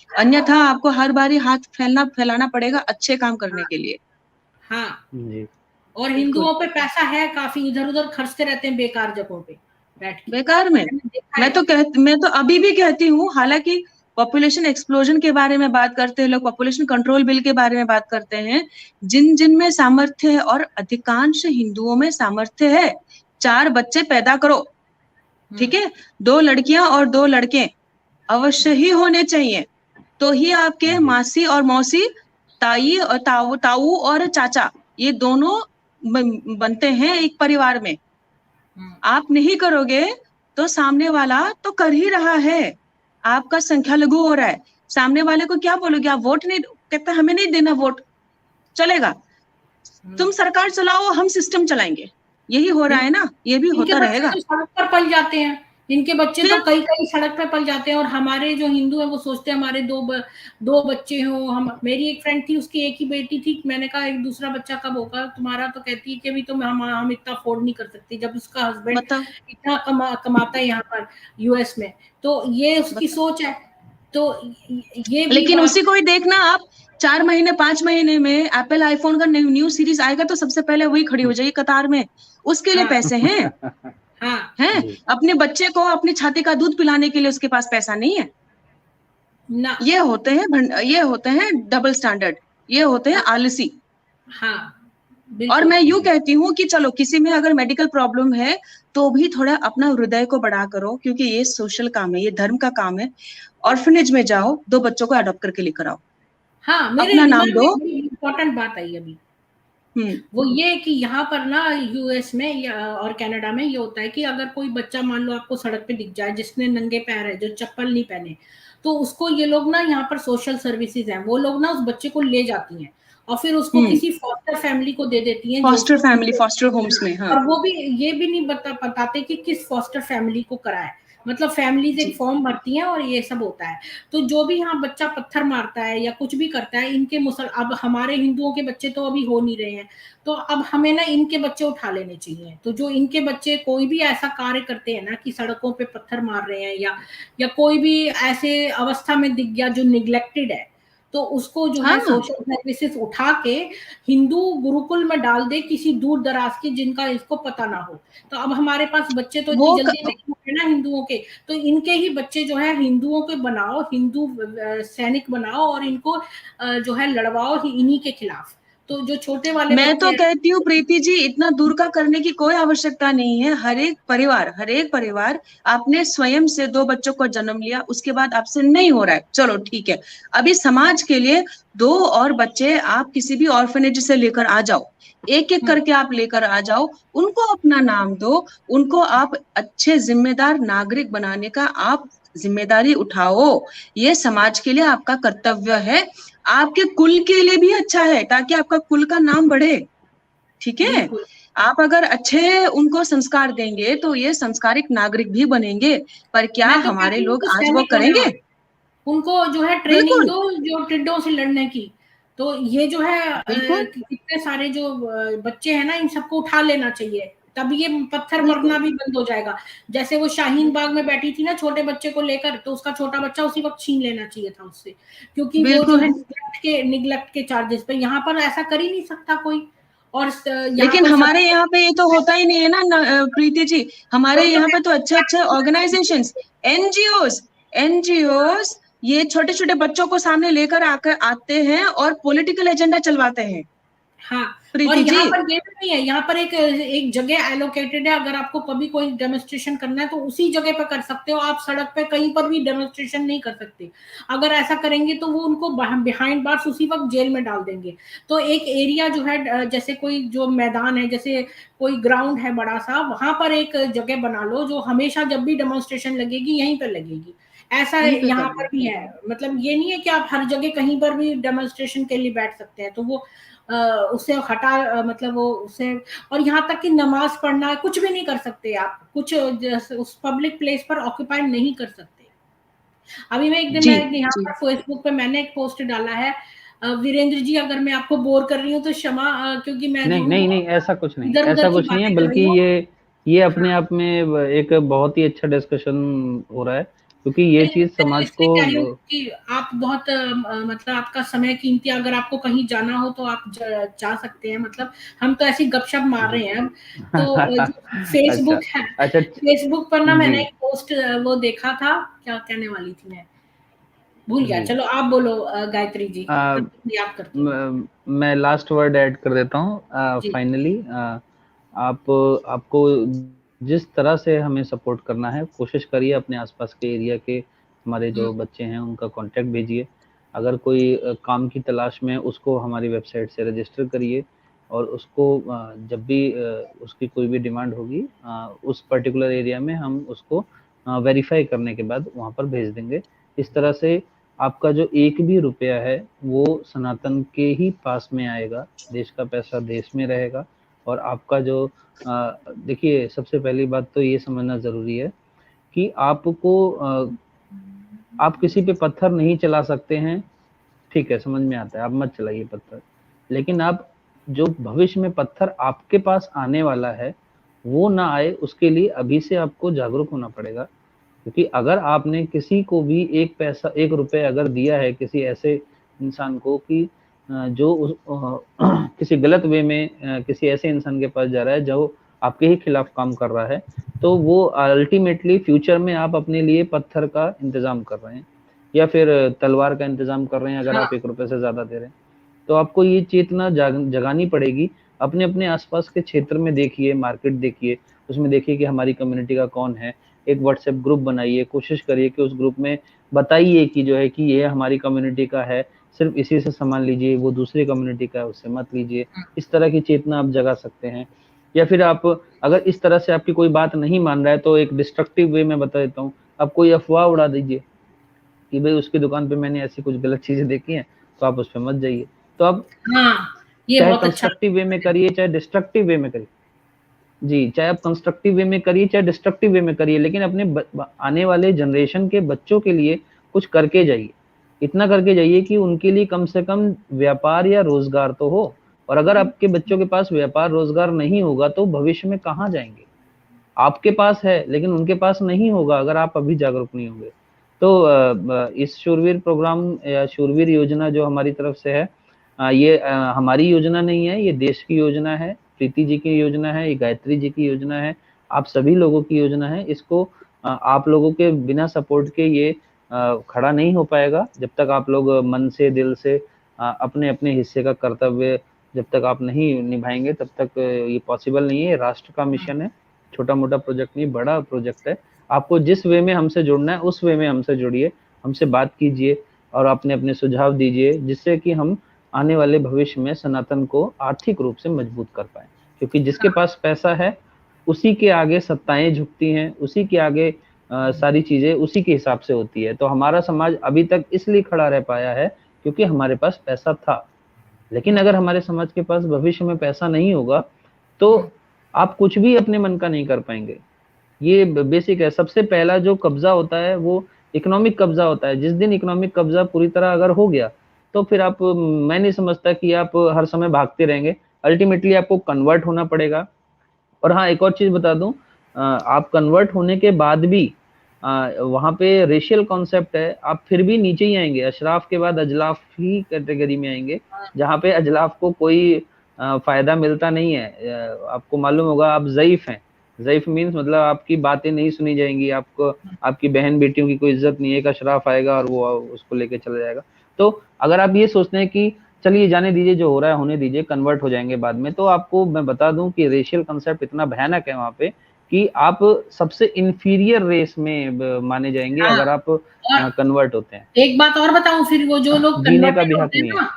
अन्यथा आपको हर बारी हाथ फैलाना पड़ेगा अच्छे काम करने के लिए। हाँ जी। और हिंदुओं पे पैसा है काफी, इधर उधर खर्चते रहते हैं बेकार जगहों पे बैठ के। बेकार में मैं तो अभी भी कहती हूँ, हालांकि पॉपुलेशन एक्सप्लोजन के बारे में बात करते हैं लोग, पॉपुलेशन कंट्रोल बिल के बारे में बात करते हैं, जिन में सामर्थ्य है, और अधिकांश हिंदुओं में सामर्थ्य है, 4 बच्चे पैदा करो, ठीक है, 2 लड़कियां और 2 लड़के अवश्य ही होने चाहिए। तो ही आपके जी। मासी और मौसी, ताई और ताऊ ताऊ और चाचा, ये दोनों बनते हैं एक परिवार में। आप नहीं करोगे तो सामने वाला तो कर ही रहा है, आपका संख्या लघु हो रहा है। सामने वाले को क्या बोलोगे आप? वोट नहीं, कहते हमें नहीं देना वोट, चलेगा तुम सरकार चलाओ, हम सिस्टम चलाएंगे। यही हो रहा है ना, ये भी इनके होता बच्चे रहेगा। तो सड़क पर पल जाते हैं, इनके बच्चे तो फिर कई कई सड़क पे पल जाते हैं। और हमारे जो हिंदू हैं वो सोचते हैं हमारे दो बच्चे हों। हम, मेरी एक फ्रेंड थी, उसकी एक ही बेटी थी। मैंने कहा एक दूसरा बच्चा कब होगा तुम्हारा? तो कहती है कि अभी तो हम इतना अफोर्ड नहीं कर सकते, जब उसका हस्बैंड बताओ इतना कमाता है यहाँ पर यूएस में। तो ये उसकी बताओ, सोच है। तो ये भी लेकिन बात उसी को ही देखना आप, 4 महीने 5 महीने में एप्पल आईफोन का न्यू सीरीज आएगा तो सबसे पहले वही खड़ी हो जाएगी कतार में। उसके लिए हाँ पैसे हैं, हाँ हैं? जी। अपने बच्चे को अपनी छाती का दूध पिलाने के लिए उसके पास पैसा नहीं है। ना। ये होते हैं डबल स्टैंडर्ड, ये होते हैं आलसी। हाँ और बिल्कुल। मैं यूं कहती हूँ कि चलो किसी में अगर मेडिकल प्रॉब्लम है तो भी थोड़ा अपना हृदय को बड़ा करो, क्योंकि ये सोशल काम है, ये धर्म का काम है। ऑर्फनेज में जाओ, 2 बच्चों को अडॉप्ट करके लेकर आओ, हाँ, मेरे अपना नाम दिमाग में दो। एक बड़ी इम्पोर्टेंट बात आई अभी। हम्म वो ये कि यहाँ पर ना यूएस में और कनाडा में ये होता है कि अगर कोई बच्चा मान लो आपको सड़क पे दिख जाए जिसने नंगे पैर है, जो चप्पल नहीं पहने, तो उसको ये लोग ना, यहाँ पर सोशल सर्विसेज हैं, वो लोग ना उस बच्चे को ले जाती हैं और फिर उसको हम्म किसी फॉस्टर फैमिली को दे देती हैं जो फॉस्टर कि फैमिली, फॉस्टर होम्स में, हाँ। और वो भी ये भी नहीं बताते कि किस फॉस्टर फैमिली को कराए। मतलब फैमिलीज एक जी फॉर्म भरती हैं और ये सब होता है। तो जो भी यहाँ बच्चा पत्थर मारता है या कुछ भी करता है, इनके अब हमारे हिंदुओं के बच्चे तो अभी हो नहीं रहे हैं, तो अब हमें ना इनके बच्चे उठा लेने चाहिए। तो जो इनके बच्चे कोई भी ऐसा कार्य करते हैं ना कि सड़कों पे पत्थर मार रहे हैं या कोई भी ऐसे अवस्था में दिख गया जो निग्लेक्टेड है, तो उसको जो है हाँ, सोशल सर्विसेज उठा के हिंदू गुरुकुल में डाल दे, किसी दूर दराज की जिनका इसको पता ना हो। तो अब हमारे पास बच्चे तो इतनी वो जल्दी नहीं होंगे ना हिंदुओं के, तो इनके ही बच्चे जो है हिंदुओं के बनाओ, हिंदू सैनिक बनाओ और इनको जो है लड़वाओ ही इन्हीं के खिलाफ। तो जो छोटे वाले मैं बच्चे तो हैं, कहती हूँ प्रीति जी, इतना दूर का करने की कोई आवश्यकता नहीं है। हर एक परिवार आपने स्वयं से 2 बच्चों को जन्म लिया, उसके बाद आपसे नहीं हो रहा है, चलो ठीक है, अभी समाज के लिए 2 और बच्चे आप किसी भी ऑर्फनेज से लेकर आ जाओ, एक एक करके आप लेकर आ जाओ, उनको अपना नाम दो, उनको आप अच्छे जिम्मेदार नागरिक बनाने का आप जिम्मेदारी उठाओ। ये समाज के लिए आपका कर्तव्य है, आपके कुल के लिए भी अच्छा है, ताकि आपका कुल का नाम बढ़े। ठीक है, बिल्कुल। आप अगर अच्छे उनको संस्कार देंगे तो ये संस्कारिक नागरिक भी बनेंगे। पर क्या मैं तो हमारे कहती हूँ लोग उनको आज वो सैनिक बनाओ, करेंगे? उनको जो है ट्रेनिंग बिल्कुल दो जो टिड्डों से लड़ने की। तो ये जो है बिल्कुल इतने सारे जो बच्चे हैं ना, इन सबको उठा लेना चाहिए, तब ये पत्थर बिल्कुल मरना भी बंद हो जाएगा। जैसे वो शाहीन बाग में बैठी थी ना छोटे बच्चे को लेकर, तो उसका छोटा बच्चा उसी वक्त छीन लेना चाहिए था उससे, क्योंकि वो जो बिल्कुल। है निगलेक्ट के चार्जेस पे। यहाँ पर ऐसा कर ही नहीं सकता कोई। और यहाँ लेकिन पर हमारे सड़क यहाँ पे ये तो होता ही नहीं है ना, प्रीति जी। हमारे वही तो यहाँ पे तो अच्छे अच्छे ऑर्गेनाइजेशंस, एनजीओस एनजीओस ये छोटे छोटे बच्चों को सामने लेकर आकर आते हैं और पॉलिटिकल एजेंडा चलवाते हैं, हाँ। और प्रीति जी। यहाँ पर ये भी नहीं है, यहाँ पर एक एक जगह एलोकेटेड है, अगर आपको कभी कोई डेमोन्स्ट्रेशन करना है तो उसी जगह पर कर सकते हो आप, सड़क पे कहीं पर भी डेमोन्स्ट्रेशन नहीं कर सकते। अगर ऐसा करेंगे तो वो उनको बिहाइंड बार्स उसी वक्त जेल में डाल देंगे। तो एक एरिया जो है, जैसे कोई जो मैदान है, जैसे कोई ग्राउंड है बड़ा सा, वहां पर एक जगह बना लो जो हमेशा जब भी डेमोन्स्ट्रेशन लगेगी यहीं पर लगेगी। ऐसा यहीं पे यहाँ कर पर लो। भी है। मतलब ये नहीं है कि आप हर जगह कहीं पर भी डेमोन्स्ट्रेशन के लिए बैठ सकते हैं, तो वो उसे हटा मतलब वो उसे। और यहाँ तक कि नमाज पढ़ना कुछ भी नहीं कर सकते आप, कुछ उस पब्लिक प्लेस पर ऑक्यूपाई नहीं कर सकते। अभी मैं एक दिन जी मैं यहाँ जी पर फेसबुक पे मैंने एक पोस्ट डाला है, वीरेंद्र जी अगर मैं आपको बोर कर रही हूँ तो क्षमा, क्योंकि मैं जो नहीं हूँ नहीं वो नहीं, ऐसा कुछ नहीं, इधर ऐसा उधर की कुछ नहीं है, बातें कर बल्कि रही हूँ। ये हाँ, अपने आप में एक बहुत ही अच्छा डिस्कशन हो रहा है, क्योंकि ये नहीं, चीज मैं समाज इसलिए को। कह रही हूँ कि आप बहुत मतलब आपका समय कीमती, अगर आपको कहीं जाना हो तो आप जा सकते हैं। मतलब हम तो ऐसी गपशप मार जी। रहे हैं अब। तो जो अच्छा फेसबुक है, अच्छा फेसबुक पर ना जी। मैंने एक पोस्ट वो देखा था, क्या कहने वाली थी मैं भूल गया। जी। चलो आप बोलो गायत्री जी, आ, तब तक याद करती हूँ। मैं लास्ट वर्ड ऐड कर देता हूँ जी। फाइनली। आप आपको जिस तरह से हमें सपोर्ट करना है, कोशिश करिए अपने आसपास के एरिया के हमारे हम्म, जो बच्चे हैं उनका कांटेक्ट भेजिए। अगर कोई काम की तलाश में, उसको हमारी वेबसाइट से रजिस्टर करिए और उसको जब भी उसकी कोई भी डिमांड होगी उस पर्टिकुलर एरिया में हम उसको वेरीफाई करने के बाद वहाँ पर भेज देंगे। इस तरह से आपका जो एक भी रुपया है वो सनातन के ही पास में आएगा, देश का पैसा देश में रहेगा। और आपका जो देखिए, सबसे पहली बात तो ये समझना ज़रूरी है कि आपको आप किसी पे पत्थर नहीं चला सकते हैं, ठीक है, समझ में आता है, आप मत चलाइए पत्थर। लेकिन आप जो भविष्य में पत्थर आपके पास आने वाला है वो ना आए, उसके लिए अभी से आपको जागरूक होना पड़ेगा। क्योंकि अगर आपने किसी को भी एक पैसा, एक रुपए अगर दिया है किसी ऐसे इंसान को कि जो किसी गलत वे में किसी ऐसे इंसान के पास जा रहा है जो आपके ही खिलाफ काम कर रहा है, तो वो अल्टीमेटली फ्यूचर में आप अपने लिए पत्थर का इंतजाम कर रहे हैं या फिर तलवार का इंतजाम कर रहे हैं अगर आप 1 रुपए से ज्यादा दे रहे हैं। तो आपको ये चेतना जगानी पड़ेगी। अपने अपने आसपास के क्षेत्र में देखिए, मार्केट देखिए, उसमें देखिए कि हमारी कम्युनिटी का कौन है, एक व्हाट्सएप ग्रुप बनाइए, कोशिश करिए कि उस ग्रुप में बताइए कि जो है कि ये हमारी कम्युनिटी का है, सिर्फ इसी से सामान लीजिए, वो दूसरी कम्युनिटी का है उससे मत लीजिए। इस तरह की चेतना आप जगा सकते हैं। या फिर आप अगर इस तरह से आपकी कोई बात नहीं मान रहा है तो एक डिस्ट्रक्टिव वे में बता देता हूँ, आप कोई अफवाह उड़ा दीजिए कि भाई उसकी दुकान पे मैंने ऐसी कुछ गलत चीजें देखी हैं, तो आप उस पर मत जाइए। तो आप ये चाहे बहुत अच्छा कंस्ट्रक्टिव वे में करिए चाहे डिस्ट्रक्टिव वे में करिए, जी, चाहे आप कंस्ट्रक्टिव वे में करिए चाहे डिस्ट्रक्टिव वे में करिए, लेकिन अपने आने वाले जनरेशन के बच्चों के लिए कुछ करके जाइए। इतना करके जाइए कि उनके लिए कम से कम व्यापार या रोजगार तो हो। और अगर आपके बच्चों के पास व्यापार रोजगार नहीं होगा तो भविष्य में कहाँ जाएंगे? आपके पास है लेकिन उनके पास नहीं होगा अगर आप अभी जागरूक नहीं होंगे। तो इस शूरवीर प्रोग्राम या शूरवीर योजना जो हमारी तरफ से है, ये हमारी योजना नहीं है, ये देश की योजना है, प्रीति जी की योजना है, ये गायत्री जी की योजना है, आप सभी लोगों की योजना है। इसको आप लोगों के बिना सपोर्ट के ये खड़ा नहीं हो पाएगा। जब तक आप लोग मन से, दिल से अपने अपने हिस्से का कर्तव्य जब तक आप नहीं निभाएंगे तब तक ये पॉसिबल नहीं है। राष्ट्र का मिशन है, छोटा मोटा प्रोजेक्ट नहीं, बड़ा प्रोजेक्ट है। आपको जिस वे में हमसे जुड़ना है उस वे में हमसे जुड़िए, हमसे बात कीजिए और अपने अपने सुझाव दीजिए, जिससे कि हम आने वाले भविष्य में सनातन को आर्थिक रूप से मजबूत कर पाए। क्योंकि जिसके पास पैसा है उसी के आगे सत्ताएं झुकती हैं, उसी के आगे सारी चीजें उसी के हिसाब से होती है। तो हमारा समाज अभी तक इसलिए खड़ा रह पाया है क्योंकि हमारे पास पैसा था। लेकिन अगर हमारे समाज के पास भविष्य में पैसा नहीं होगा तो आप कुछ भी अपने मन का नहीं कर पाएंगे। ये बेसिक है। सबसे पहला जो कब्जा होता है वो इकोनॉमिक कब्जा होता है। जिस दिन इकोनॉमिक कब्जा पूरी तरह अगर हो गया तो फिर आप, मैं नहीं समझता कि आप हर समय भागते रहेंगे। अल्टीमेटली आपको कन्वर्ट होना पड़ेगा। और हाँ, एक और चीज बता दूं, आप कन्वर्ट होने के बाद भी वहां पे रेशियल कॉन्सेप्ट है, आप फिर भी नीचे ही आएंगे। अशराफ के बाद अजलाफ ही कैटेगरी में आएंगे, जहाँ पे अजलाफ को कोई फायदा मिलता नहीं है। आपको मालूम होगा आप ज़ईफ हैं। ज़ईफ मीन्स मतलब आपकी बातें नहीं सुनी जाएंगी, आपको आपकी बहन बेटियों की कोई इज्जत नहीं है। एक अशराफ आएगा और वो उसको लेके चला जाएगा। तो अगर आप ये सोचते हैं कि चलिए जाने दीजिए, जो हो रहा है होने दीजिए, कन्वर्ट हो जाएंगे बाद में, तो आपको मैं बता दूं कि रेशियल कंसेप्ट इतना भयानक है वहां पे कि आप सबसे इंफीरियर रेस में माने जाएंगे अगर आप कन्वर्ट होते हैं। एक बात और बताऊं, फिर वो जो लोग जीने का भी कन्वर्टेड हक होते हैं नहीं है, ना,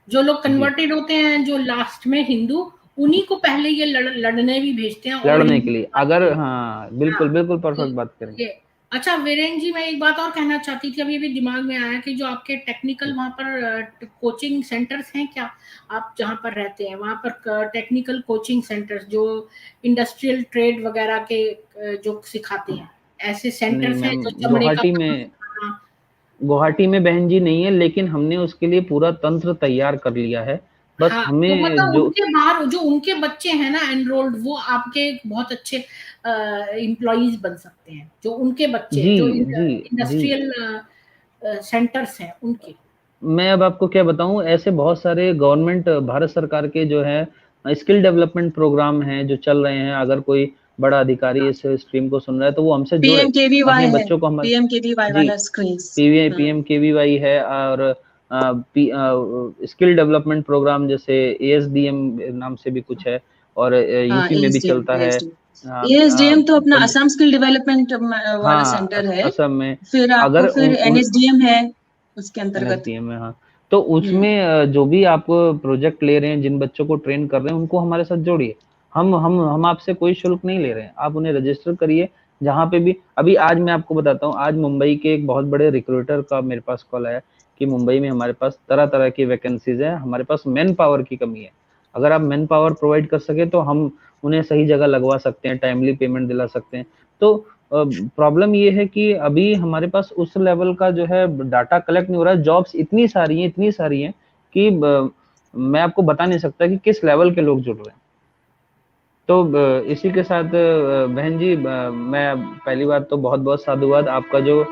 जो लोग कन्वर्टेड होते हैं, जो लास्ट में हिंदू, उन्हीं को पहले ये लड़ने भी भेजते हैं। लड़ने के लिए। अगर हाँ, बिल्कुल बिल्कुल परफेक्ट बात करेंगे। अच्छा वीरेंद्र जी, मैं एक बात और कहना चाहती थी, अभी भी दिमाग में आया कि जो आपके टेक्निकल वहाँ पर कोचिंग सेंटर्स हैं क्या? आप जहाँ पर रहते हैं वहाँ पर टेक्निकल कोचिंग सेंटर्स जो इंडस्ट्रियल ट्रेड वगैरह के जो सिखाते हैं, ऐसे सेंटर्स हैं जो चमड़े का? गुवाहाटी में बहन जी नहीं है, लेकिन हमने उसके लिए पूरा तंत्र तैयार कर लिया है। बस हाँ, हमें तो मतलब जो उनके बाहर जो उनके बच्चे हैं ना एनरोल्ड, वो आपके बहुत अच्छे एम्प्लॉइज बन सकते हैं। जो उनके बच्चे जी जो जी जी इंडस्ट्रियल सेंटर्स हैं उनके। मैं अब आपको क्या बताऊं, ऐसे बहुत सारे गवर्नमेंट भारत सरकार के जो है स्किल डेवलपमेंट प्रोग्राम हैं जो चल रहे हैं। अगर कोई बड़ा अधिकारी इस स्ट्रीम को सुन रहा है तो वो हमसे जुड़े, पीएमकेवीवाई अपने है, बच्चों को हमारे पीएमकेवीवाई जी वाला स्क्रीन्स। पीएमकेवीवाई है। और स्किल डेवलपमेंट प्रोग्राम जैसे एएसडीएम नाम से भी कुछ है, और हाँ, यूपी में भी चलता है। एएसडीएम तो अपना असम स्किल डेवलपमेंट वाला हाँ, सेंटर है। असम में। फिर आपको अगर फिर उन एनएसडीएम है, उसके अंतर्गत। NLPM में, हाँ। तो उसमें जो भी आप प्रोजेक्ट ले रहे हैं, जिन बच्चों को ट्रेन कर रहे हैं, उनको हमारे साथ जोड़िए। हम आपसे कोई शुल्क नहीं ले रहे हैं, आप उन्हें रजिस्टर करिए जहाँ पे भी। अभी आज मैं आपको बताता हूँ, आज मुंबई के एक बहुत बड़े रिक्रूटर का मेरे पास कॉल आया कि मुंबई में हमारे पास तरह तरह की वैकेंसीज है, हमारे पास मैन पावर की कमी है, अगर आप मैन पावर प्रोवाइड कर सके तो हम उन्हें सही जगह लगवा सकते हैं, टाइमली पेमेंट दिला सकते हैं। तो प्रॉब्लम ये है कि अभी हमारे पास उस लेवल का जो है डाटा कलेक्ट नहीं हो रहा है। जॉब्स इतनी सारी हैं कि मैं आपको बता नहीं सकता कि किस लेवल के लोग जुड़ रहे हैं। तो इसी के साथ बहन जी, मैं पहली बात तो बहुत बहुत साधुवाद, आपका जो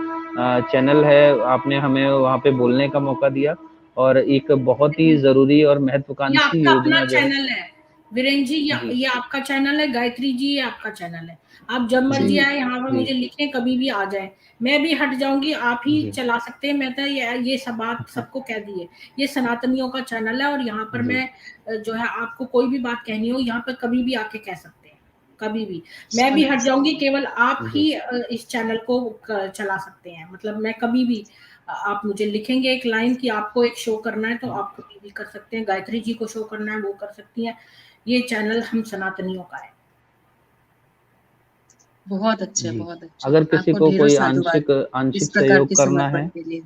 चैनल है, आपने हमें वहाँ पे बोलने का मौका दिया, और एक बहुत ही जरूरी और ये महत्वाकांक्षी आपका अपना योजना जो है। चैनल है वीरेंद्र जी, जी ये आपका चैनल है, गायत्री जी ये आपका चैनल है। आप जब जी मर्जी आए यहाँ पर जी मुझे लिखें, कभी भी आ जाए, मैं भी हट जाऊंगी, आप ही जी चला सकते हैं। मैं तो ये सब बात सबको कह दी है, ये सनातनियों का चैनल है, और यहाँ पर जी मैं जो है आपको कोई भी बात कहनी हो यहाँ पर कभी भी आके कह सकते हैं, कभी भी। मैं भी हट जाऊंगी, केवल आप जी ही इस चैनल को चला सकते हैं। मतलब मैं कभी भी, आप मुझे लिखेंगे एक लाइन कि आपको एक शो करना है तो आप कभी भी कर सकते हैं, गायत्री जी को शो करना है वो कर सकती हैं। ये चैनल हम सनातनियों का है। बहुत अच्छा, जी। बहुत अच्छा। अगर किसी आपको को ढेरों कोई साधुवाद आंशिक इस आंशिक प्रकार सहयोग के करना समर्पण है, के लिए।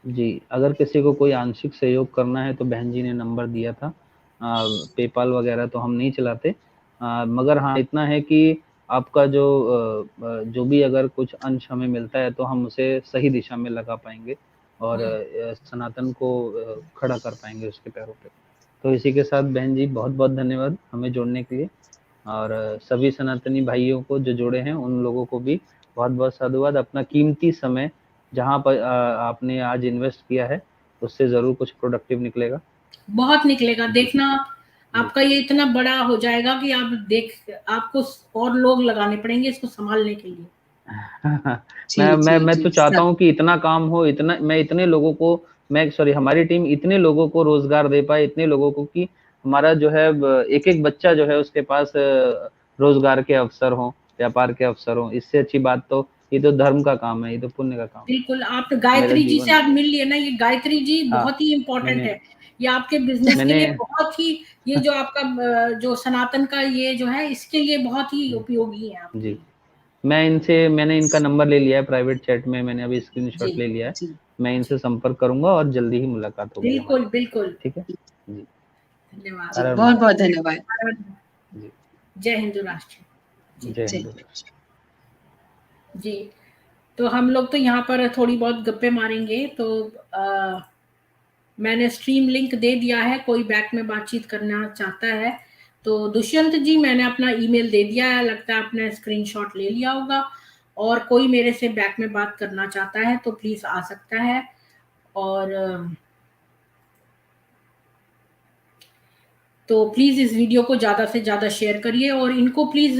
जी, अगर किसी को कोई आंशिक सहयोग करना है तो बहन जी ने नंबर दिया था। पेपाल वगैरह तो हम नहीं चलाते, मगर हाँ इतना है कि आपका जो भी अगर कुछ अंश हमें मिलता है तो हम उसे सही दिशा में लगा पाएंगे, और सनातन को खड़ा कर पाएंगे उसके पैरों पे। तो इसी के साथ बहन जी बहुत बहुत धन्यवाद हमें जोड़ने के लिए, और सभी सनातनी भाइयों को जो जुड़े हैं उन लोगों को भी बहुत बहुत साधुवाद। अपना कीमती समय जहाँ पर आपने आज इन्वेस्ट किया है, उससे ज़रूर कुछ प्रोडक्टिव निकलेगा। बहुत निकलेगा, जी देखना। जी आपका ये इतना बड़ा हो जाएगा कि आपको और लोग लगाने पड़ेंगे इसको संभालने के लिए। जी, जी, मैं जी, तो चाहता हूँ कि इतना काम हो, इतने लोगों को, मैं सॉरी हमारी टीम इतने लोगों को रोजगार दे पाए, इतने लोगों को कि हमारा जो है एक एक बच्चा जो है उसके पास रोजगार के अवसर हो, व्यापार के अवसर हो। इससे अच्छी बात तो, ये तो धर्म का काम है, ये तो पुण्य का काम बिल्कुल, आप है। मेरा गायत्री जी से जीवन, आप मिल लिए ना, ये गायत्री जी हाँ, बहुत ही इम्पोर्टेंट मैंने है। ये आपके बिजनेस के मैंने लिए बहुत ही, ये जो आपका जो सनातन का ये जो है इसके लिए बहुत ही उपयोगी है आपके जी, लिए। मैंने इनका नंबर ले लिया है, प्राइवेट चैट में मैंने अभी जी स्क्रीनशॉट ले लिया है। जी, मैं इनसे संपर्क करूंगा और जल्दी ही मुलाकात होगी हमारी। बिल्कुल बिल्कुल। ठीक है जी। धन्यवाद। जी, हर हर बहुत बहुत महादेव। धन्यवाद। जी, जय हिंदू राष्ट्र। जी जय जय हिंद। हिंद। जी। तो हम लोग तो यहाँ पर थोड़ी बहुत गप्पे मारेंगे, तो मैंने स्ट्रीम लिंक दे दिया है, कोई बैक में बातचीत करना चाहता है तो दुष्यंत जी मैंने अपना ईमेल दे दिया है, लगता है आपने स्क्रीनशॉट ले लिया होगा। और कोई मेरे से बैक में बात करना चाहता है तो प्लीज आ सकता है। और तो प्लीज इस वीडियो को ज्यादा से ज्यादा शेयर करिए, और इनको प्लीज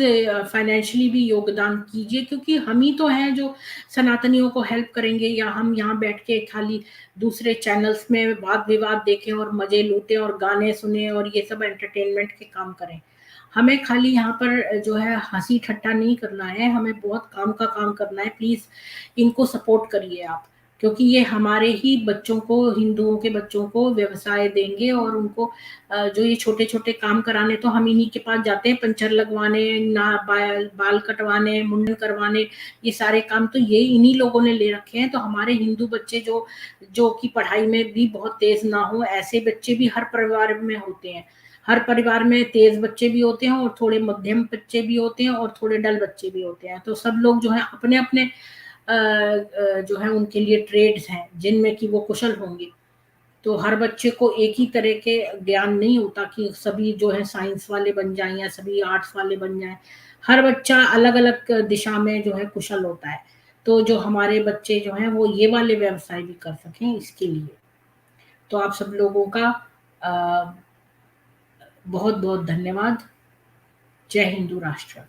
फाइनेंशियली भी योगदान कीजिए, क्योंकि हम ही तो हैं जो सनातनियों को हेल्प करेंगे, या हम यहाँ बैठ के खाली दूसरे चैनल्स में वाद विवाद देखें और मजे लूटें और गाने सुने और ये सब एंटरटेनमेंट के काम करें। हमें खाली यहाँ पर जो है हंसी ठट्टा नहीं करना है, हमें बहुत काम का काम करना है। प्लीज इनको सपोर्ट करिए आप, क्योंकि ये हमारे ही बच्चों को, हिंदुओं के बच्चों को व्यवसाय देंगे, और उनको जो ये छोटे छोटे काम कराने तो हम इन्हीं के पास जाते हैं, पंचर लगवाने, ना बाल कटवाने, मुंडन करवाने, ये सारे काम तो ये इन्हीं लोगों ने ले रखे हैं। तो हमारे हिंदू बच्चे जो जो कि पढ़ाई में भी बहुत तेज ना हो, ऐसे बच्चे भी हर परिवार में होते हैं। हर परिवार में तेज बच्चे भी होते हैं, और थोड़े मध्यम बच्चे भी होते हैं, और थोड़े डल बच्चे भी होते हैं। तो सब लोग जो है अपने अपने जो है उनके लिए ट्रेड्स हैं जिनमें कि वो कुशल होंगे। तो हर बच्चे को एक ही तरह के ज्ञान नहीं होता कि सभी जो है साइंस वाले बन जाएं या सभी आर्ट्स वाले बन जाएं। हर बच्चा अलग अलग दिशा में जो है कुशल होता है। तो जो हमारे बच्चे जो हैं वो ये वाले व्यवसाय भी कर सकें, इसके लिए तो आप सब लोगों का बहुत बहुत धन्यवाद। जय हिंदू राष्ट्र।